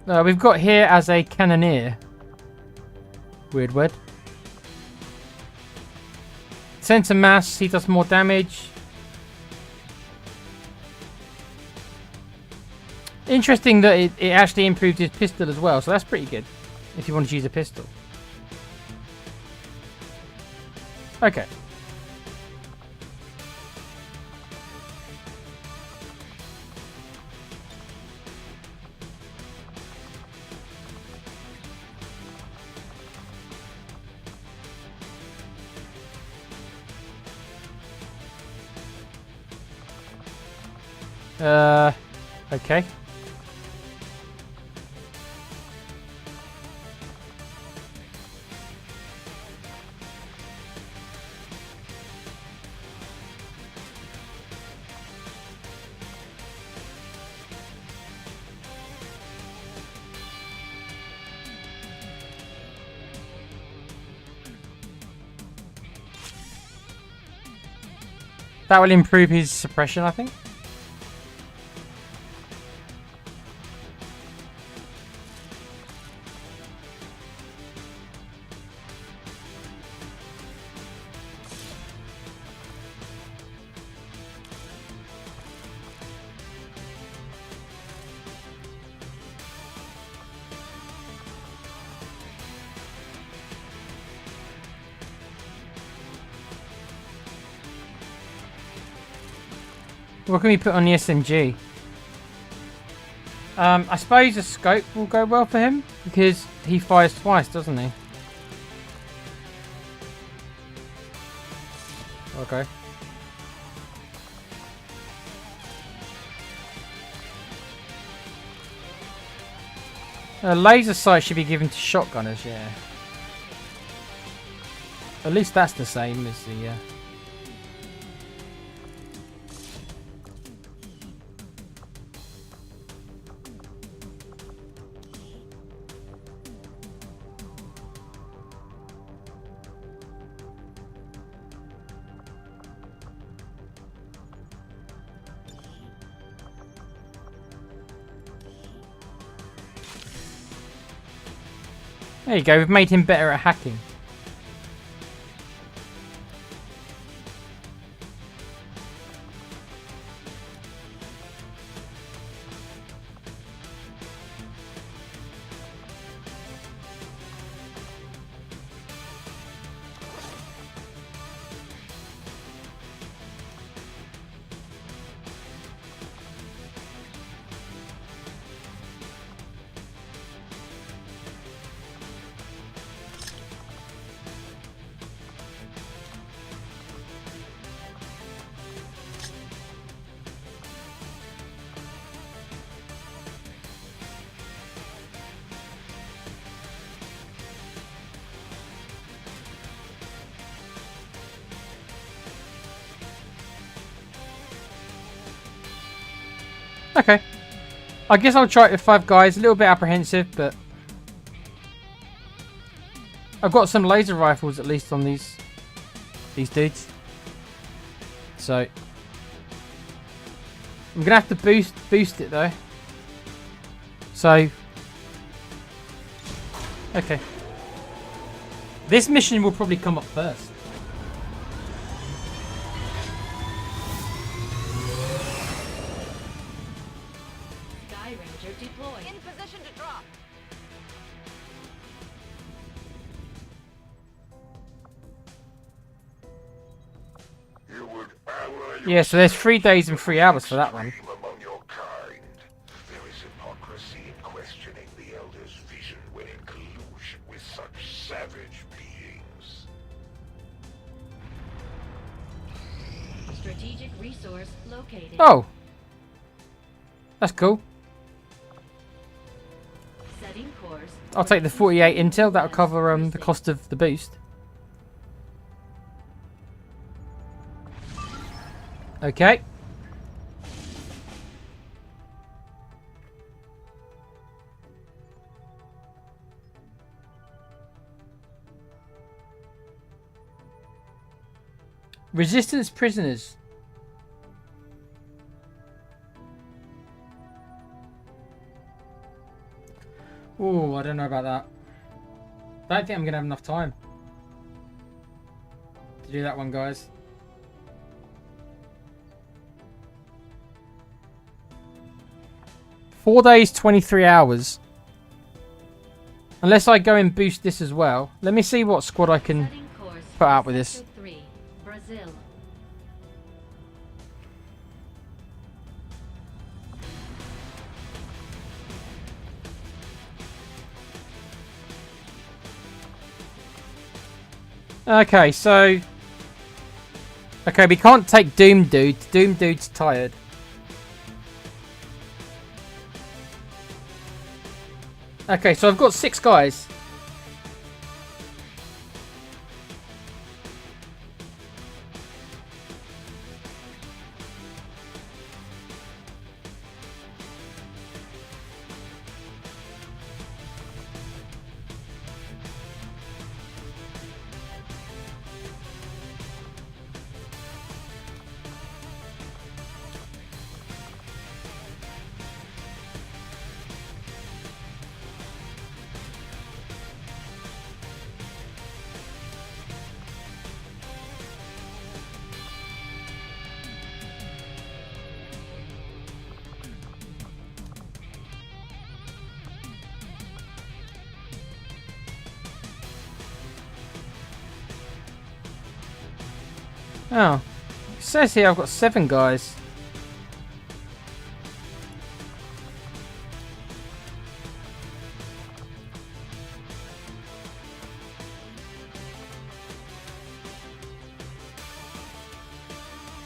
Speaker 1: We've got here as a cannoneer. Weird word. Center mass, he does more damage. Interesting that it actually improved his pistol as well, so that's pretty good. If you want to use a pistol. Okay. Okay. That will improve his suppression, I think. What can we put on the SMG? I suppose a scope will go well for him because he fires twice, doesn't he? Okay. Laser sight should be given to shotgunners, yeah. At least that's the same as the... There you go, we've made him better at hacking. Okay. I guess I'll try it with 5 guys. A little bit apprehensive, but... I've got some laser rifles at least on these dudes. So... I'm going to have to boost it though. So... Okay. This mission will probably come up first.
Speaker 5: In position to drop.
Speaker 2: You would ally
Speaker 1: Yeah, so there's 3 days and 3 hours for that one.
Speaker 2: among your kind. There is hypocrisy in questioning the Elder's vision when in collusion with such savage beings.
Speaker 4: Strategic resource located.
Speaker 1: Oh! That's cool.
Speaker 4: Setting course.
Speaker 1: I'll take the 48 intel. That'll cover the cost of the boost. Okay. Resistance prisoners. Oh, I don't know about that. I don't think I'm going to have enough time to do that one, guys. Four days, 23 hours. Unless I go and boost this as well. Let me see what squad I can put out with this.
Speaker 4: 3, Brazil.
Speaker 1: Okay, so... Okay, we can't take Doom Dude. Doom Dude's tired. Okay, so I've got 6 guys. Oh. It says here I've got 7 guys.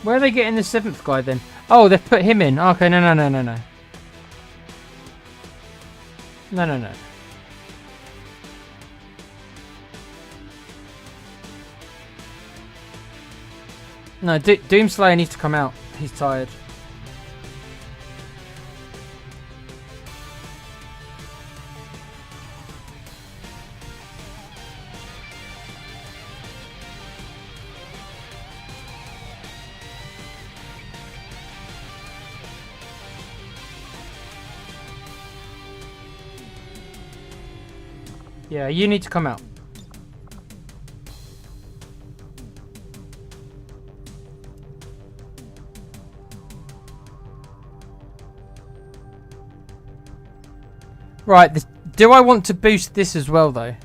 Speaker 1: Where are they getting the 7th guy then? Oh, they've put him in. Okay, no. No. No, Doomslayer needs to come out. He's tired. Yeah, you need to come out. Right, do I want to boost this as well, though?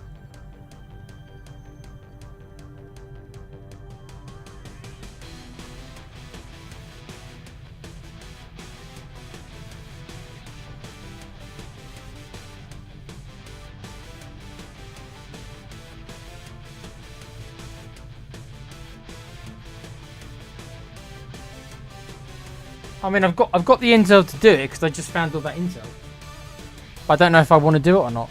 Speaker 1: I mean, I've got the intel to do it because I just found all that intel. I don't know if I want to do it or not.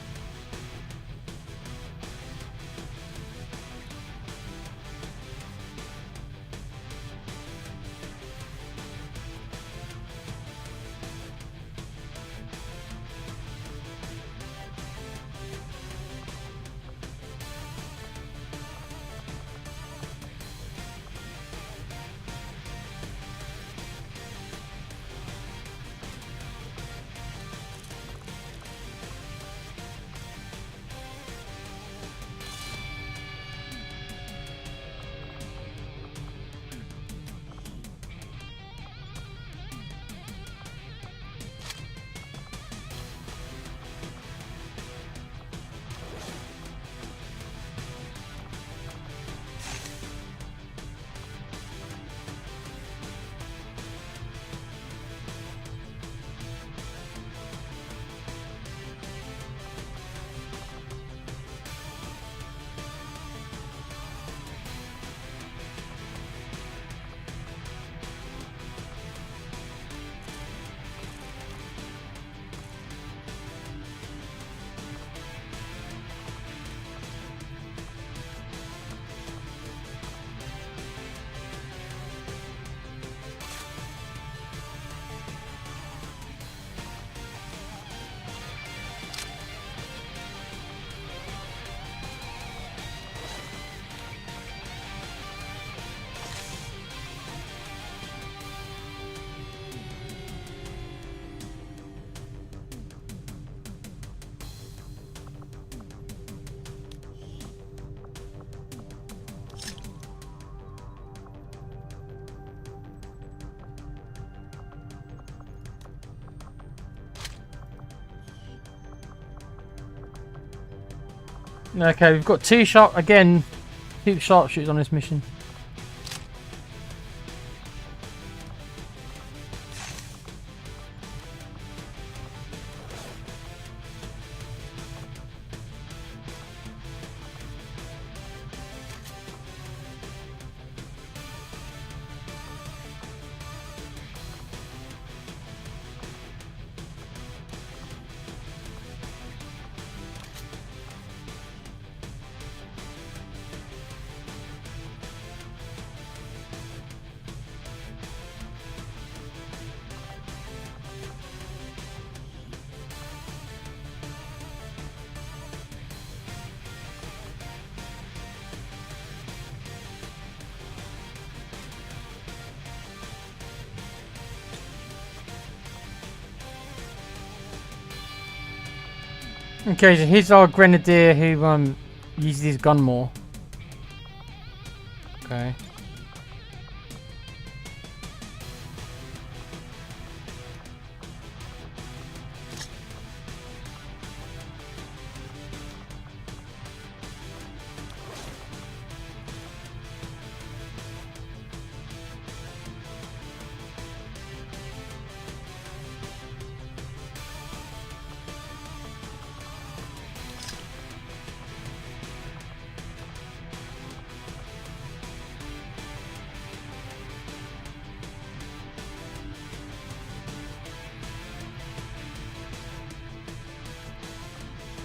Speaker 1: Okay, we've got two sharpshooters on this mission. Okay, so here's our grenadier who uses his gun more. Okay.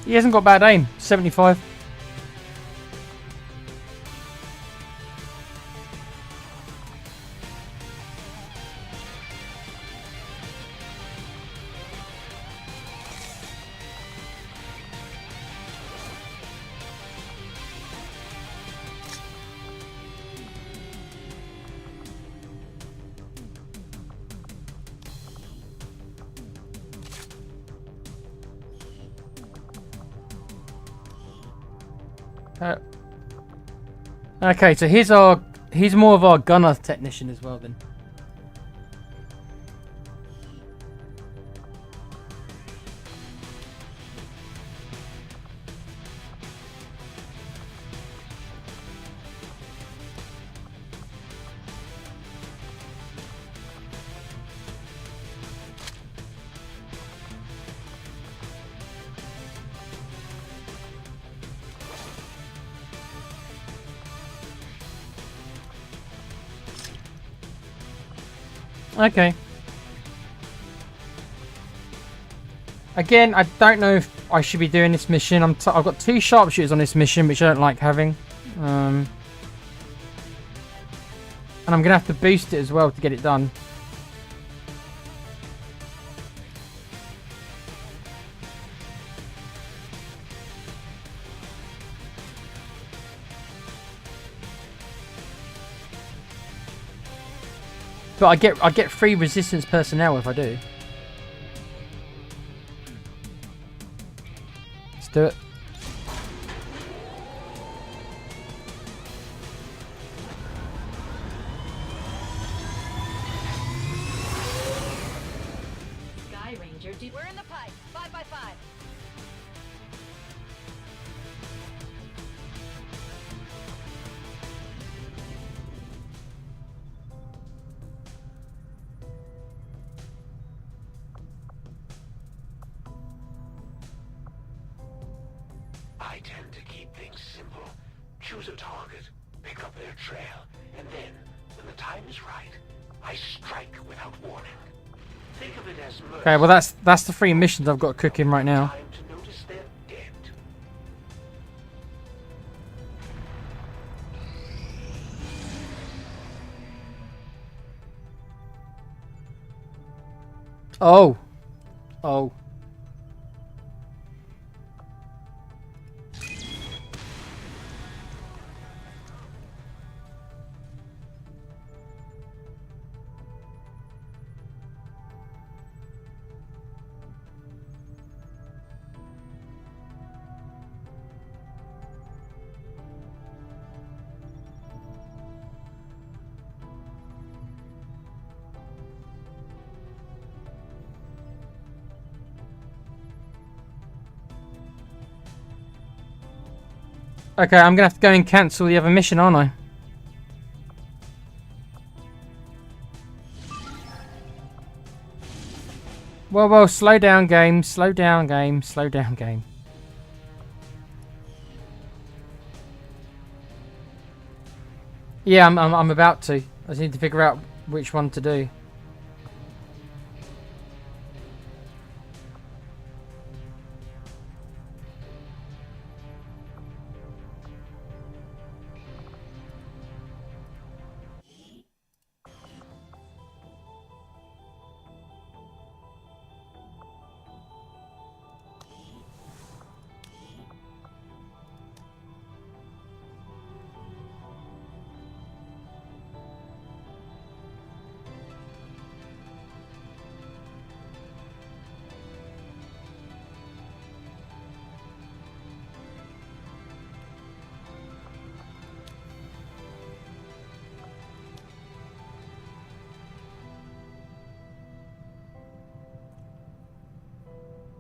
Speaker 1: He hasn't got bad aim. 75. Okay, so he's more of our gunner technician as well then. Okay. Again, I don't know if I should be doing this mission. I've got two sharpshooters on this mission, which I don't like having. And I'm going to have to boost it as well to get it done. But I get free resistance personnel if I do. Let's do it.
Speaker 4: Sky Ranger,
Speaker 5: We're in the pipe. 5 by 5.
Speaker 2: I tend to keep things simple. Choose a target, pick up their trail, and then, when the time is right, I strike without warning. Think of it as mercy.
Speaker 1: Okay, well that's the three missions I've got cooking right now.
Speaker 2: Time to notice they're dead.
Speaker 1: Oh. Oh. Okay, I'm gonna have to go and cancel the other mission, aren't I? Well, slow down, game. Slow down, game. Slow down, game. Yeah, I'm about to. I just need to figure out which one to do.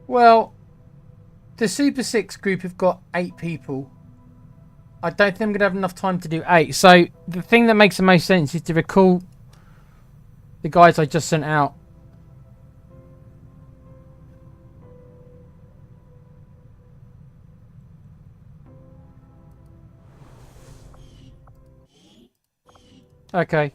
Speaker 1: Well, the Super 6 group have got 8 people. I don't think I'm going to have enough time to do 8. So, the thing that makes the most sense is to recall the guys I just sent out. Okay.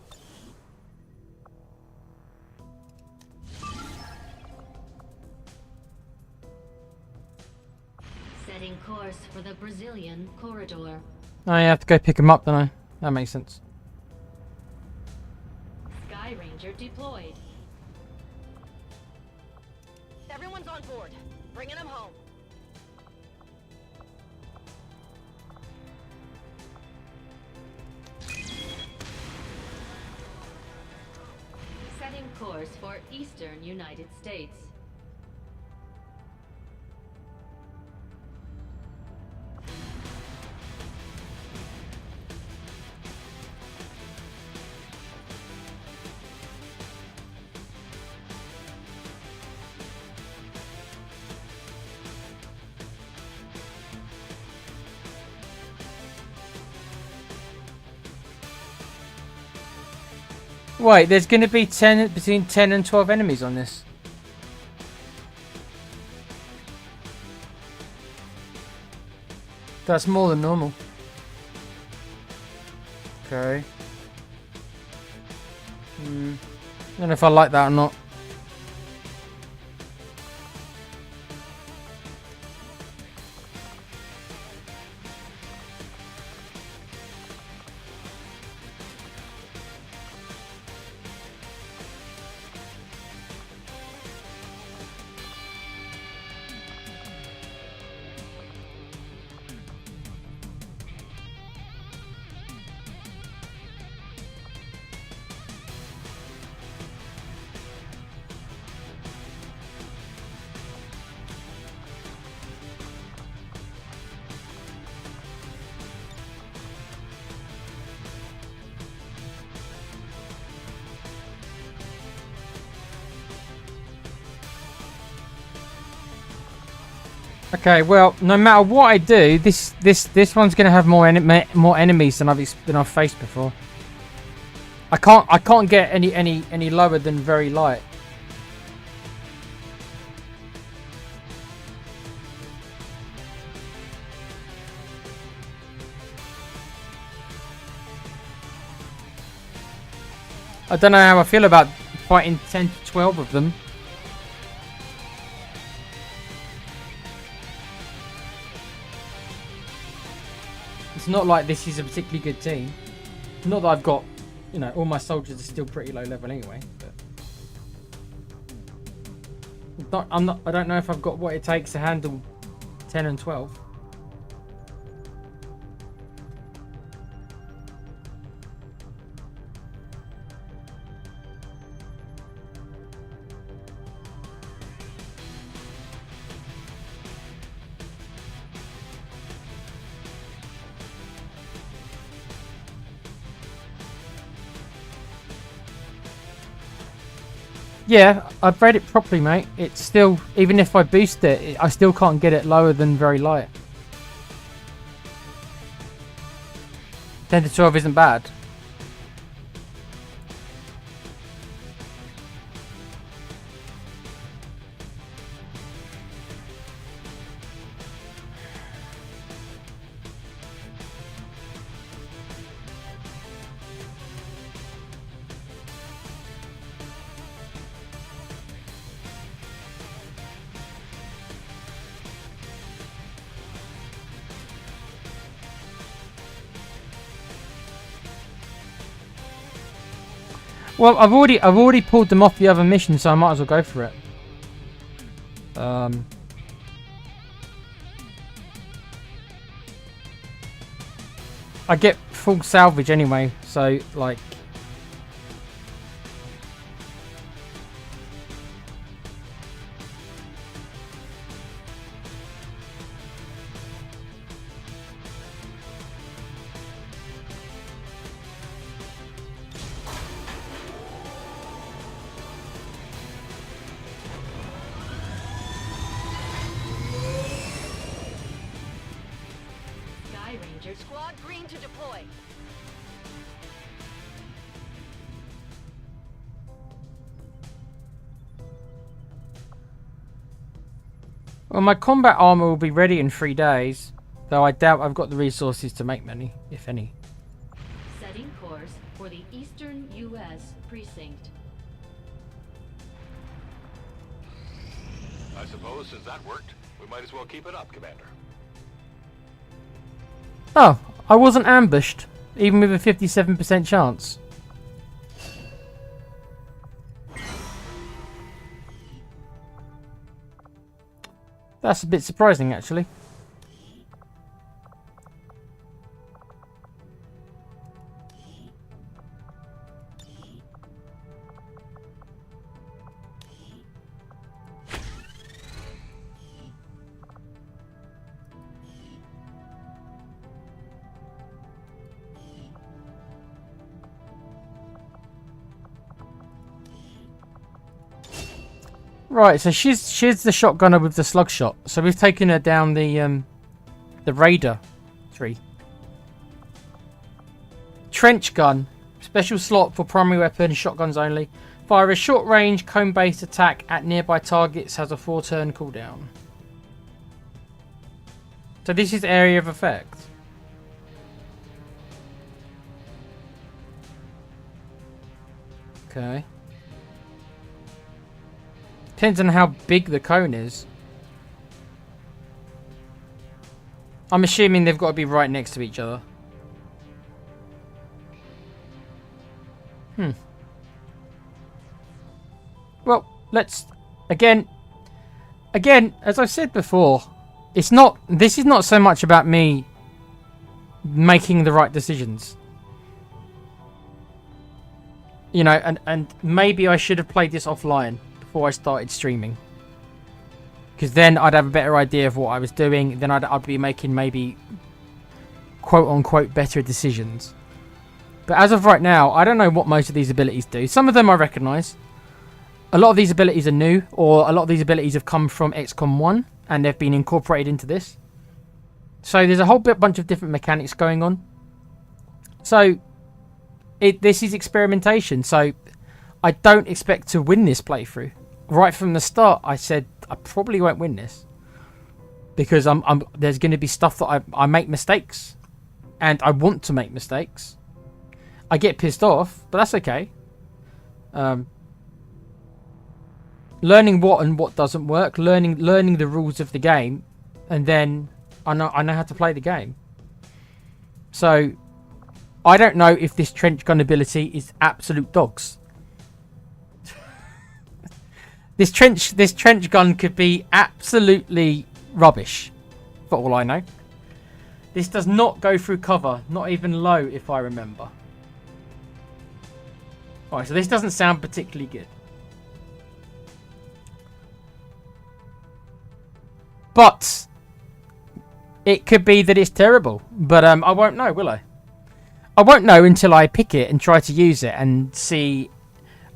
Speaker 4: Setting course for the Brazilian corridor.
Speaker 1: I have to go pick them up, don't I? That makes sense.
Speaker 4: Sky Ranger deployed.
Speaker 5: Everyone's on board. Bringing them home.
Speaker 4: Setting course for Eastern United States.
Speaker 1: Wait, there's going to be between 10 and 12 enemies on this. That's more than normal. Okay. I don't know if I like that or not. Okay, well, no matter what I do, this one's gonna have more enemies than I've faced before. I can't get any lower than very light. I don't know how I feel about fighting 10 to 12 of them. It's not like this is a particularly good team. Not that I've got, you know, all my soldiers are still pretty low level anyway. But I don't know if I've got what it takes to handle 10 and 12. Yeah, I've read it properly, mate. It's still, even if I boost it, I still can't get it lower than very light. 10 to 12 isn't bad. Well, I've already pulled them off the other mission, so I might as well go for it. I get full salvage anyway, so like.
Speaker 4: Sky Ranger.
Speaker 5: Squad green to deploy.
Speaker 1: Well, my combat armor will be ready in 3 days, though I doubt I've got the resources to make many, if any.
Speaker 4: Setting course for the Eastern U.S. precinct.
Speaker 2: I suppose since that worked, we might as well keep it up, Commander.
Speaker 1: Oh, I wasn't ambushed, even with a 57% chance. That's a bit surprising, actually. Right, so she's the shotgunner with the slug shot. So we've taken her down the raider tree. Trench gun, special slot for primary weapon, shotguns only. Fire a short range cone-based attack at nearby targets. Has a 4-turn cooldown. So this is area of effect. Okay. Depends on how big the cone is. I'm assuming they've got to be right next to each other. Well, let's again, as I said before, this is not so much about me making the right decisions. You know, and maybe I should have played this offline before I started streaming, because then I'd have a better idea of what I was doing. Then I'd be making maybe quote unquote better decisions. But as of right now, I don't know what most of these abilities do. Some of them I recognise. A lot of these abilities are new, or a lot of these abilities have come from XCOM 1 and they've been incorporated into this. So there's a whole bunch of different mechanics going on. So this is experimentation. So I don't expect to win this playthrough. Right from the start, I said I probably won't win this, because there's going to be stuff that I make mistakes, and I want to make mistakes. I get pissed off, but that's okay. Learning what and what doesn't work, learning the rules of the game, and then I know how to play the game. So I don't know if this trench gun ability is absolute dogs. This trench gun could be absolutely rubbish, for all I know. This does not go through cover, not even low, if I remember. Alright, so this doesn't sound particularly good. But it could be that it's terrible. But I won't know, will I? I won't know until I pick it and try to use it and see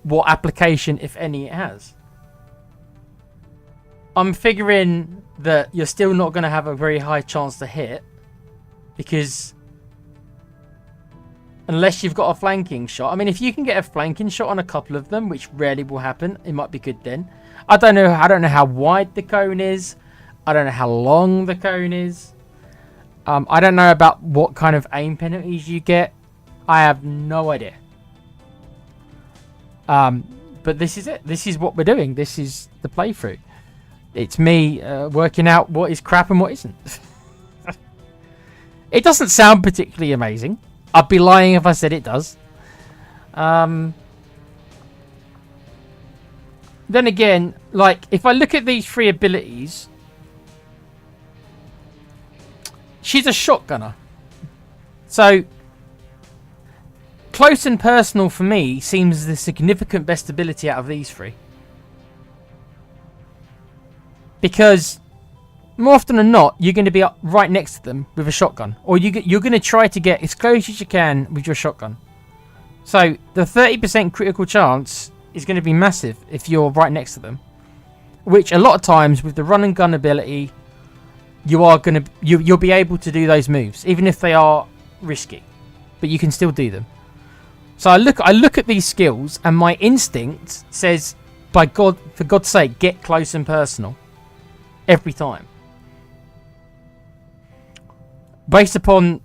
Speaker 1: what application, if any, it has. I'm figuring that you're still not going to have a very high chance to hit, because unless you've got a flanking shot. I mean, if you can get a flanking shot on a couple of them, which rarely will happen, it might be good then. I don't know how wide the cone is. I don't know how long the cone is. I don't know about what kind of aim penalties you get. I have no idea. But this is it. This is what we're doing. This is the playthrough. It's me working out what is crap and what isn't. It doesn't sound particularly amazing. I'd be lying if I said it does. Then again, like, if I look at these 3 abilities, she's a shotgunner. So, close and personal for me seems the significant best ability out of these 3. Because more often than not, you're going to be up right next to them with a shotgun. Or you're going to try to get as close as you can with your shotgun. So, the 30% critical chance is going to be massive if you're right next to them. Which, a lot of times, with the run and gun ability, you'll be able to do those moves. Even if they are risky. But you can still do them. So, I look at these skills, and my instinct says, by God, for God's sake, get close and personal. Every time. Based upon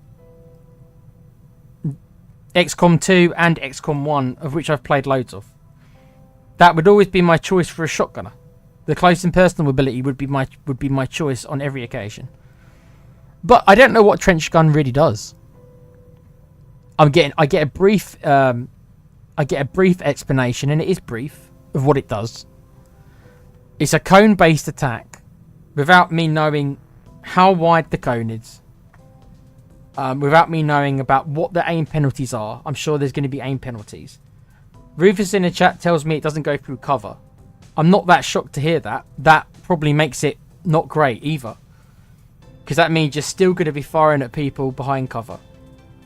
Speaker 1: XCOM2 and XCOM1, of which I've played loads of. That would always be my choice for a shotgunner. The close and personal ability would be my choice on every occasion. But I don't know what trench gun really does. I get a brief explanation, and it is brief, of what it does. It's a cone-based attack, without me knowing how wide the cone is. Without me knowing about what the aim penalties are. I'm sure there's going to be aim penalties. Rufus in the chat tells me it doesn't go through cover. I'm not that shocked to hear that. That probably makes it not great either. Because that means you're still going to be firing at people behind cover.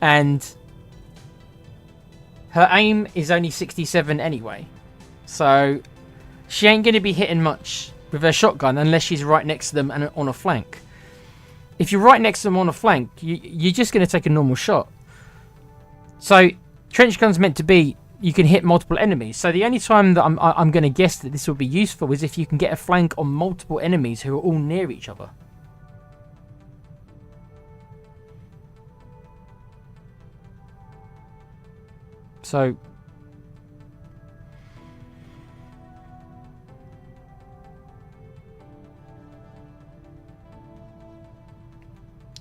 Speaker 1: And her aim is only 67 anyway. So she ain't going to be hitting much with her shotgun unless she's right next to them and on a flank. If you're right next to them on a flank, you're just going to take a normal shot. So, trench gun's meant to be, you can hit multiple enemies. So the only time that I'm going to guess that this will be useful is if you can get a flank on multiple enemies who are all near each other. So,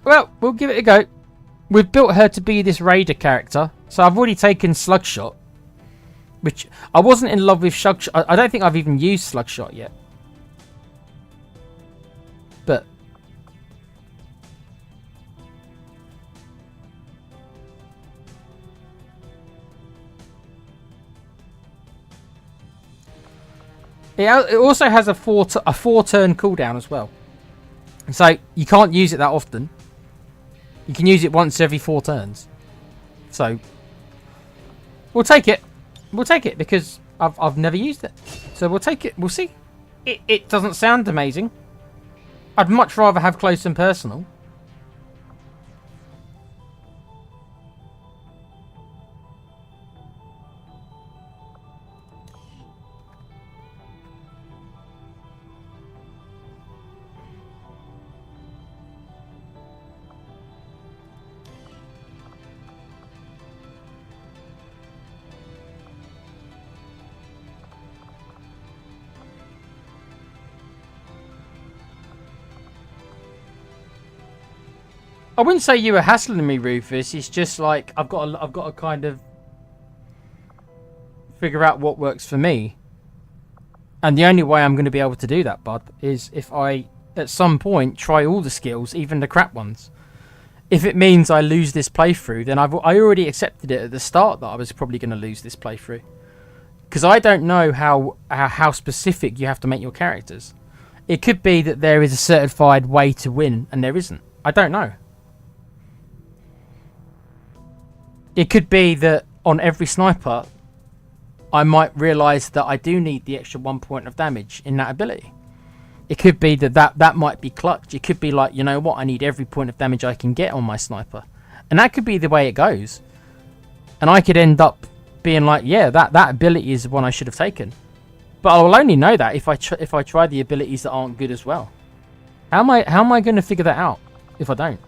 Speaker 1: well, we'll give it a go. We've built her to be this raider character. So I've already taken Slugshot. Which, I wasn't in love with Slugshot. I don't think I've even used Slugshot yet. But it also has a 4-turn cooldown as well. So you can't use it that often. You can use it once every 4 turns. So we'll take it. We'll take it because I've never used it. So we'll take it. We'll see. It doesn't sound amazing. I'd much rather have close and personal. I wouldn't say you were hassling me, Rufus. It's just like I've got to kind of figure out what works for me. And the only way I'm going to be able to do that, bud, is if I, at some point, try all the skills, even the crap ones. If it means I lose this playthrough, then I already accepted it at the start that I was probably going to lose this playthrough. Because I don't know how specific you have to make your characters. It could be that there is a certified way to win, and there isn't. I don't know. It could be that on every sniper, I might realise that I do need the extra 1 point of damage in that ability. It could be that might be clutch. It could be like, you know what, I need every point of damage I can get on my sniper. And that could be the way it goes. and I could end up being like, yeah, that ability is the one I should have taken. But I will only know that if I try the abilities that aren't good as well. How am I going to figure that out if I don't?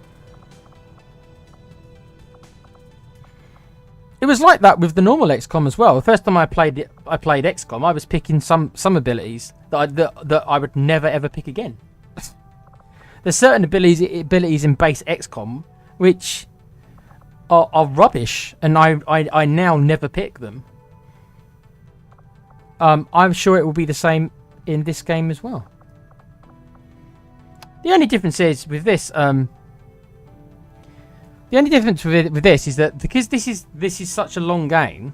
Speaker 1: It was like that with the normal XCOM as well. The first time I played XCOM, I was picking some abilities that I would never ever pick again. There's certain abilities in base XCOM which are rubbish, and I now never pick them. I'm sure it will be the same in this game as well. The only difference is with this. The only difference with this is that because this is such a long game,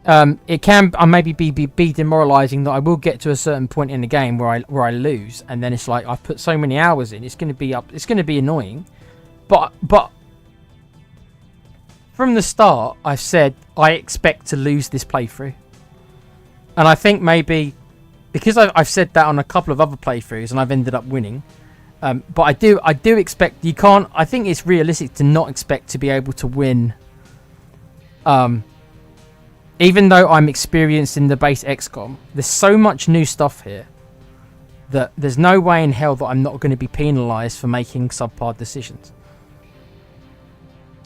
Speaker 1: it can maybe be demoralizing that I will get to a certain point in the game where I lose, and then it's like I've put so many hours in. It's going to be annoying, but from the start I've said I expect to lose this playthrough, and I think maybe because I've said that on a couple of other playthroughs and I've ended up winning. But I do expect you can't. I think it's realistic to not expect to be able to win. Even though I'm experienced in the base XCOM, there's so much new stuff here that there's no way in hell that I'm not going to be penalised for making subpar decisions.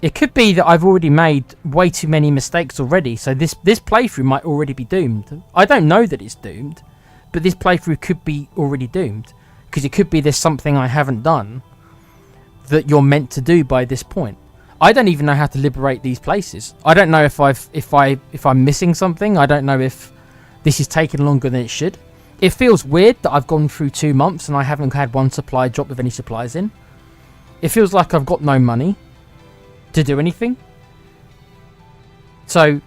Speaker 1: It could be that I've already made way too many mistakes already, so this playthrough might already be doomed. I don't know that it's doomed, but this playthrough could be already doomed. Because it could be there's something I haven't done that you're meant to do by this point. I don't even know how to liberate these places. I don't know if I'm missing something. I don't know if this is taking longer than it should. It feels weird that I've gone through 2 months and I haven't had one supply drop with any supplies in. It feels like I've got no money to do anything. So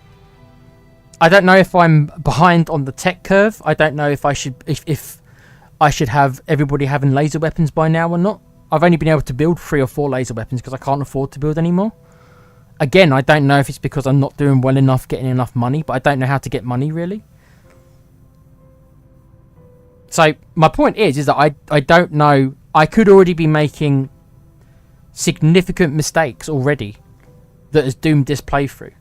Speaker 1: I don't know if I'm behind on the tech curve. I don't know if I should if I should have everybody having laser weapons by now or not. I've only been able to build 3 or 4 laser weapons because I can't afford to build anymore. Again, I don't know if it's because I'm not doing well enough, getting enough money, but I don't know how to get money really. So my point is that I don't know. I could already be making significant mistakes already that has doomed this playthrough.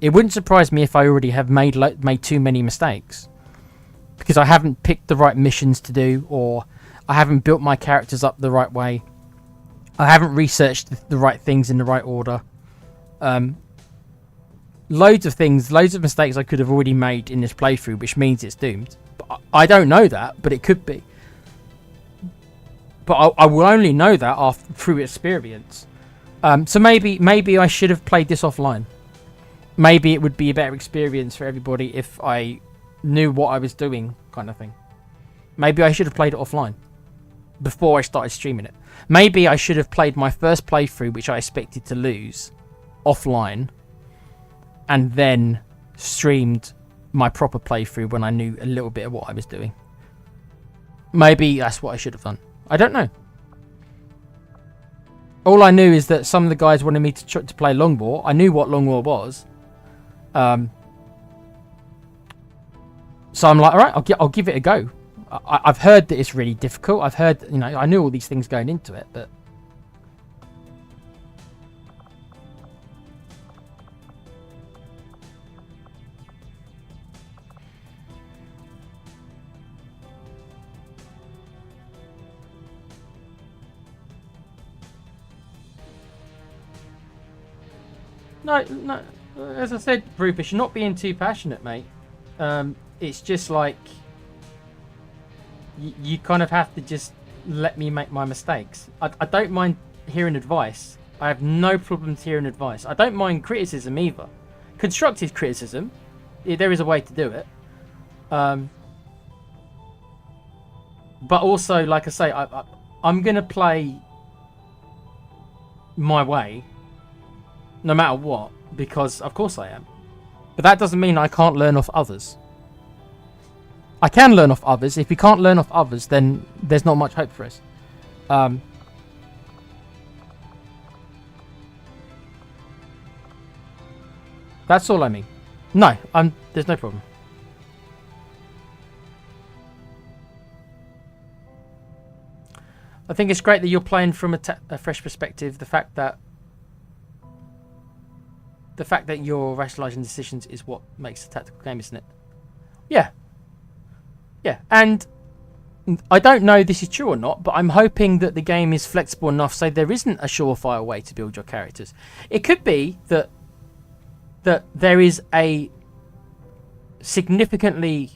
Speaker 1: It wouldn't surprise me if I already have made too many mistakes. Because I haven't picked the right missions to do, or I haven't built my characters up the right way. I haven't researched the right things in the right order. Loads of mistakes I could have already made in this playthrough, which means it's doomed. But I don't know that, but it could be. But I will only know that through experience. So maybe I should have played this offline. Maybe it would be a better experience for everybody if I knew what I was doing, kind of thing. Maybe I should have played it offline before I started streaming it. Maybe I should have played my first playthrough, which I expected to lose, offline, and then streamed my proper playthrough when I knew a little bit of what I was doing. Maybe that's what I should have done. I don't know. All I knew is that some of the guys wanted me to play Long War. I knew what Long War was. So I'm like, all right, I'll give it a go. I've heard that it's really difficult. I've heard, I knew all these things going into it, but no. As I said, Rufus, you're not being too passionate, mate. It's just like you kind of have to just let me make my mistakes. I don't mind hearing advice. I have no problems hearing advice. I don't mind criticism either. Constructive criticism, there is a way to do it. But also, like I say, I'm going to play my way no matter what, because of course I am. But that doesn't mean I can't learn off others. I can learn off others. If we can't learn off others, then there's not much hope for us. That's all I mean. No, there's no problem. I think it's great that you're playing from a fresh perspective. The fact that the fact that you're rationalizing decisions is what makes a tactical game, isn't it? Yeah. Yeah, and I don't know if this is true or not, but I'm hoping that the game is flexible enough so there isn't a surefire way to build your characters. It could be that there is a significantly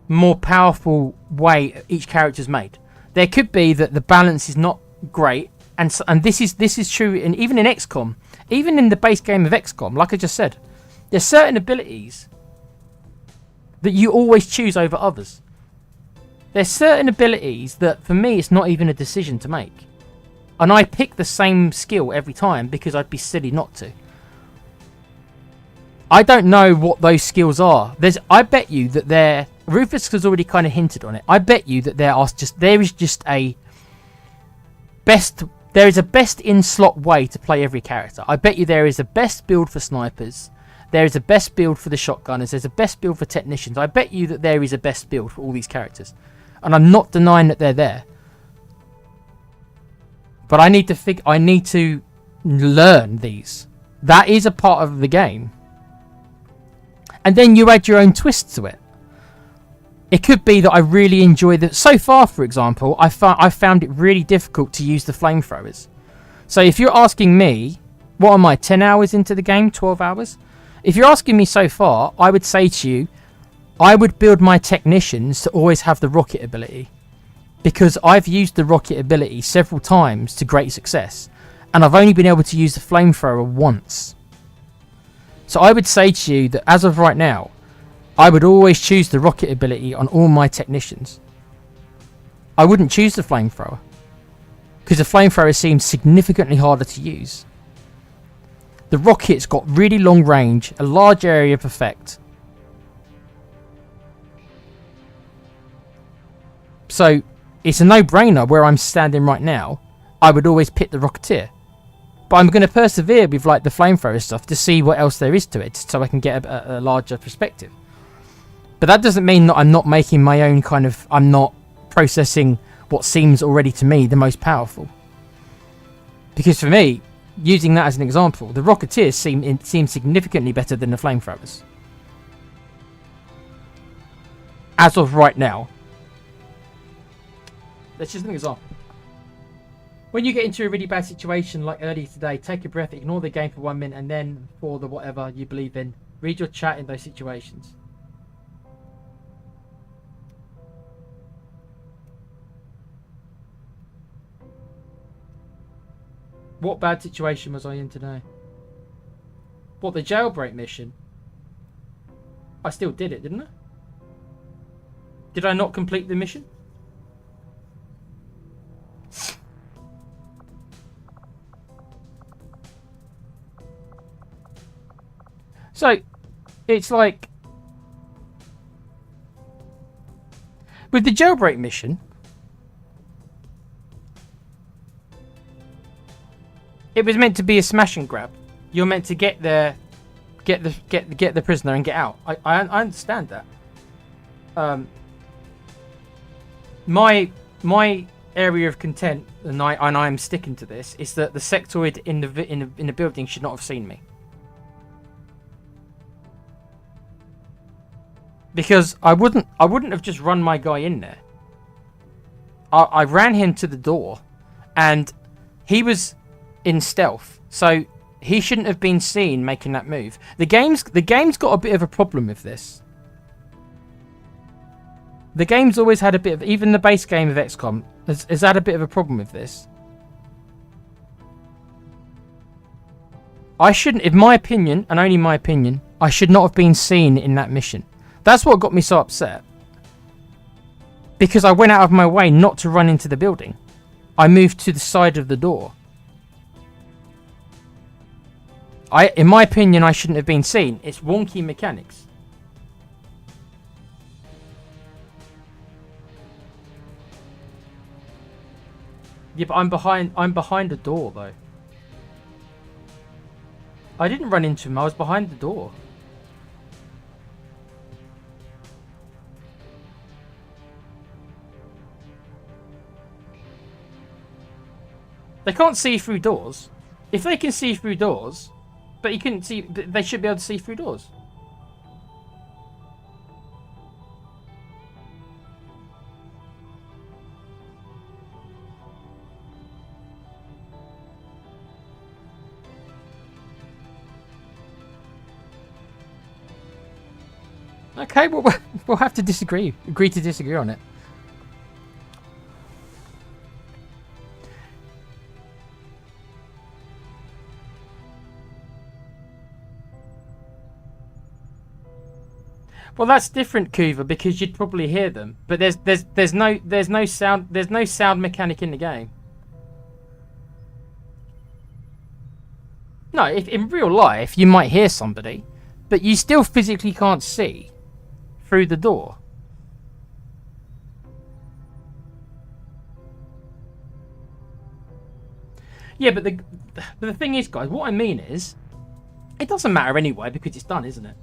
Speaker 1: more powerful way each character's made. There could be that the balance is not great, and this is true in even in XCOM, even in the base game of XCOM. Like I just said, there's certain abilities that you always choose over others. There's certain abilities that for me it's not even a decision to make, and I pick the same skill every time because I'd be silly not to. I don't know what those skills are. I bet you that Rufus has already kind of hinted on it. I bet you that there is a best in slot way to play every character. I bet you there is a best build for snipers. There is a best build for the shotgunners. There's a best build for technicians. I bet you that there is a best build for all these characters. And I'm not denying that they're there. But I need to learn these. That is a part of the game. And then you add your own twist to it. It could be that I really enjoy that. So far, for example, I found it really difficult to use the flamethrowers. So if you're asking me, what am I, 10 hours into the game, 12 hours? If you're asking me so far, I would say to you, I would build my technicians to always have the rocket ability. Because I've used the rocket ability several times to great success. And I've only been able to use the flamethrower once. So I would say to you that as of right now, I would always choose the rocket ability on all my technicians. I wouldn't choose the flamethrower, because the flamethrower seems significantly harder to use. The rocket's got really long range, a large area of effect. So it's a no-brainer where I'm standing right now. I would always pick the Rocketeer. But I'm going to persevere with like the flamethrower stuff to see what else there is to it, so I can get a larger perspective. But that doesn't mean that I'm not making my own I'm not processing what seems already to me the most powerful. Because for me, using that as an example, the Rocketeers seem significantly better than the flamethrowers. As of right now. That's just an example. When you get into a really bad situation like earlier today, take a breath, ignore the game for 1 minute, and then for the whatever you believe in, read your chat in those situations. What bad situation was I in today? What, the jailbreak mission? I still did it, didn't I? Did I not complete the mission? So, it's like, with the jailbreak mission, it was meant to be a smash and grab. You're meant to get there, get the prisoner and get out. I understand that. My area of content, and I'm sticking to this, is that the sectoid in the building should not have seen me. Because I wouldn't have just run my guy in there. I ran him to the door, and he was in stealth, so he shouldn't have been seen making that move. The game's got a bit of a problem with this. The game's always had a bit of, even the base game of XCOM has had a bit of a problem with this. I shouldn't, in my opinion, and only my opinion, I should not have been seen in that mission. That's what got me so upset. Because I went out of my way not to run into the building. I moved to the side of the door. In my opinion, I shouldn't have been seen. It's wonky mechanics. Yeah, but I'm behind a door though. I didn't run into him, I was behind the door. They can't see through doors. If they can see through doors, But you couldn't see. They should be able to see through doors. Okay, well, we'll have to disagree. Agree to disagree on it. Well, that's different, Kuva, because you'd probably hear them. But there's no sound mechanic in the game. No, if in real life you might hear somebody, but you still physically can't see through the door. Yeah, but the thing is, guys, what I mean is, it doesn't matter anyway because it's done, isn't it?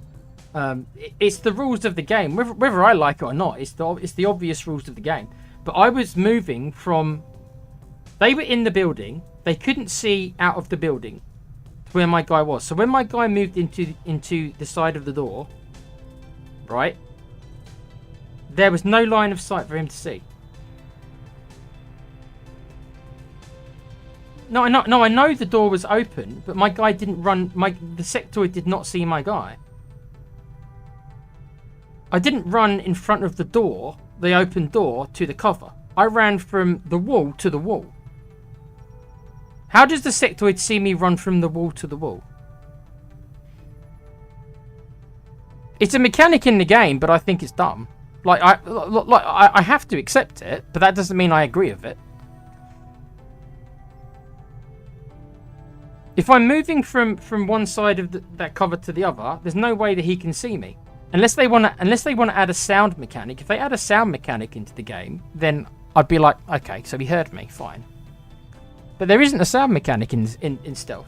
Speaker 1: It's the rules of the game, whether I like it or not. It's the obvious rules of the game. But I was moving from. They were in the building. They couldn't see out of the building to where my guy was. So when my guy moved into the side of the door, right, there was no line of sight for him to see. No, I know the door was open, but my guy didn't run. The sectoid did not see my guy. I didn't run in front of the door, the open door, to the cover. I ran from the wall to the wall. How does the sectoid see me run from the wall to the wall? It's a mechanic in the game, but I think it's dumb. I have to accept it, but that doesn't mean I agree with it. If I'm moving from one side of that cover to the other, there's no way that he can see me. Unless they want to add a sound mechanic. If they add a sound mechanic into the game, then I'd be like, okay, so he heard me, fine. But there isn't a sound mechanic in stealth.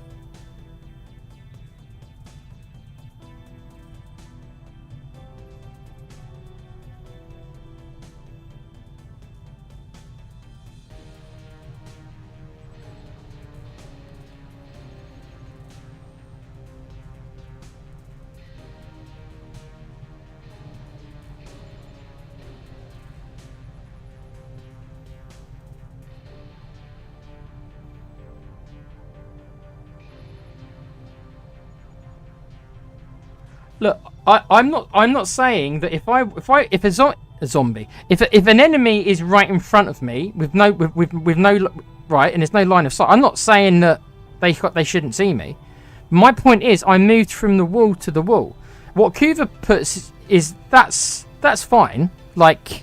Speaker 1: Look, I'm not saying that if a zombie, if an enemy is right in front of me with no right, and there's no line of sight, I'm not saying that they shouldn't see me. My point is, I moved from the wall to the wall. What Kuva puts is that's fine. Like,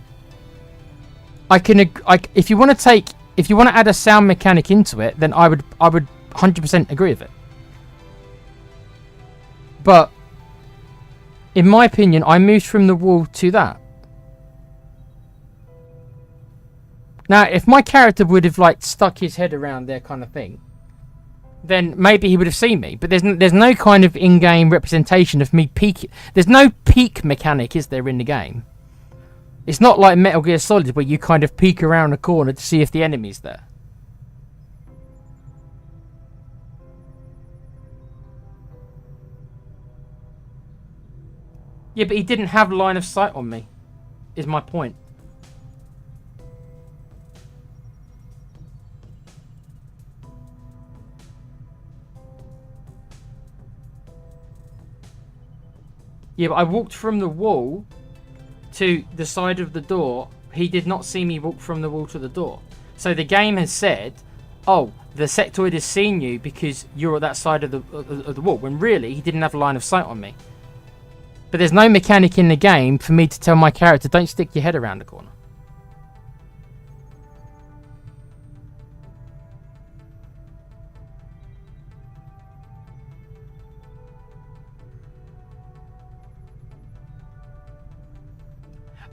Speaker 1: if you want to add a sound mechanic into it, then I would 100% agree with it. But in my opinion, I moved from the wall to that. Now, if my character would have stuck his head around there, kind of thing, then maybe he would have seen me. But there's no kind of in-game representation of me peek. There's no peek mechanic, is there, in the game? It's not like Metal Gear Solid where you kind of peek around a corner to see if the enemy's there. Yeah, but he didn't have line of sight on me, is my point. Yeah, but I walked from the wall to the side of the door. He did not see me walk from the wall to the door. So the game has said, oh, the sectoid has seen you because you're at that side of the wall, when really he didn't have a line of sight on me. But there's no mechanic in the game for me to tell my character, don't stick your head around the corner.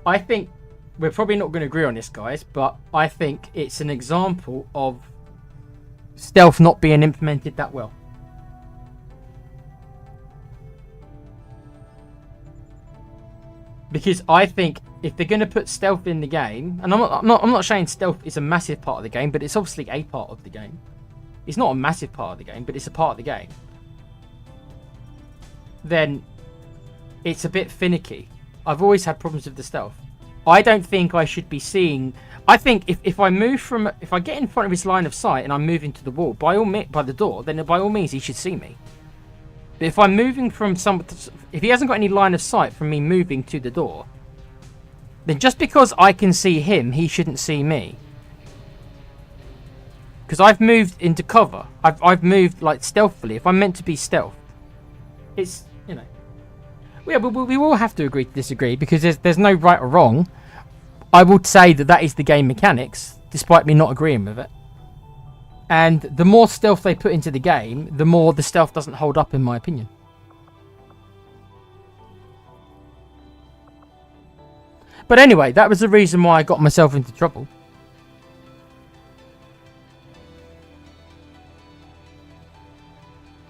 Speaker 1: I think we're probably not going to agree on this, guys, but I think it's an example of stealth not being implemented that well. Because I think if they're going to put stealth in the game, and I'm not saying stealth is a massive part of the game, but it's obviously a part of the game. It's not a massive part of the game, but it's a part of the game. then it's a bit finicky. I've always had problems with the stealth. I don't think I should be seeing. I think if I move from, if I get in front of his line of sight and I'm moving to the wall, by the door, then by all means he should see me. But if I'm moving from if he hasn't got any line of sight from me moving to the door, then just because I can see him, he shouldn't see me. Because I've moved into cover. I've moved like stealthily. If I'm meant to be stealth, it's, you know. Yeah, we will have to agree to disagree because there's no right or wrong. I would say that is the game mechanics, despite me not agreeing with it. And the more stealth they put into the game, the more the stealth doesn't hold up, in my opinion. But anyway, that was the reason why I got myself into trouble.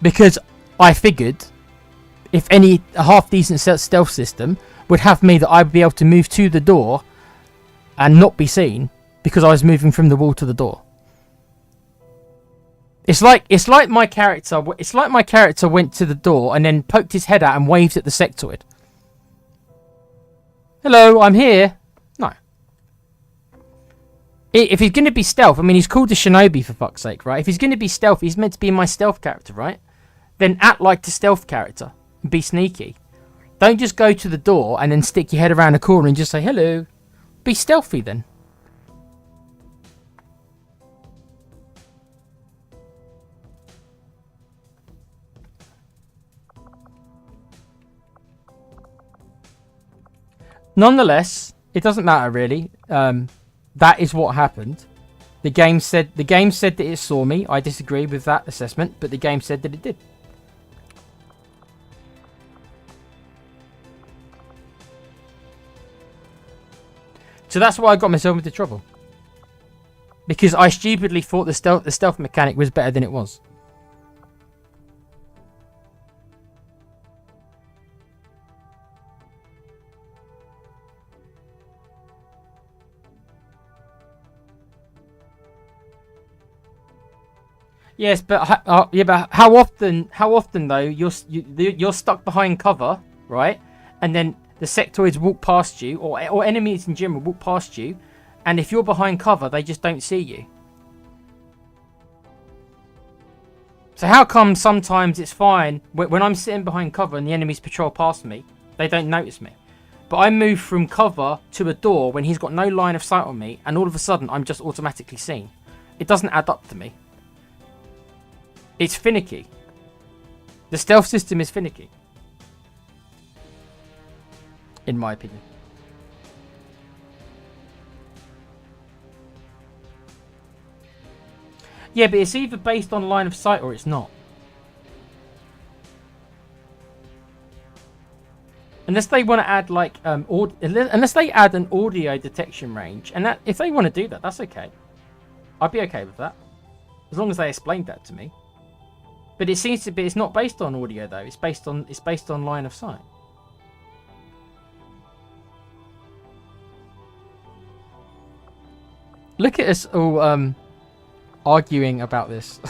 Speaker 1: Because I figured if any half-decent stealth system would have me that I'd be able to move to the door and not be seen because I was moving from the wall to the door. It's like my character went to the door and then poked his head out and waved at the sectoid. Hello, I'm here. No. If he's going to be stealth, I mean, he's called a shinobi for fuck's sake, right? If he's going to be stealth, he's meant to be my stealth character, right? Then act like the stealth character. Be sneaky. Don't just go to the door and then stick your head around a corner and just say hello. Be stealthy then. Nonetheless, it doesn't matter really. That is what happened. The game said that it saw me. I disagree with that assessment, but the game said that it did. So that's why I got myself into trouble. Because I stupidly thought the stealth mechanic was better than it was. Yes, but how often though you're stuck behind cover, right? And then the sectoids walk past you, or enemies in general walk past you, and if you're behind cover, they just don't see you. So how come sometimes it's fine when I'm sitting behind cover and the enemies patrol past me, they don't notice me, but I move from cover to a door when he's got no line of sight on me, and all of a sudden I'm just automatically seen. It doesn't add up to me. It's finicky. The stealth system is finicky. In my opinion. Yeah, but it's either based on line of sight or it's not. Unless they want to add like unless they add an audio detection range, and that if they want to do that, that's okay. I'd be okay with that. As long as they explained that to me. But it seems to be it's not based on audio though. It's based on line of sight. Look at us all arguing about this.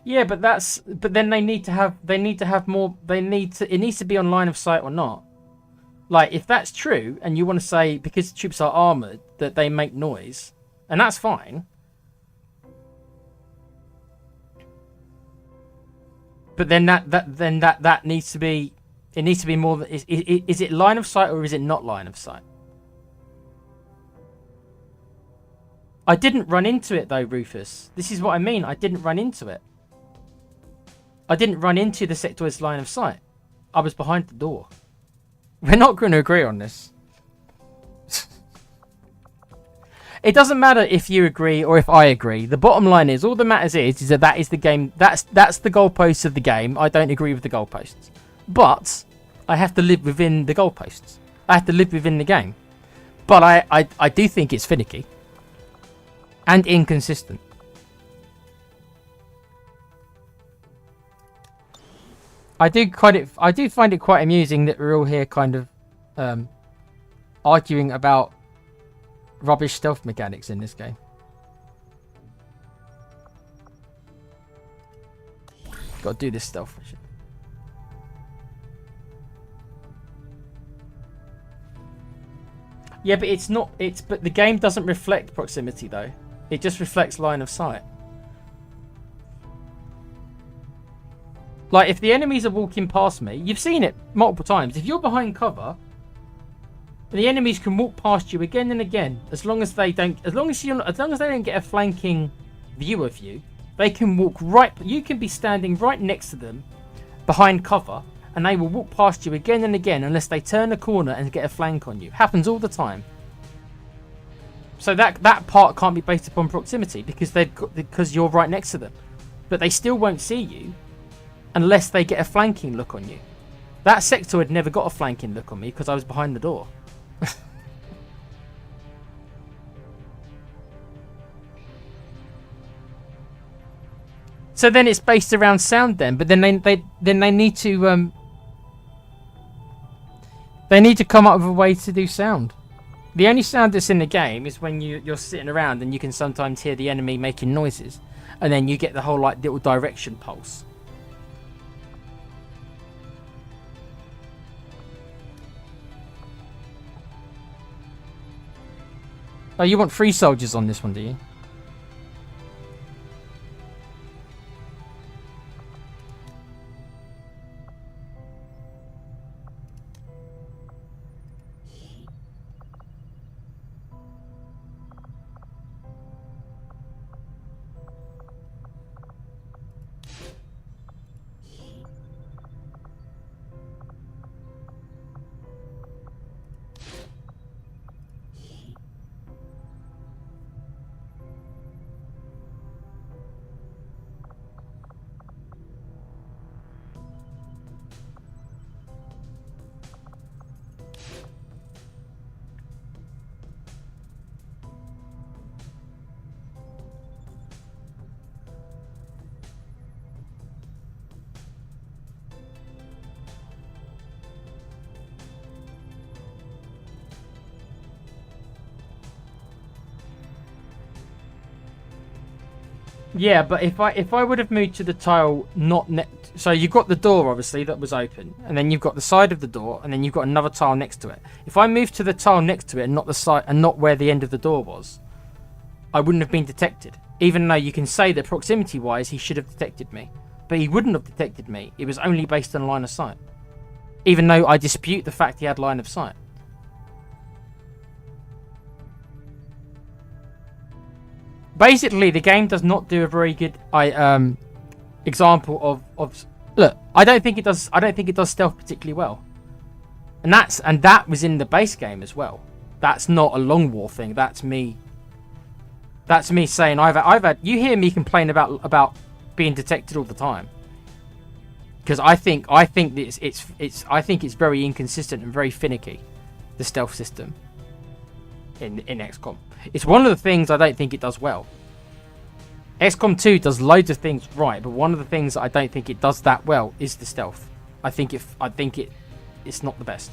Speaker 1: Yeah, but then it needs to be on line of sight or not. Like, if that's true, and you want to say because the troops are armored that they make noise, and that's fine. But then that needs to be, it needs to be more. Is it line of sight or is it not line of sight? I didn't run into it though, Rufus. This is what I mean. I didn't run into it. I didn't run into the sectoid's line of sight. I was behind the door. We're not going to agree on this. It doesn't matter if you agree or if I agree. The bottom line is, all that matters is that is the game. That's the goalposts of the game. I don't agree with the goalposts, but I have to live within the goalposts. I have to live within the game. But I do think it's finicky and inconsistent. I do find it quite amusing that we're all here kind of arguing about rubbish stealth mechanics in this game. Got to do this stealth shit. Yeah, but it's not. But the game doesn't reflect proximity though. It just reflects line of sight. Like if the enemies are walking past me, you've seen it multiple times. If you're behind cover, the enemies can walk past you again and again, as long as they don't get a flanking view of you. They can walk right. You can be standing right next to them, behind cover, and they will walk past you again and again unless they turn a corner and get a flank on you. Happens all the time. So that part can't be based upon proximity because you're right next to them, but they still won't see you unless they get a flanking look on you. That sector had never got a flanking look on me because I was behind the door. So then it's based around sound then, but then they need to come up with a way to do sound. The only sound that's in the game is when you're sitting around and you can sometimes hear the enemy making noises, and then you get the whole like little direction pulse. Oh, you want 3 soldiers on this one, do you? Yeah, but if I would have moved to the tile so you've got the door obviously that was open, and then you've got the side of the door, and then you've got another tile next to it. If I moved to the tile next to it and not the side and not where the end of the door was, I wouldn't have been detected. Even though you can say that proximity wise he should have detected me, but he wouldn't have detected me. It was only based on line of sight. Even though I dispute the fact he had line of sight. Basically, the game does not do a very good example of. Look, I don't think it does stealth particularly well, and that was in the base game as well. That's not a long war thing. That's me saying I've had. You hear me complain about being detected all the time because I think it's very inconsistent and very finicky, the stealth system in XCOM. It's one of the things I don't think it does well. XCOM2 does loads of things right, but one of the things that I don't think it does that well is the stealth. I think it's not the best.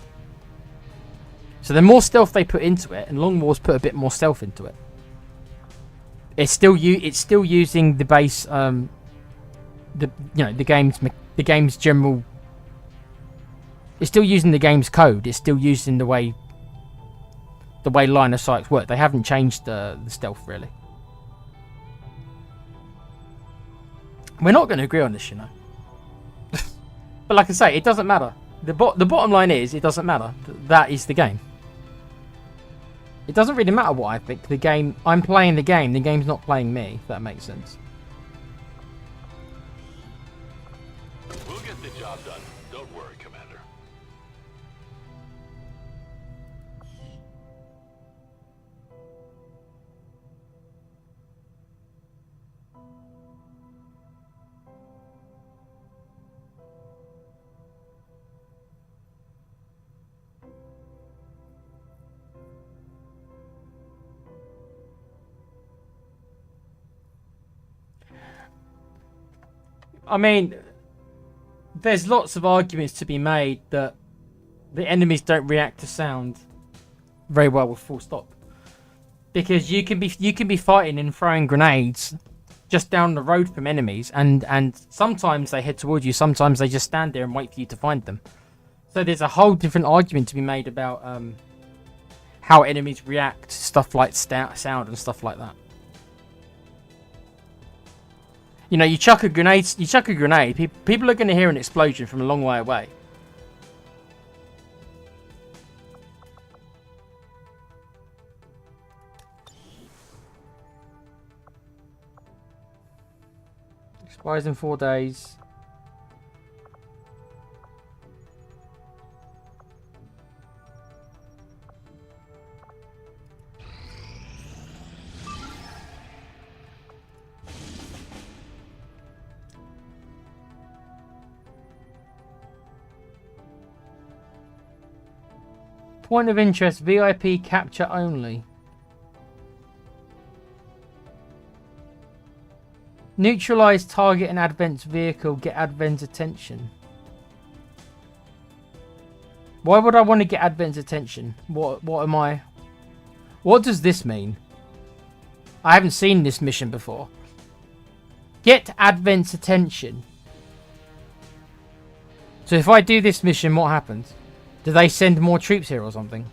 Speaker 1: So the more stealth they put into it, and Long War's put a bit more stealth into it. It's still using the base, the game's general. It's still using the game's code. It's still using the way line of sights work. They haven't changed the stealth really. We're not going to agree on this, you know. But like I say, it doesn't matter. The bottom line is, it doesn't matter. That is the game. It doesn't really matter what I think. The game, I'm playing the game. The game's not playing me. If that makes sense.
Speaker 8: We'll get the job done. Don't worry, Commander.
Speaker 1: I mean, there's lots of arguments to be made that the enemies don't react to sound very well with full stop, because you can be fighting and throwing grenades just down the road from enemies, and sometimes they head towards you, sometimes they just stand there and wait for you to find them. So there's a whole different argument to be made about how enemies react to stuff like sound and stuff like that. You know, you chuck a grenade, people are going to hear an explosion from a long way away. Expires in 4 days. Point of interest, VIP capture only. Neutralize target and Advent's vehicle, get Advent's attention. Why would I want to get Advent's attention? What am I? What does this mean? I haven't seen this mission before. Get Advent's attention. So if I do this mission, what happens? Do they send more troops here or something?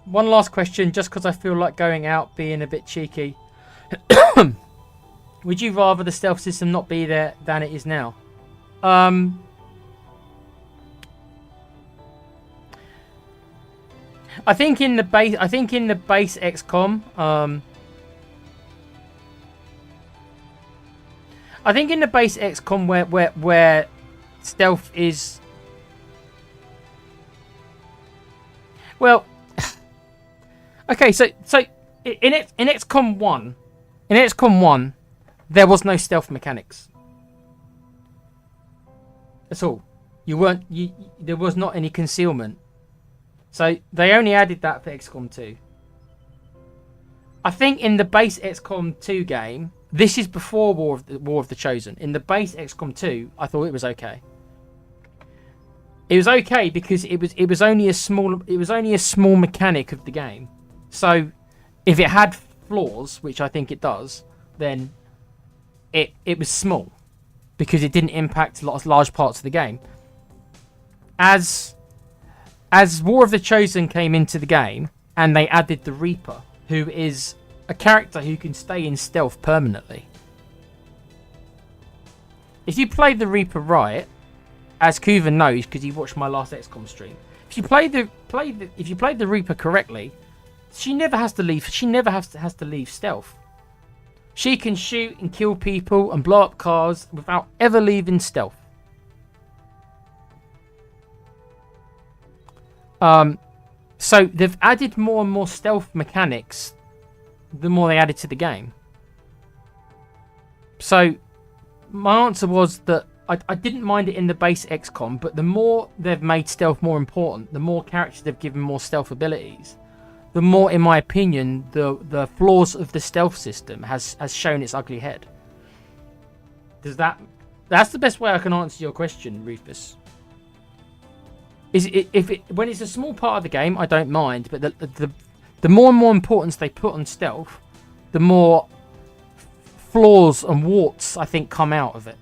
Speaker 1: One last question, just because I feel like going out being a bit cheeky. Would you rather the stealth system not be there than it is now? I think in the base XCOM, I think in the base XCOM where stealth is, well, okay, so in XCOM 1, there was no stealth mechanics. That's all. There was not any concealment. So they only added that for XCOM 2. I think in the base XCOM 2 game, this is before War of the Chosen. In the base XCOM 2, I thought it was okay. It was okay because it was only a small mechanic of the game. So if it had flaws, which I think it does, then it was small because it didn't impact large parts of the game. As War of the Chosen came into the game and they added the Reaper, who is a character who can stay in stealth permanently. If you play the Reaper right, as Kuva knows because he watched my last XCOM stream, if you play the Reaper correctly, she never has to leave. She never has to leave stealth. She can shoot and kill people and blow up cars without ever leaving stealth. So they've added more and more stealth mechanics the more they added to the game. So my answer was that I didn't mind it in the base XCOM, but the more they've made stealth more important, the more characters they've given more stealth abilities, the more, in my opinion, the flaws of the stealth system has shown its ugly head. That's the best way I can answer your question, Rufus. When it's a small part of the game, I don't mind, but the more and more importance they put on stealth, the more flaws and warts I think come out of it.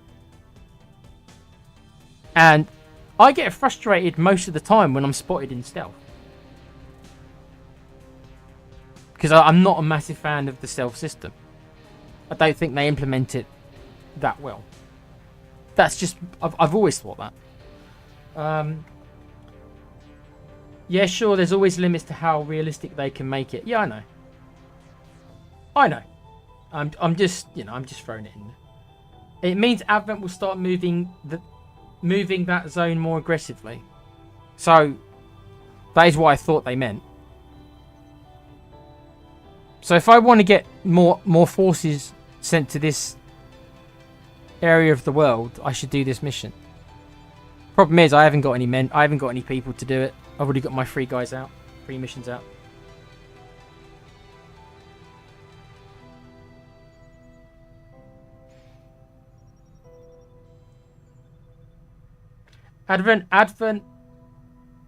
Speaker 1: And I get frustrated most of the time when I'm spotted in stealth, because I'm not a massive fan of the stealth system. I don't think they implement it that well. That's just, I've always thought that. Yeah, sure, there's always limits to how realistic they can make it. Yeah, I know. I'm just throwing it in there. It means Advent will start moving that zone more aggressively. So that is what I thought they meant. So if I want to get more forces sent to this area of the world, I should do this mission. Problem is, I haven't got any men. I haven't got any people to do it. I've already got my 3 guys out. 3 missions out. Advent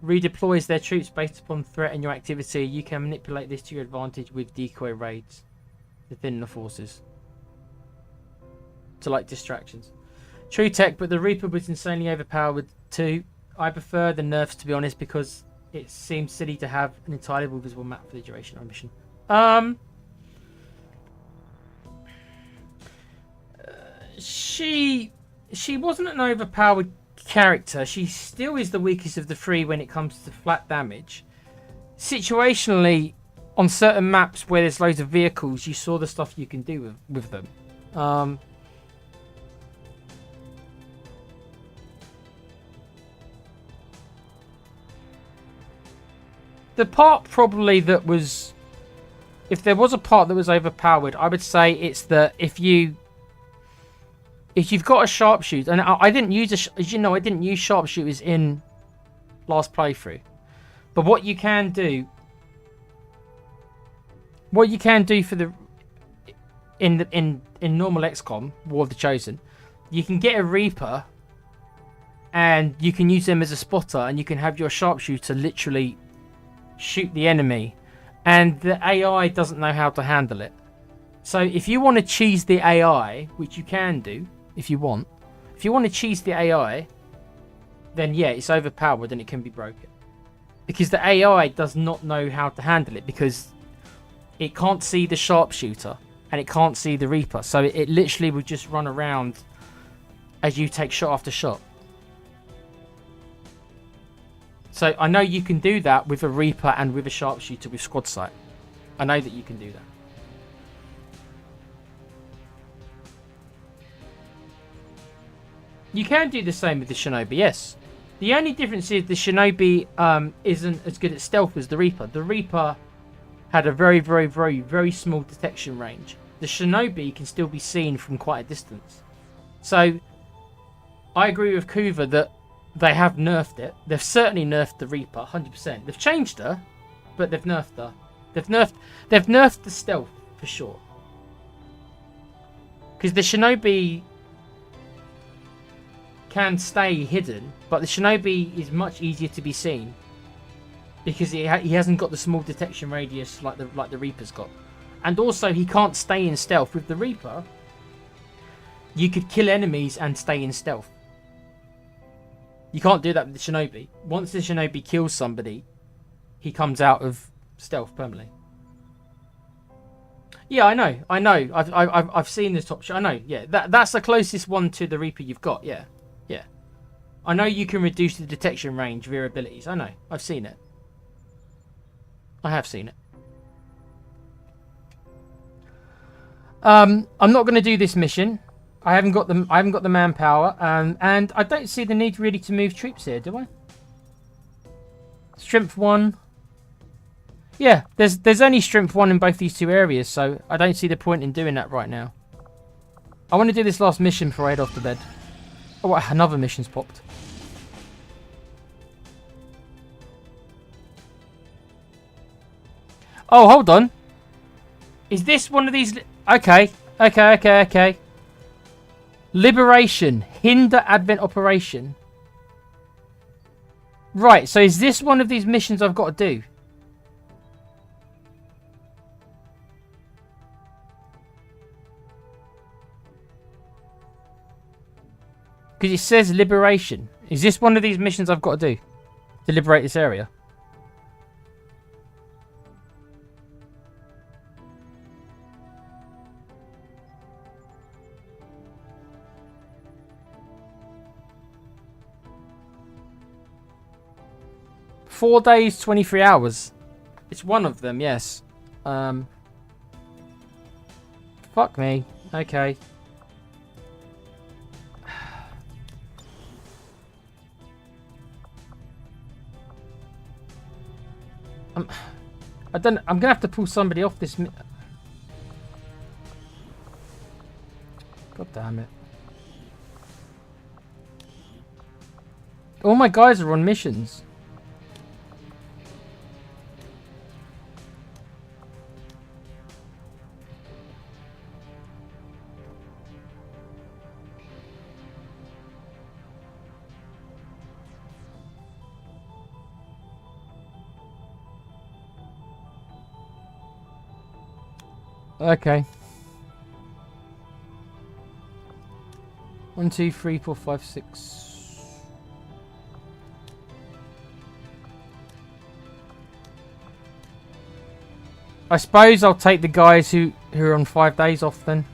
Speaker 1: redeploys their troops based upon threat and your activity. You can manipulate this to your advantage with decoy raids to thin the forces. To like distractions. True tech, but the Reaper was insanely overpowered too. I prefer the nerfs, to be honest, because it seems silly to have an entirely visible map for the duration of a mission. She wasn't an overpowered character. She still is the weakest of the 3 when it comes to flat damage. Situationally, on certain maps where there's loads of vehicles, you saw the stuff you can do with them. The part probably that was... If there was a part that was overpowered, I would say it's that if you've got a sharpshooter, and I didn't use I didn't use sharpshooters in last playthrough, but what you can do for the in normal XCOM War of the Chosen, you can get a Reaper, and you can use them as a spotter, and you can have your sharpshooter literally shoot the enemy, and the AI doesn't know how to handle it. So if you want to cheese the AI, which you can do if you want to cheese the AI, then yeah, it's overpowered and it can be broken. Because the AI does not know how to handle it, because it can't see the sharpshooter and it can't see the Reaper. So it literally would just run around as you take shot after shot. So I know you can do that with a Reaper and with a sharpshooter with squad sight. I know that you can do that. You can do the same with the Shinobi, yes. The only difference is the Shinobi isn't as good at stealth as the Reaper. The Reaper had a very, very, very, very small detection range. The Shinobi can still be seen from quite a distance. So I agree with Kuva that they have nerfed it. They've certainly nerfed the Reaper, 100%. They've changed her, but they've nerfed her. They've nerfed the stealth for sure. Because the Shinobi can stay hidden, but the Shinobi is much easier to be seen because he hasn't got the small detection radius like the Reaper's got. And also he can't stay in stealth. With the Reaper, you could kill enemies and stay in stealth. You can't do that with the Shinobi. Once the Shinobi kills somebody, he comes out of stealth permanently. Yeah, I know. I've seen this top shot. I know. Yeah, that's the closest one to the Reaper you've got. Yeah. I know you can reduce the detection range via abilities. I know. I've seen it. I have seen it. I'm not going to do this mission. I haven't got the manpower, and I don't see the need really to move troops here, do I? Strength 1. Yeah, there's only strength 1 in both these 2 areas, so I don't see the point in doing that right now. I want to do this last mission before I head off to bed. Oh, another mission's popped. Oh, hold on. Is this one of these... Okay. Liberation. Hinder Advent Operation. Right, so is this one of these missions I've got to do? Because it says liberation. Is this one of these missions I've got to do? To liberate this area? Four days, 23 hours. It's one of them, yes. Fuck me. Okay. I'm gonna have to pull somebody off this. God damn it. All my guys are on missions. Okay. 1, 2, 3, 4, 5, 6. I suppose I'll take the guys who are on 5 days off then.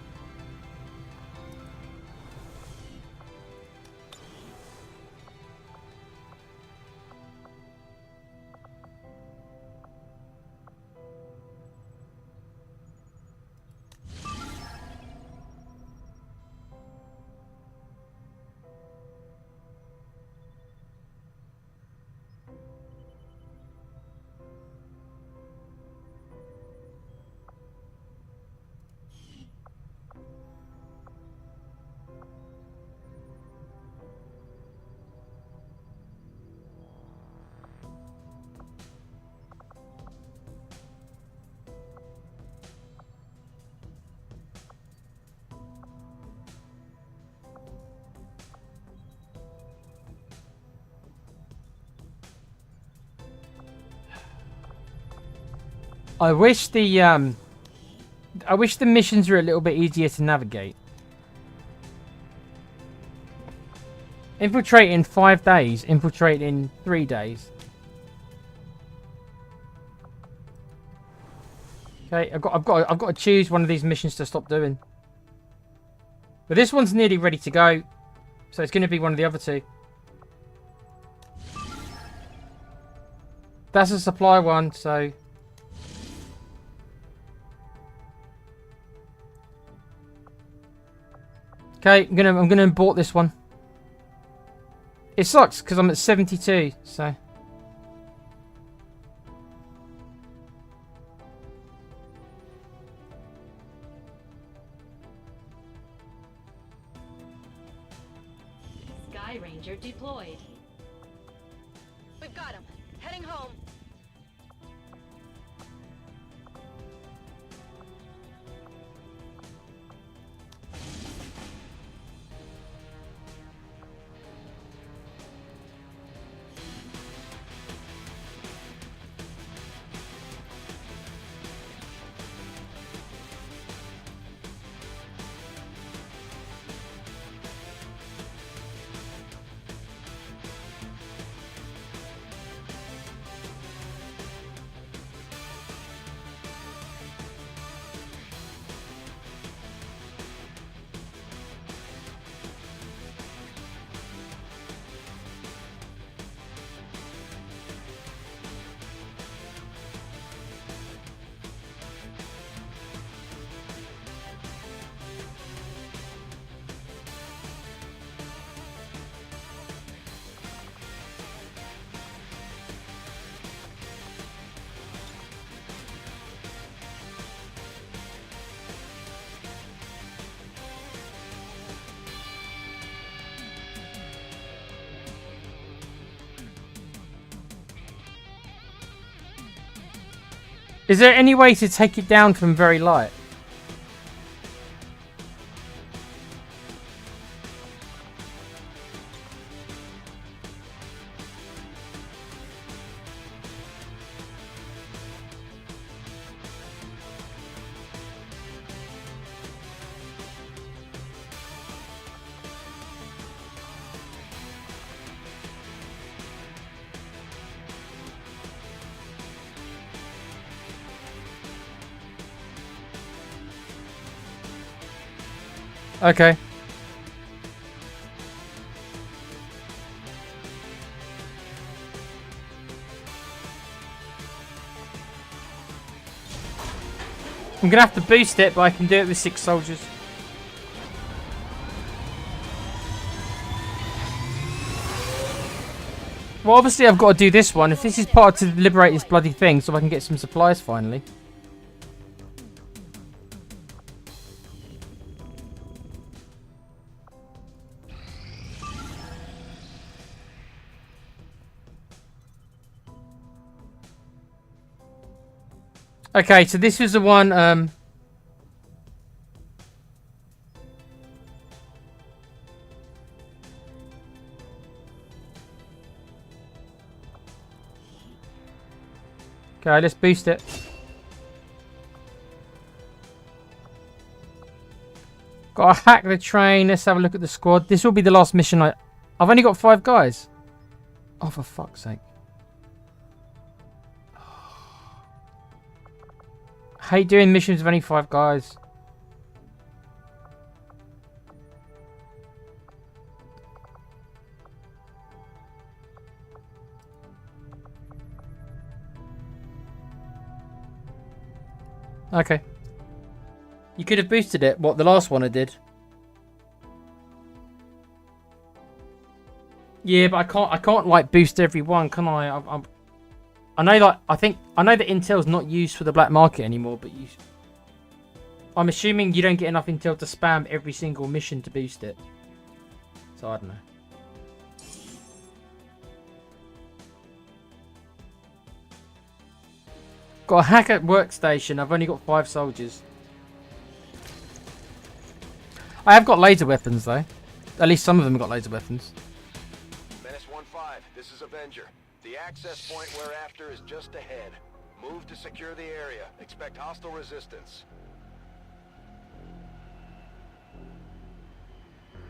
Speaker 1: I wish the missions were a little bit easier to navigate. Infiltrate in 5 days, infiltrate in 3 days. Okay, I've got to choose one of these missions to stop doing. But this one's nearly ready to go, so it's going to be one of the other two. That's a supply one, so. Okay, I'm gonna import this one. It sucks because I'm at 72, so.
Speaker 4: Sky Ranger deployed.
Speaker 5: We've got him. Heading home.
Speaker 1: Is there any way to take it down from very light? Okay. I'm gonna have to boost it, but I can do it with 6 soldiers. Well, obviously I've got to do this one. If this is part to liberate this bloody thing so I can get some supplies finally. Okay, so this was the one. Okay, let's boost it. Gotta hack the train. Let's have a look at the squad. This will be the last mission. I've only got 5 guys. Oh, for fuck's sake. I hate doing missions with only 5 guys. Okay. You could have boosted it. What, the last one I did? Yeah, but I can't like boost every one, can I? I know that I know that intel's not used for the black market anymore, but I'm assuming you don't get enough intel to spam every single mission to boost it. So I don't know. Got a hack at workstation. I've only got 5 soldiers. I have got laser weapons though. At least some of them have got laser weapons.
Speaker 6: Menace 1-5, this is Avenger. The access point we're after is just ahead. Move to secure the area. Expect hostile resistance.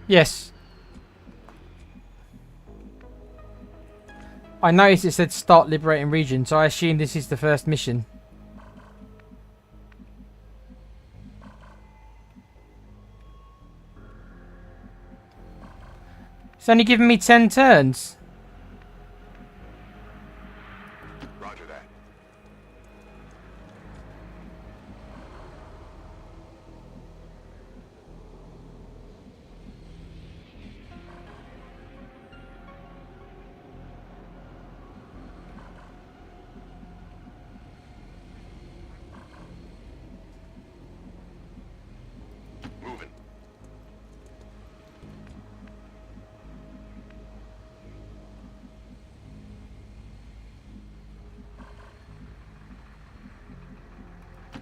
Speaker 1: Yes. I noticed it said start liberating region, so I assume this is the first mission. It's only given me 10 turns.
Speaker 6: Roger that. Moving.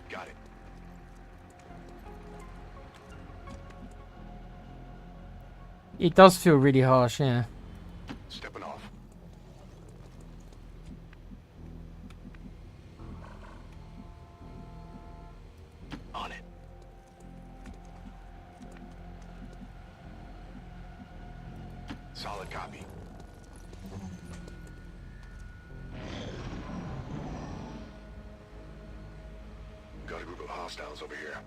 Speaker 6: Got it.
Speaker 1: It does feel really harsh, yeah.
Speaker 6: Stepping off. On it. Solid copy. Got a group of hostiles over here.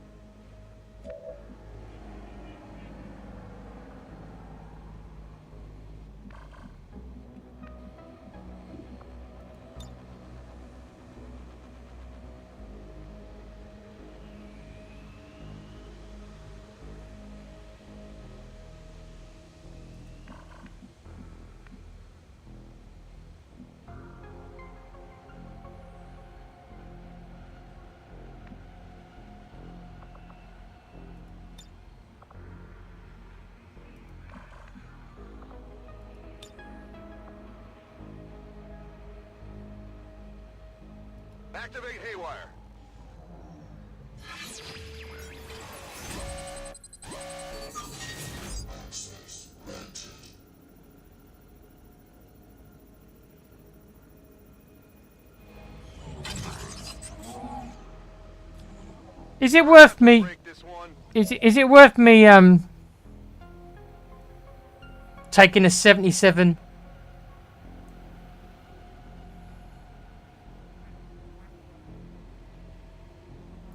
Speaker 6: Activate haywire.
Speaker 1: Is it worth me?
Speaker 6: Break this one.
Speaker 1: Is it worth me taking a 77?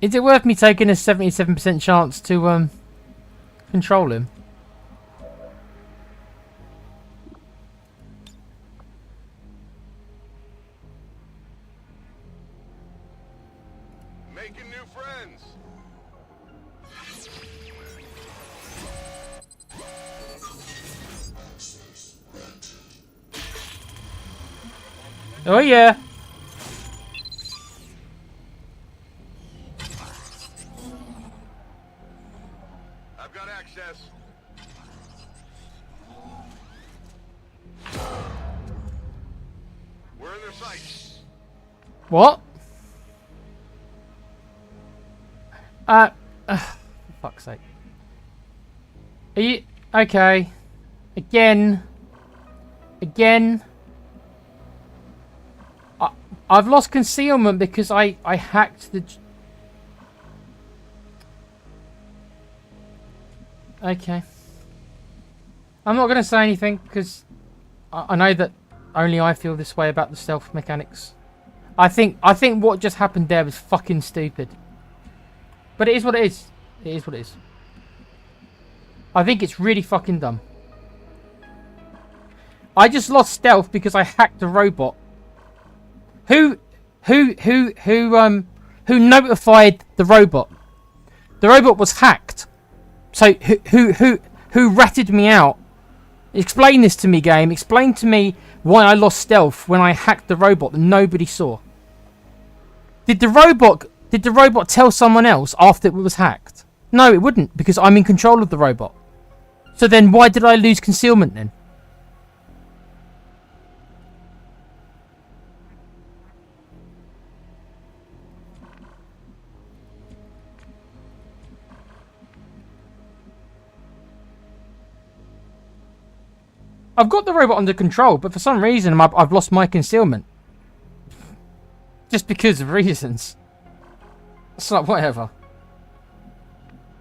Speaker 1: Is it worth me taking a 77% chance to control him?
Speaker 6: Making new friends.
Speaker 1: Oh yeah.
Speaker 6: I've got access. We're in their sights.
Speaker 1: What? For fuck's sake. Are you okay? Again. I've lost concealment because I hacked the. Okay. I'm not gonna say anything because I know that only I feel this way about the stealth mechanics. I think what just happened there was fucking stupid. But it is what it is. It is what it is. I think it's really fucking dumb. I just lost stealth because I hacked a robot. Who notified the robot? The robot was hacked. So who ratted me out? Explain this to me, game. Explain to me why I lost stealth when I hacked the robot that nobody saw. Did the robot tell someone else after it was hacked? No, it wouldn't, because I'm in control of the robot. So then why did I lose concealment then? I've got the robot under control, but for some reason I've lost my concealment. Just because of reasons. It's like, whatever.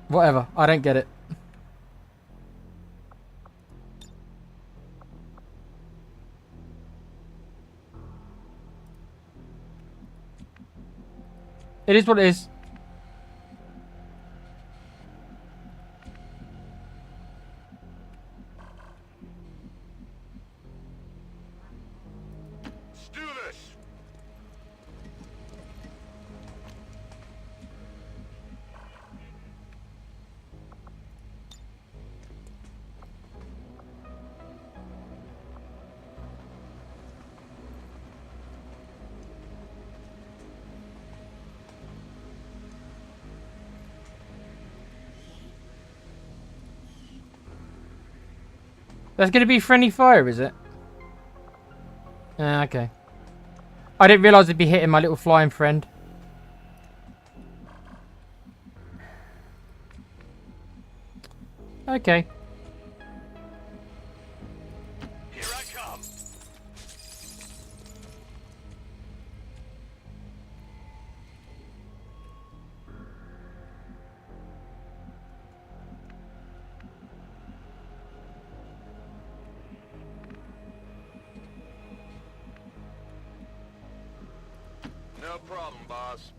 Speaker 1: Whatever, I don't get it. It is what it is.
Speaker 8: Let's do this.
Speaker 1: That's going to be friendly fire, is it? Okay. I didn't realise it'd be hitting my little flying friend. Okay.
Speaker 8: Here I come. No problem, boss.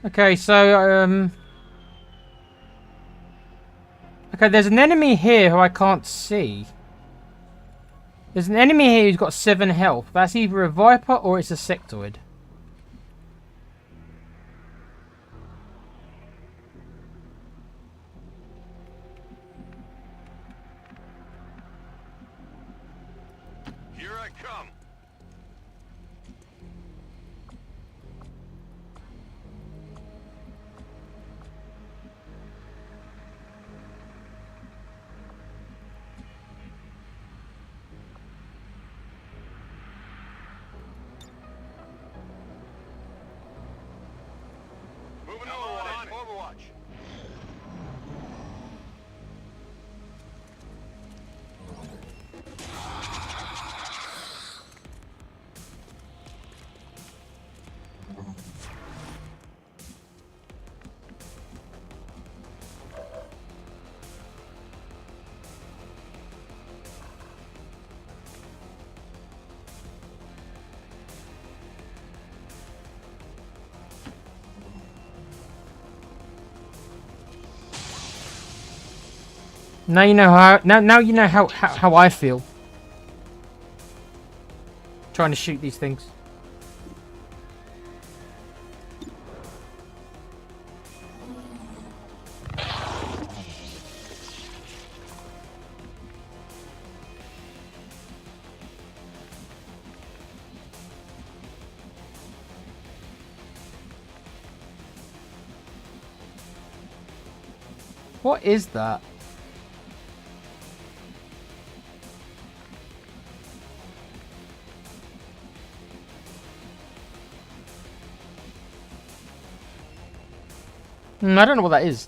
Speaker 1: Okay, so, okay, there's an enemy here who I can't see. There's an enemy here who's got 7 health. That's either a Viper or it's a Sectoid.
Speaker 8: Here I come. Moving on. Overwatch.
Speaker 1: Now you know how. Now you know how I feel. Trying to shoot these things. What is that? I don't know what that is.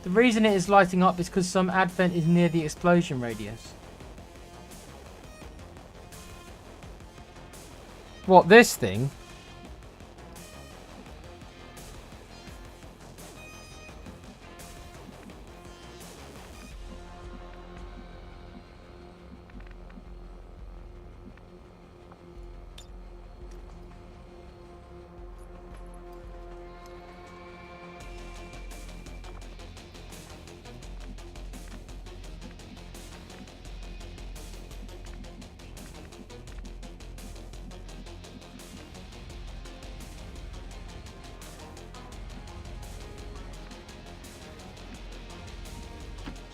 Speaker 1: The reason it is lighting up is because some advent is near the explosion radius. What, this thing?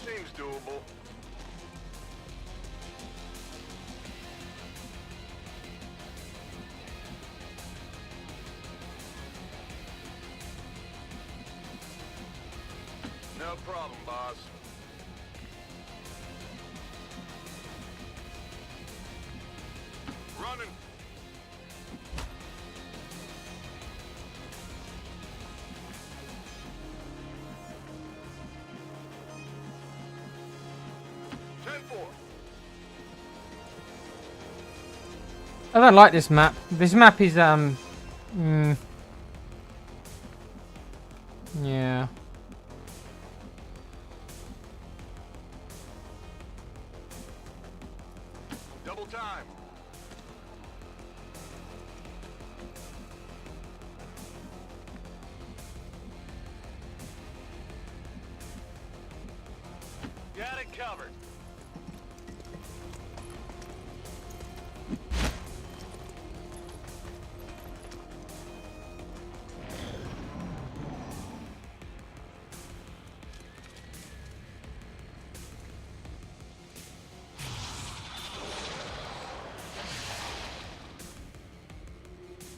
Speaker 6: Seems doable. No problem, boss. Running.
Speaker 1: I don't like this map. This map is yeah.
Speaker 6: Double time.
Speaker 8: Got it covered.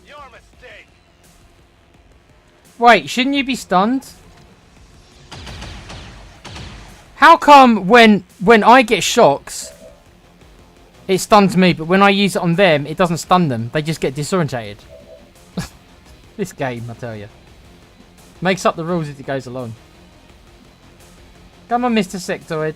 Speaker 8: Your mistake.
Speaker 1: Wait, shouldn't you be stunned? How come when I get shocks, it stuns me, but when I use it on them, it doesn't stun them. They just get disorientated. This game, I tell you. Makes up the rules as it goes along. Come on, Mr. Sectoid.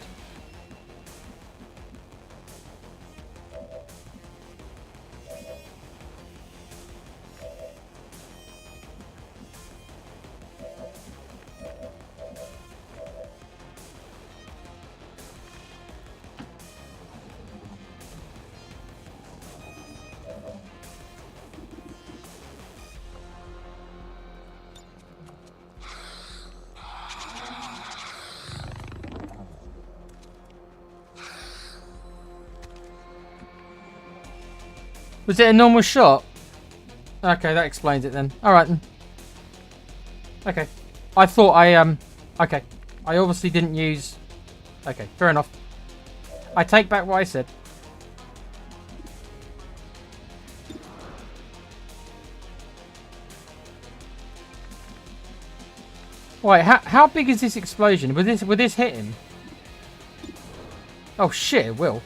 Speaker 1: Was it a normal shot? Okay, that explains it then. Alright then. Okay. I thought I, okay. I obviously didn't use... Okay, fair enough. I take back what I said. Wait, how big is this explosion? Would this hit him? Oh shit, it will.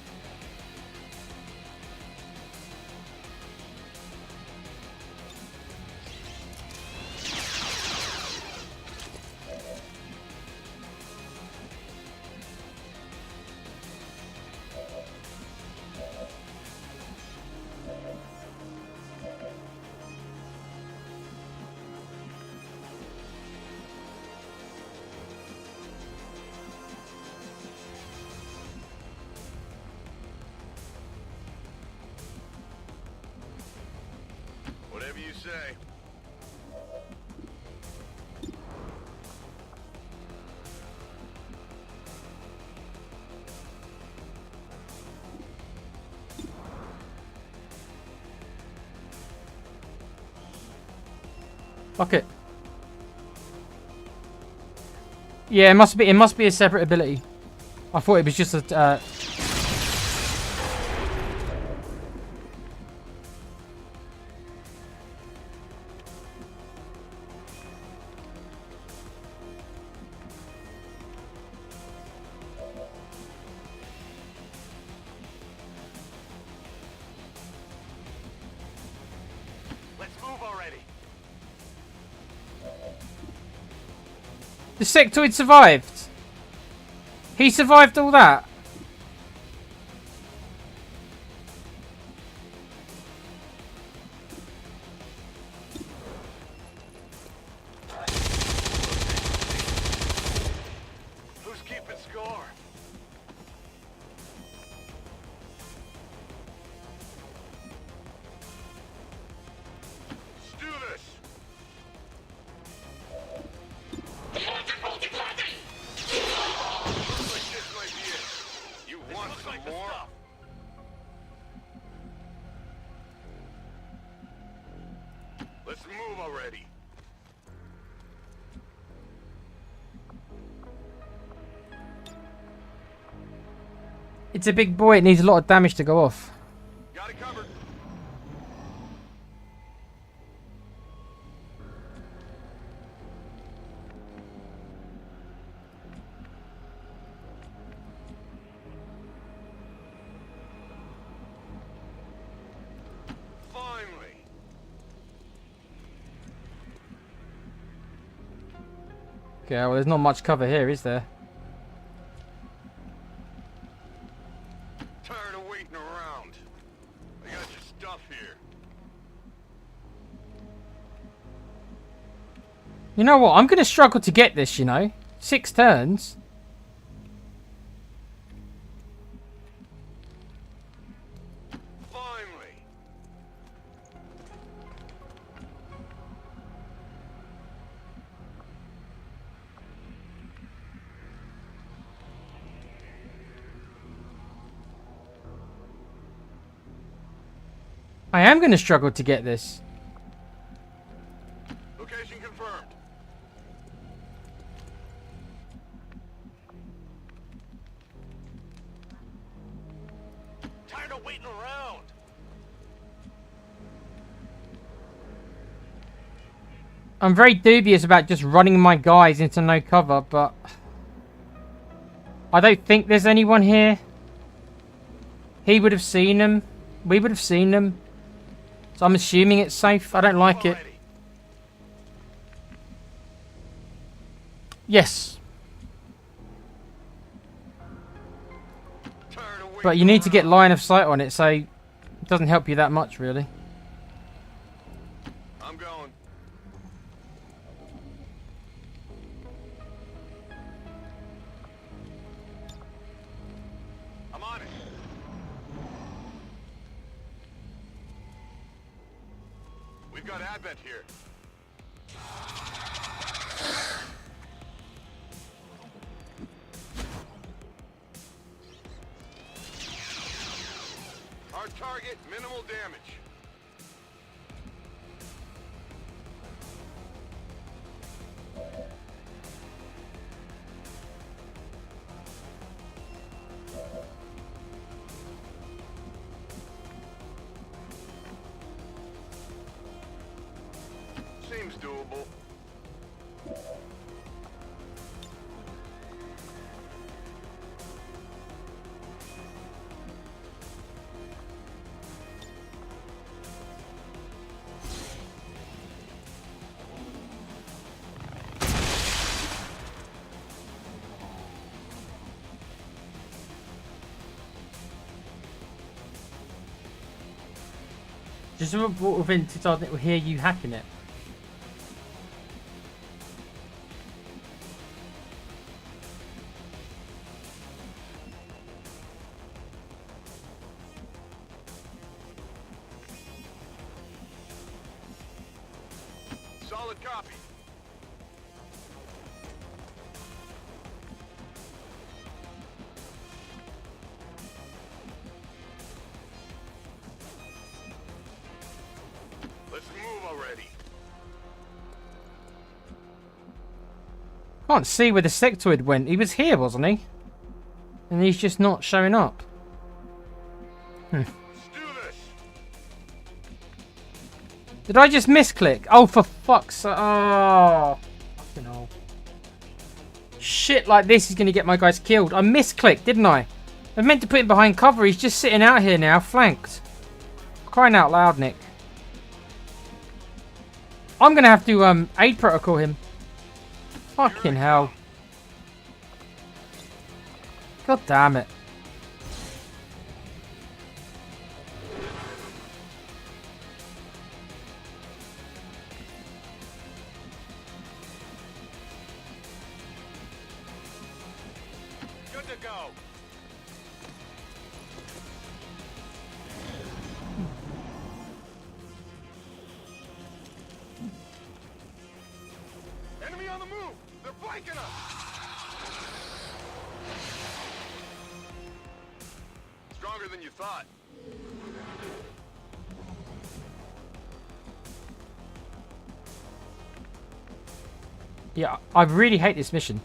Speaker 6: Whatever you say.
Speaker 1: Fuck it. Yeah, it must be a separate ability. I thought it was just a The sectoid survived. He survived all that.
Speaker 8: Who's keeping score? Let's do this. Looks like this might be it. You want some more? Let's move already.
Speaker 1: It's a big boy. It needs a lot of damage to go off.
Speaker 8: Got it covered. Finally.
Speaker 1: Okay, well, there's not much cover here, is there?
Speaker 8: Tired of waiting around. I got your stuff here.
Speaker 1: You know what? I'm going to struggle to get this, you know. 6 turns.
Speaker 8: Finally.
Speaker 1: I am going to struggle to get this.
Speaker 8: Location confirmed. Tired of waiting around.
Speaker 1: I'm very dubious about just running my guys into no cover, but I don't think there's anyone here. He would have seen them. We would have seen them. So I'm assuming it's safe. I don't like it.
Speaker 8: Already.
Speaker 1: Yes.
Speaker 8: Tired of waiting
Speaker 1: But you need to get
Speaker 8: around.
Speaker 1: line of sight on it, so it doesn't help you that much, really.
Speaker 8: I'm going. I'm on it. We've got Advent here. Hard target, minimal damage. Seems doable.
Speaker 1: Just within 2000, it will hear you hacking it.
Speaker 8: Solid copy. Let's move already.
Speaker 1: Can't see where the sectoid went. He was here, wasn't he? And he's just not showing up.
Speaker 8: Let's do this.
Speaker 1: Did I just misclick? Oh, for fuck's sake. Oh. Fucking hell. Shit like this is going to get my guys killed. I misclicked, didn't I? I meant to put him behind cover. He's just sitting out here now, flanked. Crying out loud, Nick. I'm going to have to aid protocol him. Fucking hell. God damn it.
Speaker 8: Good to go. Enemy on the move! They're flanking us! Stronger than you thought.
Speaker 1: Yeah, I really hate this mission.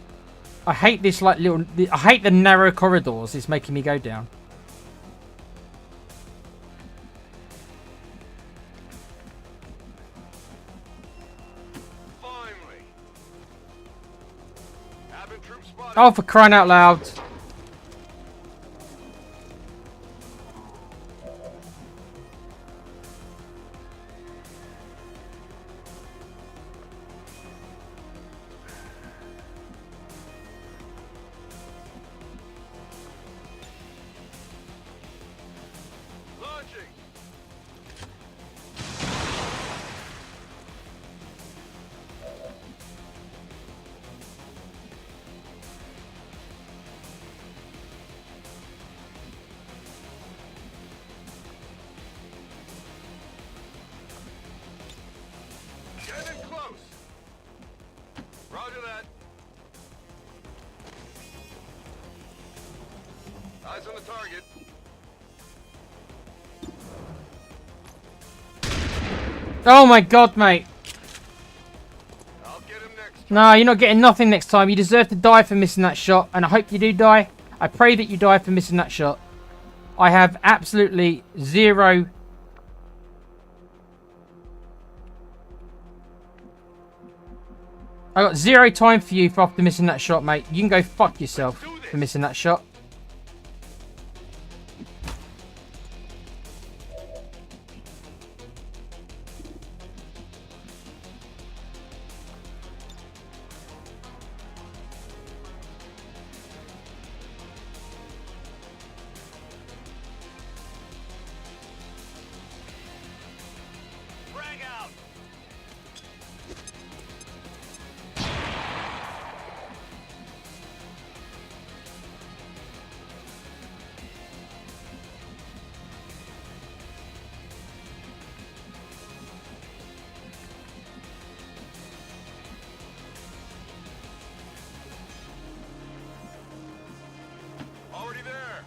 Speaker 1: I hate this like little... I hate the narrow corridors it's making me go down.
Speaker 8: Finally. Advent troop spotted.
Speaker 1: Oh, for crying out loud.
Speaker 8: Launching. Get in close. Roger that. Eyes on the target.
Speaker 1: Oh my god, mate.
Speaker 8: I'll get him next.
Speaker 1: No, you're not getting nothing next time. You deserve to die for missing that shot. And I hope you do die. I pray that you die for missing that shot. I have absolutely zero... I got zero time for you for after missing that shot, mate. You can go fuck yourself for missing that shot.
Speaker 8: Frag out. Already there.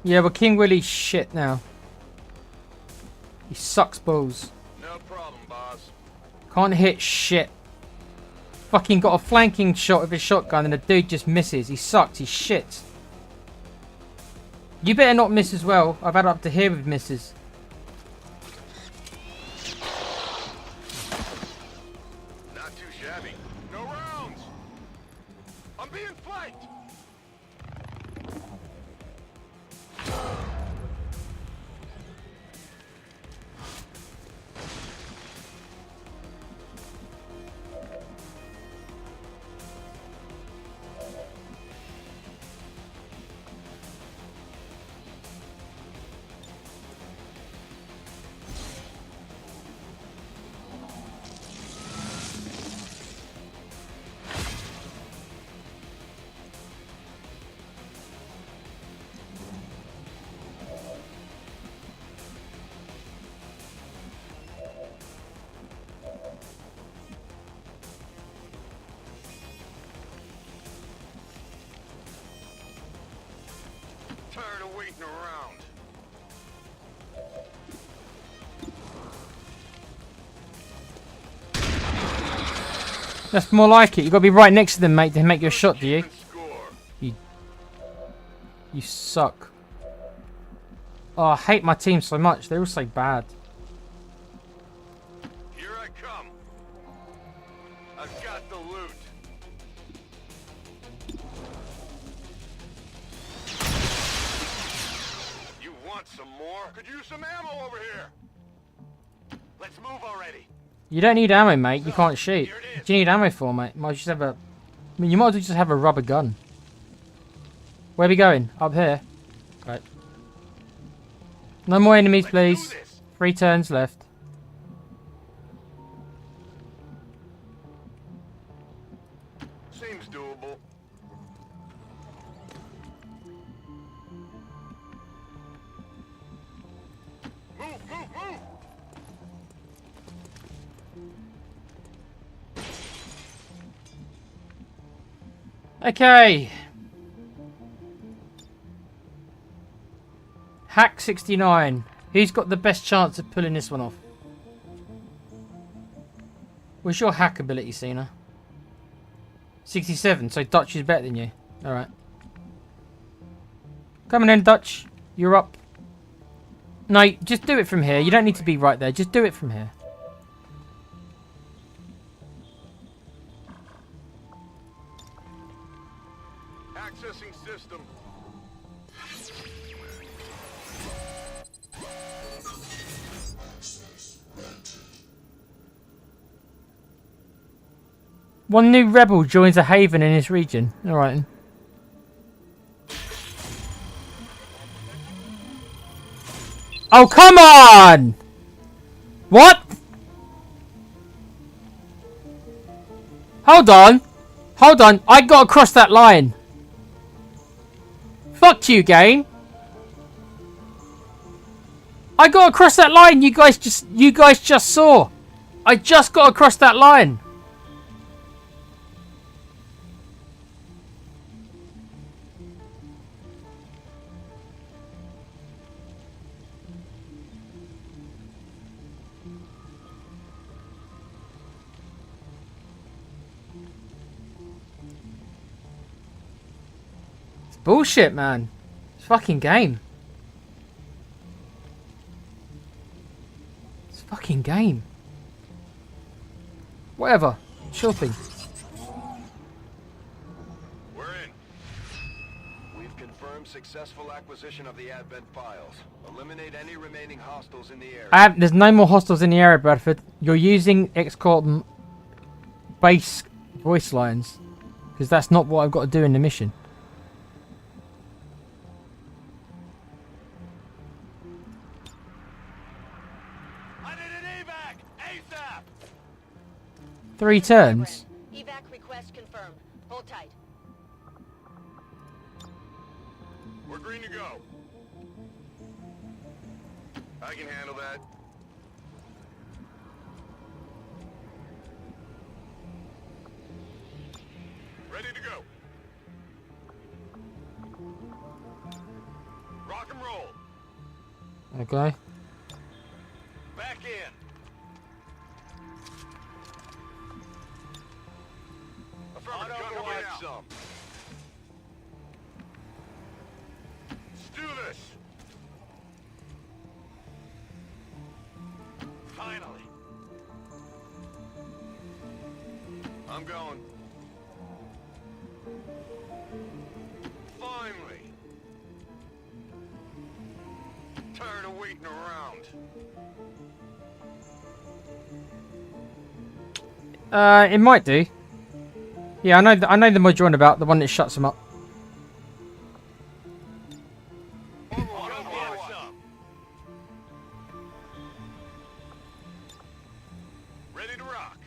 Speaker 1: Yeah, but King Willie's shit now. He sucks balls.
Speaker 8: No problem, boss.
Speaker 1: Can't hit shit. Fucking got a flanking shot with his shotgun and the dude just misses. He sucks. He's shit. You better not miss as well. I've had up to here with misses.
Speaker 8: Not too shabby. No rounds. I'm being flanked. Tired of waiting around.
Speaker 1: That's more like it. You gotta be right next to them, mate, to make your shot, do you?
Speaker 8: Even score.
Speaker 1: You suck. Oh, I hate my team so much. They're all so bad.
Speaker 8: Here I come. I've got the loot. more. Could use some ammo over here. Let's move already.
Speaker 1: You don't need ammo, mate. You can't shoot.
Speaker 8: Here it
Speaker 1: What
Speaker 8: is.
Speaker 1: do you need ammo for, mate? Might just have a... I mean, you might as well just have a rubber gun. Where are we going? Up here. Right. No more enemies,
Speaker 8: Let's
Speaker 1: please.
Speaker 8: do this.
Speaker 1: 3 turns left.
Speaker 8: Seems doable. Move, move, move!
Speaker 1: Okay. Hack 69. Who's got the best chance of pulling this one off? What's your hack ability, Cena? 67, so Dutch is better than you. Alright. Come on then, Dutch. You're up. No, just do it from here. You don't need to be right there. Just do it from here.
Speaker 8: Accessing system.
Speaker 1: One new rebel joins a haven in this region. Alright then. Oh, come on! What? Hold on. Hold on. I got to cross that line. Fuck you, game. I got to cross that line. You guys just saw. I just got to cross that line. Bullshit, man. It's a fucking game. It's a fucking game. Whatever. Sure thing.
Speaker 8: We're in.
Speaker 6: We've confirmed successful acquisition of the Advent files. Eliminate any remaining hostiles in the area.
Speaker 1: There's no more hostiles in the area, Bradford. You're using XCOM base voice lines. Because that's not what I've got to do in the mission.
Speaker 8: I need an evac! ASAP!
Speaker 1: 3 turns.
Speaker 5: Evac request confirmed. Hold tight.
Speaker 8: We're green to go. I can handle that. Ready to go. Rock and roll.
Speaker 1: Okay.
Speaker 8: Back in. Affirmative. Gun away now. Some. Let's do this. Finally. I'm going. Finally. Tired of waiting around.
Speaker 1: It might do. Yeah, I know the mod you're on about, the one that shuts them up.
Speaker 8: Ready to rock.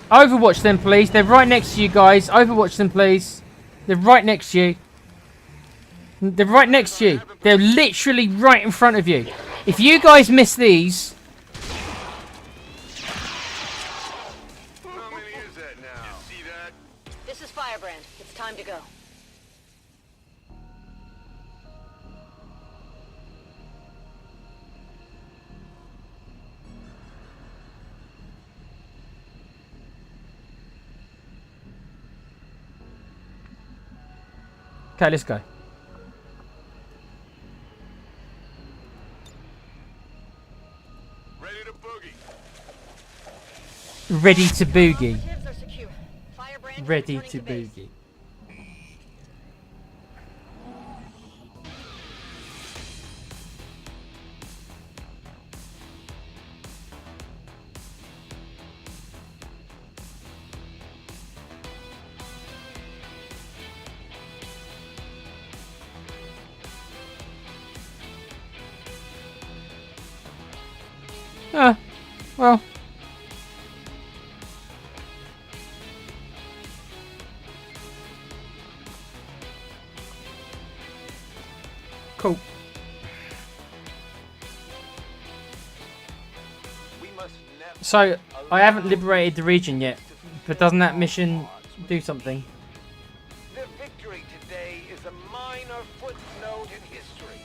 Speaker 1: Overwatch them, please. They're right next to you guys. Overwatch them, please. They're right next to you. They're right next to you. They're literally right in front of you. If you guys miss these...
Speaker 8: How many is that now? You see that?
Speaker 5: This is Firebrand. It's time to go.
Speaker 1: Okay, let's go.
Speaker 8: Ready to boogie.
Speaker 1: ready to boogie.
Speaker 5: Operatives are secure. Firebrand
Speaker 1: Ready
Speaker 5: returning
Speaker 1: to
Speaker 5: base.
Speaker 1: boogie. Well. Cool.
Speaker 8: We must never
Speaker 1: So, I haven't liberated the region yet, but doesn't that mission do something?
Speaker 6: The victory today is a minor footnote in history.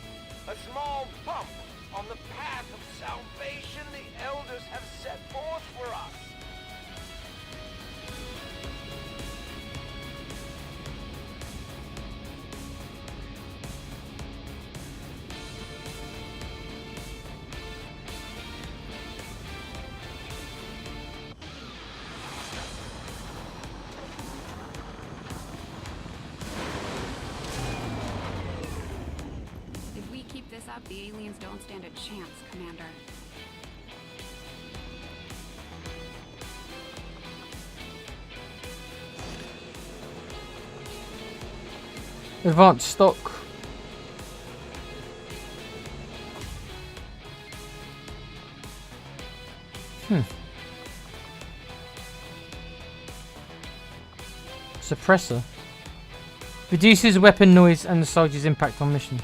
Speaker 6: A small bump on the path of salvation the elders have set forth for us.
Speaker 9: If we keep this up, the aliens don't stand a chance, Commander.
Speaker 1: Advanced stock. Suppressor. Reduces weapon noise and the soldier's impact on mission.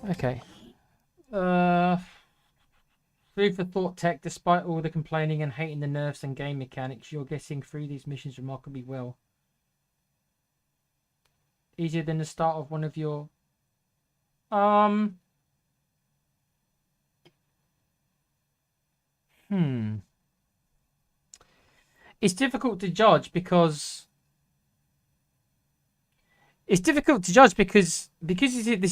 Speaker 1: Okay. Food for thought tech. Despite all the complaining and hating the nerfs and game mechanics, you're getting through these missions remarkably well. Easier than the start of one of your... It's difficult to judge because... this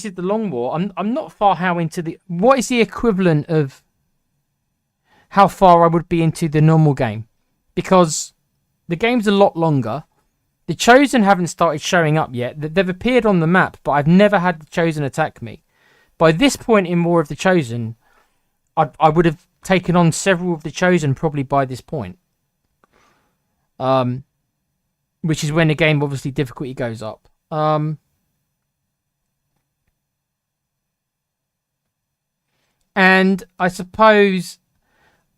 Speaker 1: is the long war. I'm not far how into the... What is the equivalent of how far I would be into the normal game? Because the game's a lot longer. The Chosen haven't started showing up yet. They've appeared on the map, but I've never had the Chosen attack me. By this point in War of the Chosen, I would have taken on several of the Chosen probably by this point. Which is when the game obviously difficulty goes up. And I suppose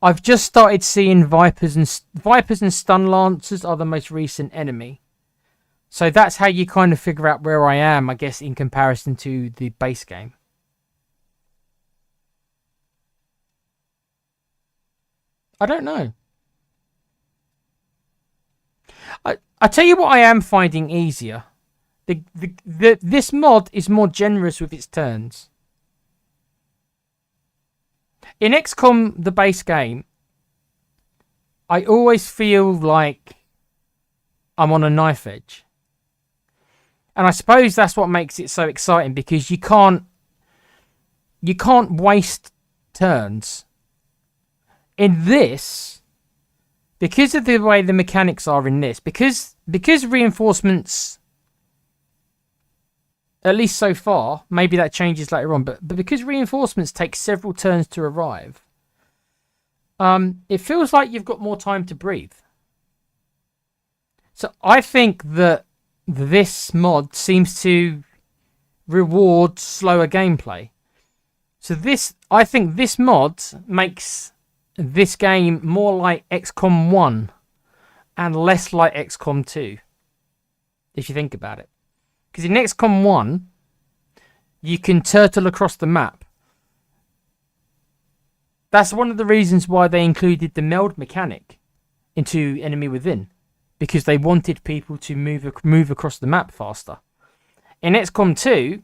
Speaker 1: I've just started seeing Vipers and Stun Lancers are the most recent enemy. So that's how you kind of figure out where I am, I guess, in comparison to the base game. I don't know. I tell you what I am finding easier. This mod is more generous with its turns. In XCOM, the base game, I always feel like I'm on a knife edge. And I suppose that's what makes it so exciting, because you can't waste turns. In this, because of the way the mechanics are in this, because reinforcements, at least so far, maybe that changes later on, but because reinforcements take several turns to arrive, it feels like you've got more time to breathe. So I think that this mod seems to reward slower gameplay. So I think this mod makes this game more like XCOM 1 and less like XCOM 2, if you think about it. Because in XCOM 1, you can turtle across the map. That's one of the reasons why they included the meld mechanic into Enemy Within, because they wanted people to move across the map faster. In XCOM 2,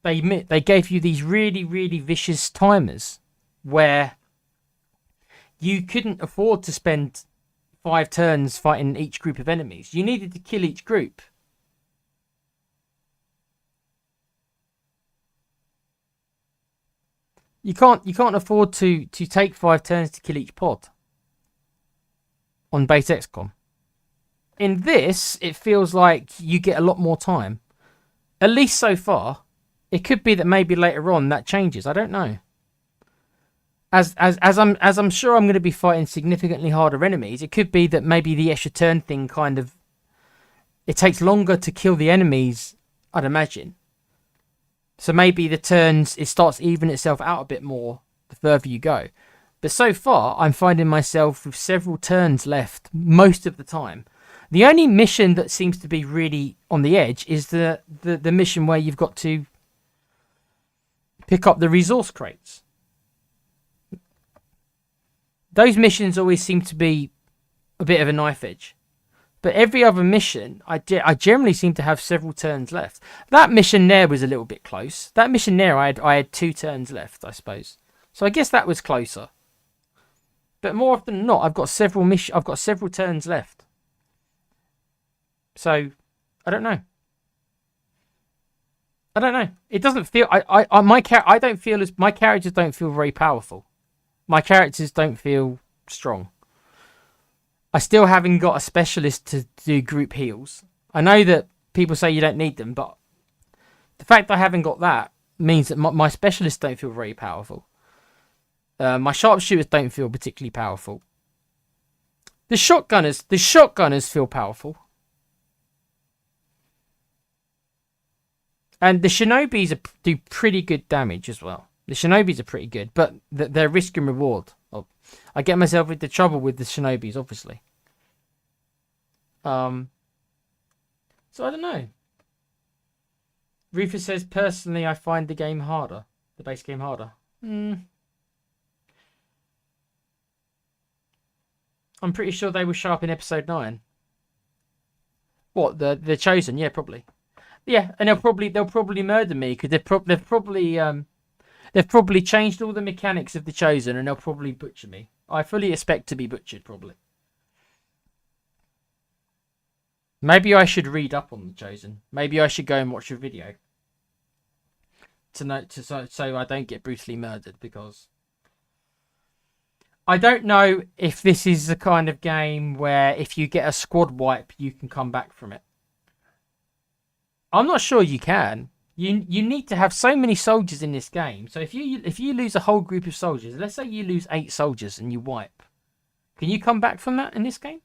Speaker 1: they gave you these really, really vicious timers where you couldn't afford to spend 5 turns fighting each group of enemies. You needed to kill each group You can't afford to take 5 turns to kill each pod on base XCOM. In this, it feels like you get a lot more time. At least so far. It could be that maybe later on that changes. I don't know. As I'm sure I'm going to be fighting significantly harder enemies, it could be that maybe the extra turn thing kind of, it takes longer to kill the enemies, I'd imagine. So maybe the turns, it starts even itself out a bit more the further you go. But so far, I'm finding myself with several turns left most of the time. The only mission that seems to be really on the edge is the mission where you've got to pick up the resource crates. Those missions always seem to be a bit of a knife edge. But every other mission, I generally seem to have several turns left. That mission there was a little bit close. That mission there, I had 2 turns left, I suppose. So I guess that was closer. But more often than not, I've got several turns left. So I don't know. It doesn't feel. I don't feel as my characters don't feel very powerful. My characters don't feel strong. I still haven't got a specialist to do group heals. I know that people say you don't need them, but the fact that I haven't got that means that my specialists don't feel very powerful. My sharpshooters don't feel particularly powerful. The shotgunners feel powerful. And the shinobis do pretty good damage as well. The shinobis are pretty good, but they're risk and reward. I get myself into trouble with the shinobis, obviously. So I don't know. Rufus says, personally, I find the game harder. The base game harder. I'm pretty sure they will show up in episode 9. What, the Chosen? Yeah, probably. Yeah, and they'll probably murder me because they've probably changed all the mechanics of the Chosen, and they'll probably butcher me. I fully expect to be butchered, probably. Maybe I should read up on the Chosen. Maybe I should go and watch a video so I don't get brutally murdered, because I don't know if this is the kind of game where if you get a squad wipe, you can come back from it. I'm not sure you can. You need to have so many soldiers in this game. So if you lose a whole group of soldiers, let's say you lose 8 soldiers and you wipe, can you come back from that in this game?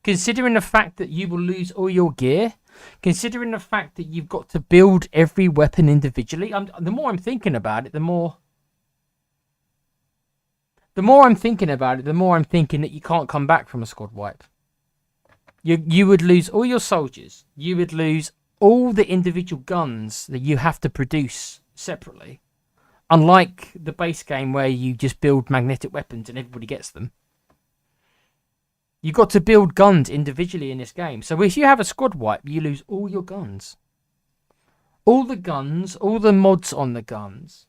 Speaker 1: Considering the fact that you will lose all your gear, considering the fact that you've got to build every weapon individually, the more I'm thinking about it, the more I'm thinking about it, the more I'm thinking that you can't come back from a squad wipe. You would lose all your soldiers. You would lose all the individual guns that you have to produce separately. Unlike the base game where you just build magnetic weapons and everybody gets them. You've got to build guns individually in this game. So if you have a squad wipe, you lose all your guns. All the guns, all the mods on the guns.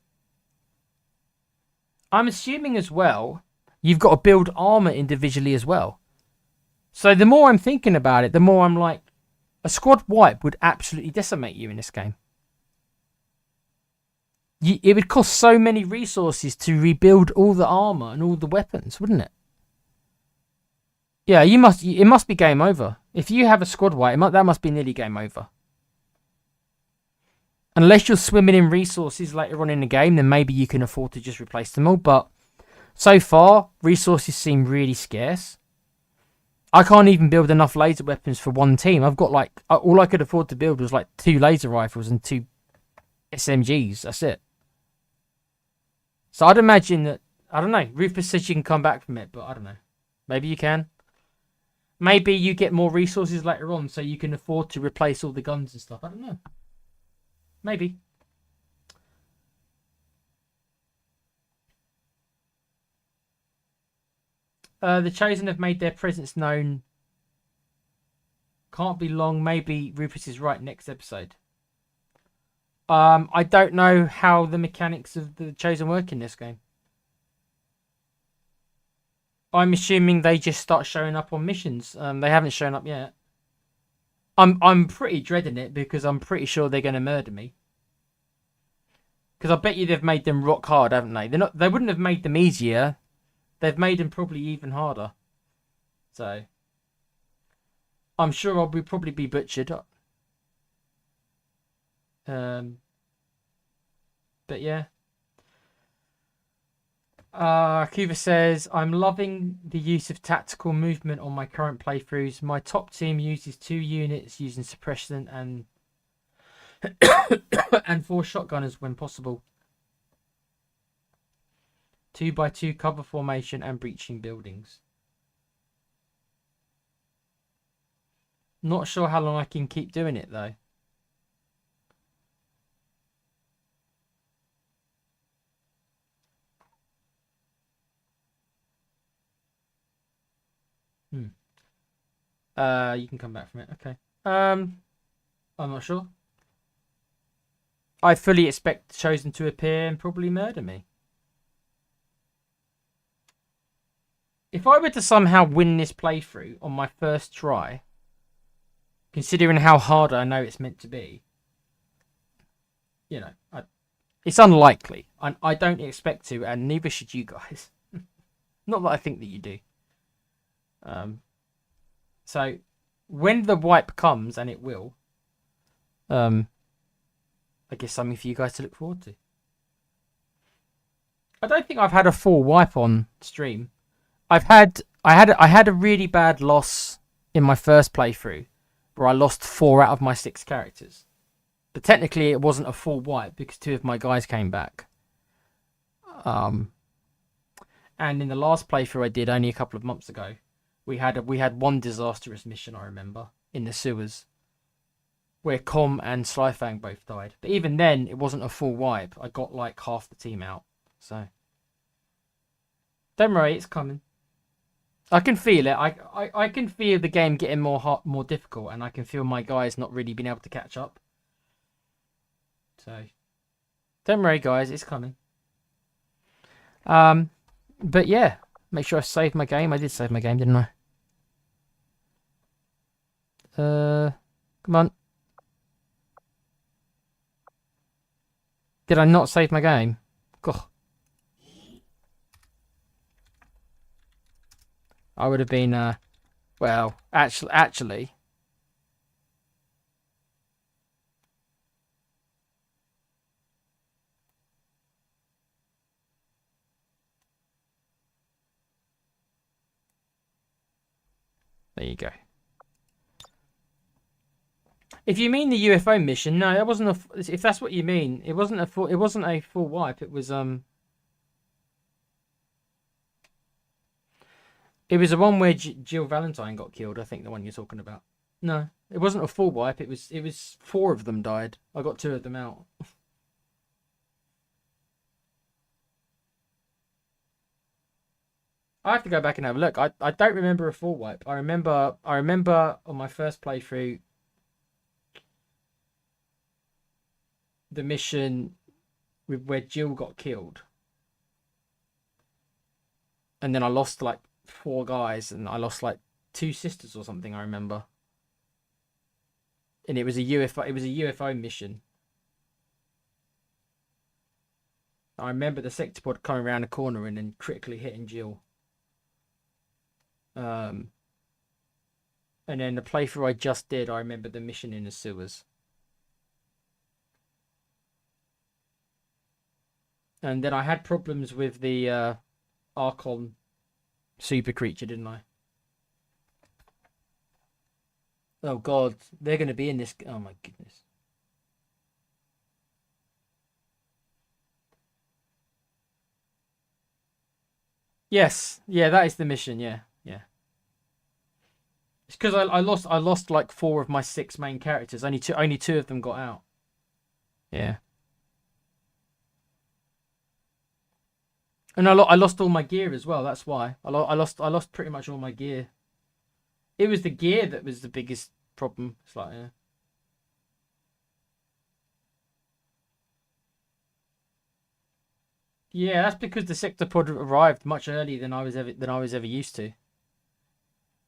Speaker 1: I'm assuming as well, you've got to build armor individually as well. So the more I'm thinking about it, the more I'm like, a squad wipe would absolutely decimate you in this game. It would cost so many resources to rebuild all the armor and all the weapons, wouldn't it? Yeah, it must be game over. If you have a squad wipe, that must be nearly game over. Unless you're swimming in resources later on in the game, then maybe you can afford to just replace them all. But so far, resources seem really scarce. I can't even build enough laser weapons for one team. I've got all I could afford to build was 2 laser rifles and 2 SMGs. That's it. So I'd imagine that, I don't know, Rufus says you can come back from it, but I don't know. Maybe you can. Maybe you get more resources later on so you can afford to replace all the guns and stuff. I don't know. Maybe. The Chosen have made their presence known. Can't be long. Maybe Rufus is right next episode. I don't know how the mechanics of the Chosen work in this game. I'm assuming they just start showing up on missions. They haven't shown up yet. I'm pretty dreading it because I'm pretty sure they're going to murder me. Because I bet you they've made them rock hard, haven't they? They're not. They wouldn't have made them easier. They've made them probably even harder. So I'm sure I'll probably be butchered. But yeah. Kuva says, I'm loving the use of tactical movement on my current playthroughs. My top team uses 2 units using suppression and and 4 shotgunners when possible. 2x2 cover formation and breaching buildings. Not sure how long I can keep doing it though. You can come back from it. Okay. I'm not sure. I fully expect Chosen to appear and probably murder me. If I were to somehow win this playthrough on my first try, considering how hard I know it's meant to be, you know, it's unlikely. I don't expect to, and neither should you guys. Not that I think that you do. So when the wipe comes, and it will, I guess something for you guys to look forward to. I don't think I've had a full wipe on stream. I had a really bad loss in my first playthrough where I lost 4 out of my 6 characters. But technically it wasn't a full wipe because 2 of my guys came back. And in the last playthrough I did only a couple of months ago, we had one disastrous mission, I remember, in the sewers where Com and Slyfang both died. But even then it wasn't a full wipe. I got like half the team out. So don't worry, it's coming. I can feel it. I can feel the game getting more difficult, and I can feel my guys not really being able to catch up. So don't worry, guys, it's coming. But yeah, make sure I saved my game. I did save my game, didn't I? Come on. Did I not save my game? God. I would have been, well, actually. There you go. If you mean the UFO mission, no, that wasn't a. If that's what you mean, it wasn't a full. It wasn't a full wipe. It was It was the one where Jill Valentine got killed. I think the one you're talking about. No, it wasn't a full wipe. It was 4 of them died. I got 2 of them out. I have to go back and have a look. I don't remember a full wipe. I remember on my first playthrough the mission where Jill got killed. And then I lost like 4 guys, and I lost like 2 sisters or something, I remember. And it was a UFO mission. I remember the sector pod coming around the corner and then critically hitting Jill. And then the playthrough I just did, I remember the mission in the sewers. And then I had problems with the Archon super creature, didn't I? Oh god, they're going to be in this. Oh my goodness. Yes, yeah, that is the mission. Yeah. It's because I lost like 4 of my 6 main characters. Only two of them got out. Yeah. And I lost all my gear as well. That's why I lost pretty much all my gear. It was the gear that was the biggest problem. It's like, yeah. Yeah, that's because the sector pod arrived much earlier than I was ever used to.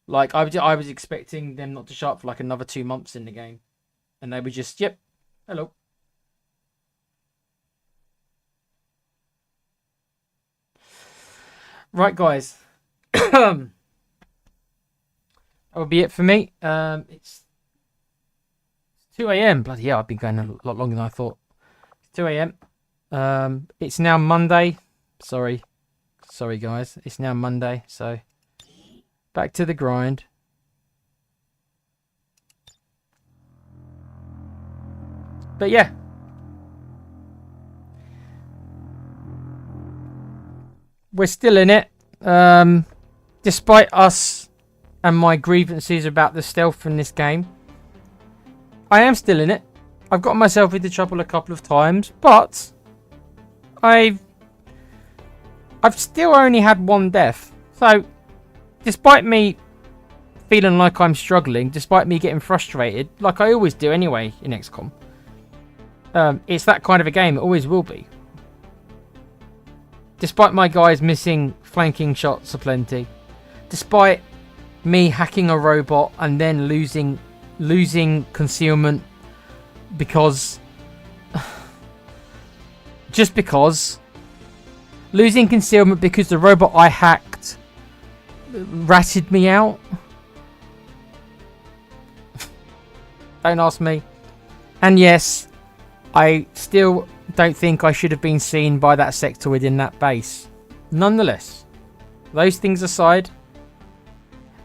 Speaker 1: Like I was expecting them not to show up for like another 2 months in the game, and they were just, yep, hello. Right, guys. That will be it for me. It's 2 a.m. Bloody hell, I've been going a lot longer than I thought. It's 2 a.m. It's now Monday. Sorry, guys. It's now Monday, so back to the grind. But yeah. We're still in it. Despite us and my grievances about the stealth in this game, I am still in it. I've got myself into trouble a couple of times, but I've still only had one death. So, despite me feeling like I'm struggling, despite me getting frustrated, like I always do anyway in XCOM, it's that kind of a game. It always will be. Despite my guys missing flanking shots aplenty, despite me hacking a robot and then losing concealment because losing concealment because the robot I hacked ratted me out. Don't ask me. And yes, I still don't think I should have been seen by that sector within that base. Nonetheless, those things aside,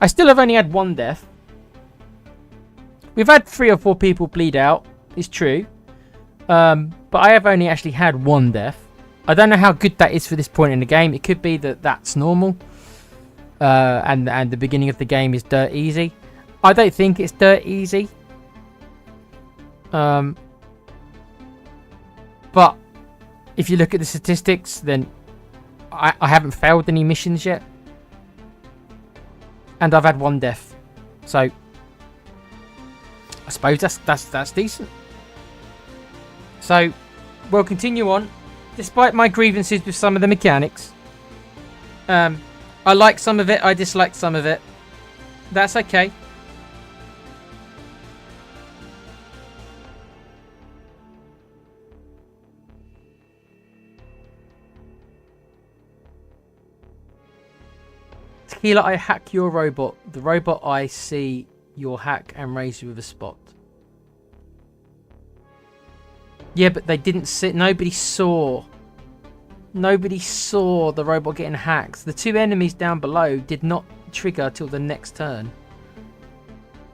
Speaker 1: I still have only had one death. We've had 3 or 4 people bleed out, it's true. But I have only actually had one death. I don't know how good that is for this point in the game. It could be that that's normal. And the beginning of the game is dirt easy. I don't think it's dirt easy. But if you look at the statistics, then I haven't failed any missions yet. And I've had one death. So I suppose that's decent. So we'll continue on. Despite my grievances with some of the mechanics. I like some of it, I dislike some of it. That's okay. Tequila, I hack your robot. The robot I see your hack and raise you with a spot. Yeah, but they didn't see. Nobody saw the robot getting hacked. The 2 enemies down below did not trigger till the next turn.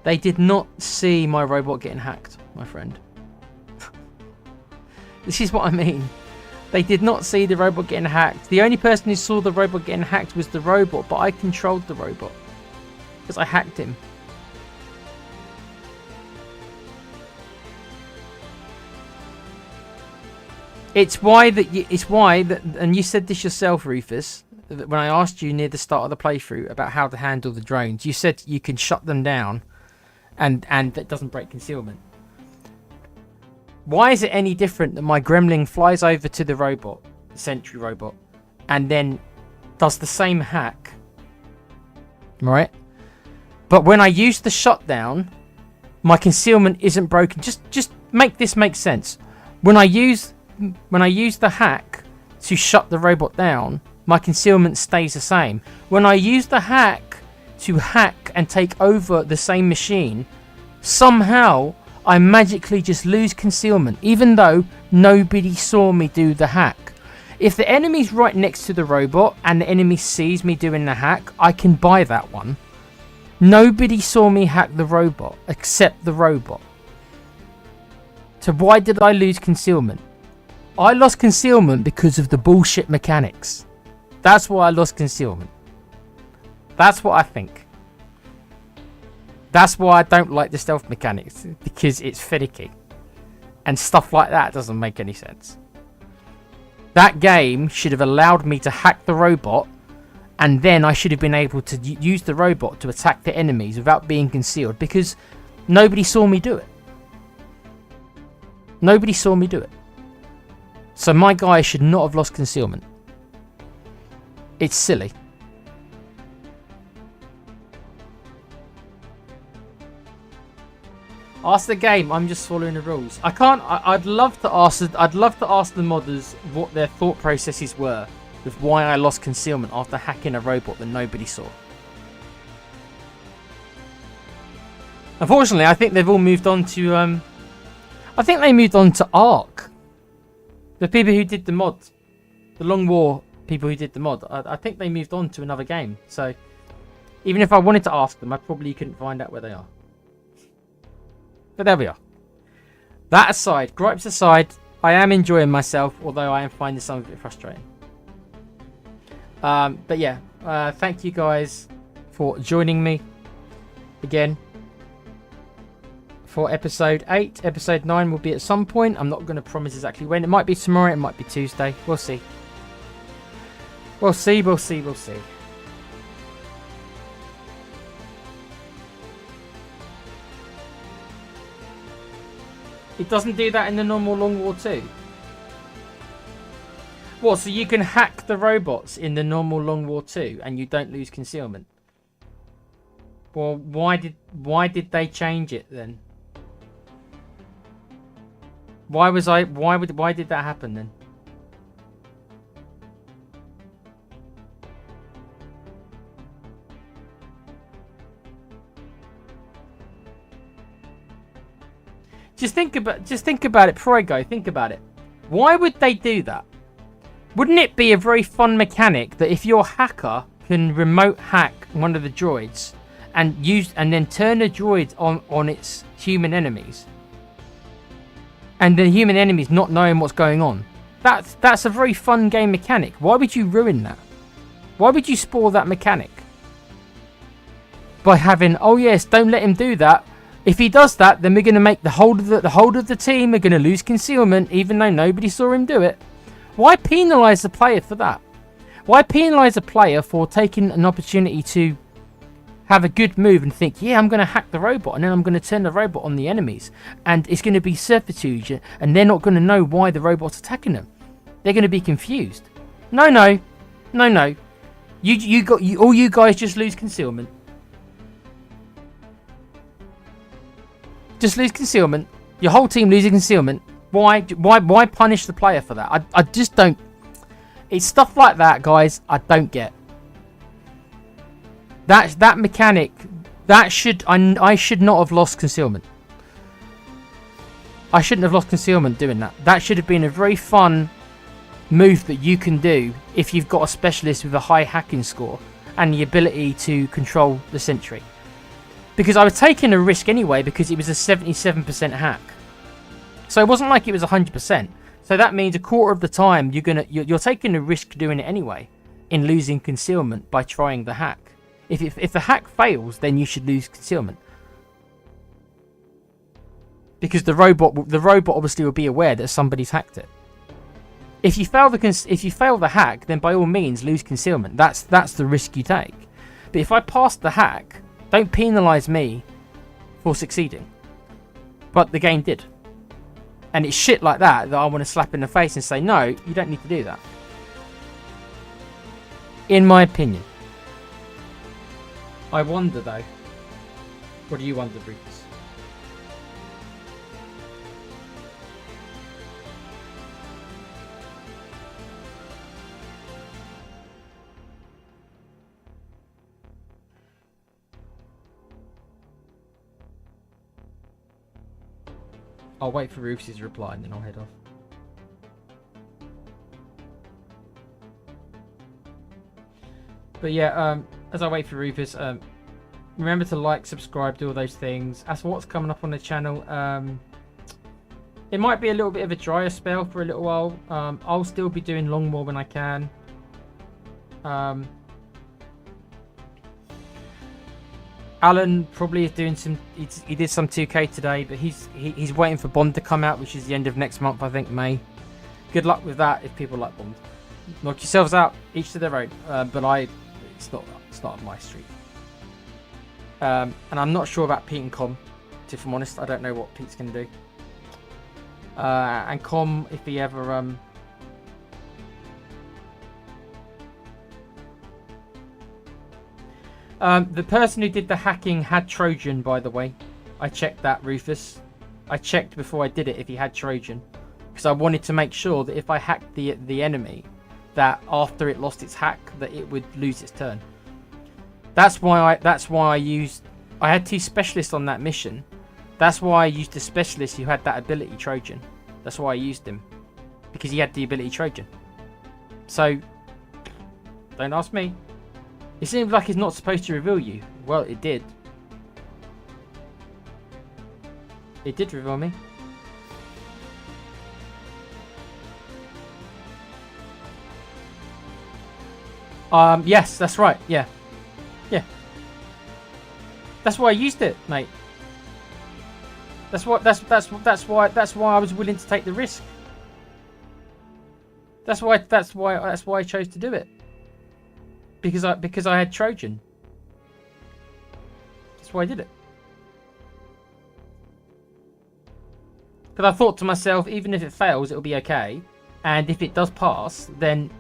Speaker 1: They did not see my robot getting hacked, my friend. This is what I mean. They did not see the robot getting hacked. The only person who saw the robot getting hacked was the robot, but I controlled the robot because I hacked him. It's why that, and you said this yourself, Rufus, that when I asked you near the start of the playthrough about how to handle the drones, you said you can shut them down, and that doesn't break concealment. Why is it any different that my gremlin flies over to the robot, the sentry robot, and then does the same hack, right? But when I use the shutdown, my concealment isn't broken. Just make this make sense. When I use the hack to shut the robot down, my concealment stays the same. When I use the hack to hack and take over the same machine, somehow I magically just lose concealment, even though nobody saw me do the hack. If the enemy's right next to the robot and the enemy sees me doing the hack, I can buy that one. Nobody saw me hack the robot except the robot. So why did I lose concealment? I lost concealment because of the bullshit mechanics. That's why I lost concealment. That's what I think. That's why I don't like the stealth mechanics, because it's finicky. And stuff like that doesn't make any sense. That game should have allowed me to hack the robot, and then I should have been able to use the robot to attack the enemies without being concealed, because nobody saw me do it. Nobody saw me do it. So my guy should not have lost concealment. It's silly. Ask the game. I'm just following the rules. I can't. I'd love to ask the modders what their thought processes were with why I lost concealment after hacking a robot that nobody saw. Unfortunately, I think they've all moved on to I think they moved on to Ark. The people who did the mod, the Long War people who did the mod, I think they moved on to another game. So even if I wanted to ask them, I probably couldn't find out where they are. But there we are. That aside, gripes aside, I am enjoying myself, although I am finding some of it frustrating. But yeah, thank you guys for joining me again for episode 8. Episode 9 will be at some point. I'm not going to promise exactly when. It might be tomorrow, it might be Tuesday. We'll see. We'll see. It doesn't do that in the normal Long War 2. What, so you can hack the robots in the normal Long War 2 and you don't lose concealment? Well, why did they change it then? Why did that happen then? Just think about it before I go. Think about it. Why would they do that? Wouldn't it be a very fun mechanic that if your hacker can remote hack one of the droids and then turn the droid on its human enemies, and the human enemies not knowing what's going on? That's a very fun game mechanic. Why would you ruin that? Why would you spoil that mechanic by having, oh yes, don't let him do that. If he does that, then we're going to make the whole of the team are going to lose concealment, even though nobody saw him do it. Why penalise the player for that? Why penalise a player for taking an opportunity to have a good move and think, yeah, I'm going to hack the robot and then I'm going to turn the robot on the enemies and it's going to be subterfuge and they're not going to know why the robot's attacking them. They're going to be confused. No. All you guys just lose concealment. Just lose concealment. Your whole team losing concealment. Why punish the player for that? I just don't. It's stuff like that, guys. I don't get. That mechanic. I should not have lost concealment. I shouldn't have lost concealment doing that. That should have been a very fun move that you can do if you've got a specialist with a high hacking score and the ability to control the sentry. Because I was taking a risk anyway because it was a 77% hack. So it wasn't like it was 100%. So that means a quarter of the time you're taking a risk doing it anyway in losing concealment by trying the hack. If the hack fails, then you should lose concealment. Because the robot obviously will be aware that somebody's hacked it. If you fail the hack, then by all means lose concealment. That's the risk you take. But if I pass the hack, don't penalise me for succeeding. But the game did. And it's shit like that I want to slap in the face and say, no, you don't need to do that. In my opinion. I wonder though. What do you wonder, Bruce? I'll wait for Rufus's reply and then I'll head off. But yeah, as I wait for Rufus, remember to like, subscribe, do all those things. As for what's coming up on the channel, it might be a little bit of a drier spell for a little while. I'll still be doing Long War when I can. Alan probably is doing some. He did some 2K today, but he's waiting for Bond to come out, which is the end of next month, I think, May. Good luck with that if people like Bond. Knock yourselves out, each to their own. But it's not up my street. And I'm not sure about Pete and Com. If I'm honest, I don't know what Pete's gonna do. And Com, if he ever the person who did the hacking had Trojan, by the way. I checked that, Rufus. I checked before I did it if he had Trojan. Because I wanted to make sure that if I hacked the enemy, that after it lost its hack, that it would lose its turn. That's why I had 2 specialists on that mission. That's why I used a specialist who had that ability Trojan. That's why I used him, because he had the ability Trojan. So don't ask me. It seems like it's not supposed to reveal you. Well, it did. It did reveal me. Yes, that's right. Yeah. Yeah. That's why I used it, mate. That's why I was willing to take the risk. That's why I chose to do it. Because I had Trojan. That's why I did it. Because I thought to myself, even if it fails, it'll be okay. And if it does pass, then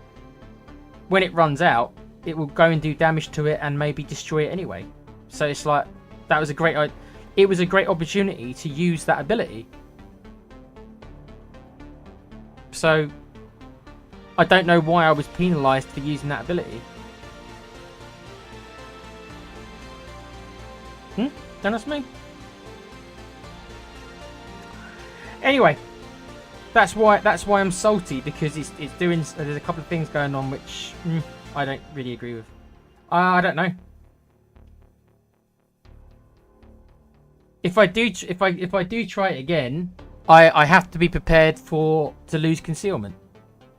Speaker 1: when it runs out, it will go and do damage to it and maybe destroy it anyway. So it's like, that was a great opportunity to use that ability. So I don't know why I was penalised for using that ability. Don't ask me. Anyway, that's why I'm salty, because it's doing. There's a couple of things going on which I don't really agree with. I don't know. If I do try it again, I have to be prepared to lose concealment,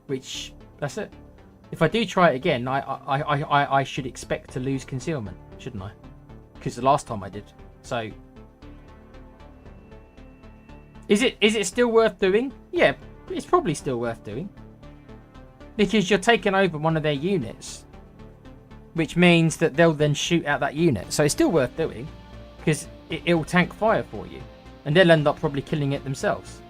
Speaker 1: which that's it. If I do try it again, I should expect to lose concealment, shouldn't I? Because the last time I did. So is it still worth doing? Yeah, it's probably still worth doing, because you're taking over one of their units, which means that they'll then shoot at that unit. So it's still worth doing, because it'll tank fire for you, and they'll end up probably killing it themselves.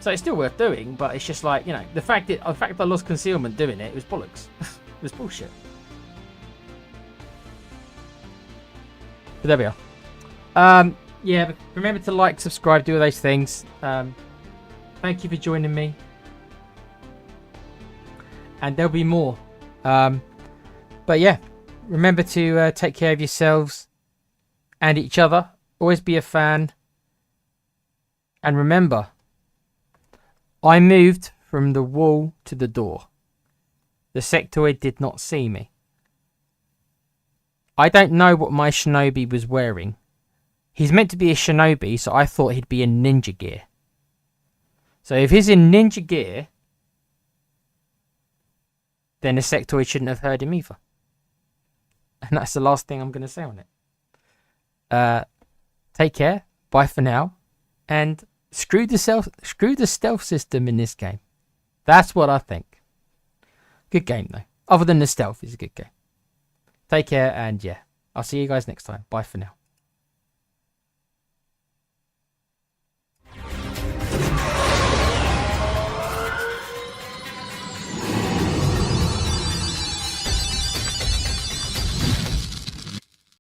Speaker 1: So it's still worth doing, but it's just like, you know, the fact that I lost concealment doing it was bollocks. It was bullshit. But there we are. Yeah, but remember to like, subscribe, do all those things. Thank you for joining me. And there'll be more. But yeah, remember to take care of yourselves and each other. Always be a fan. And remember, I moved from the wall to the door. The sectoid did not see me. I don't know what my shinobi was wearing. He's meant to be a shinobi, so I thought he'd be in ninja gear. So if he's in ninja gear, then the sectoid shouldn't have heard him either. And that's the last thing I'm going to say on it. Take care. Bye for now. And screw the stealth system in this game. That's what I think. Good game though. Other than the stealth, it's a good game. Take care, and yeah, I'll see you guys next time. Bye for now.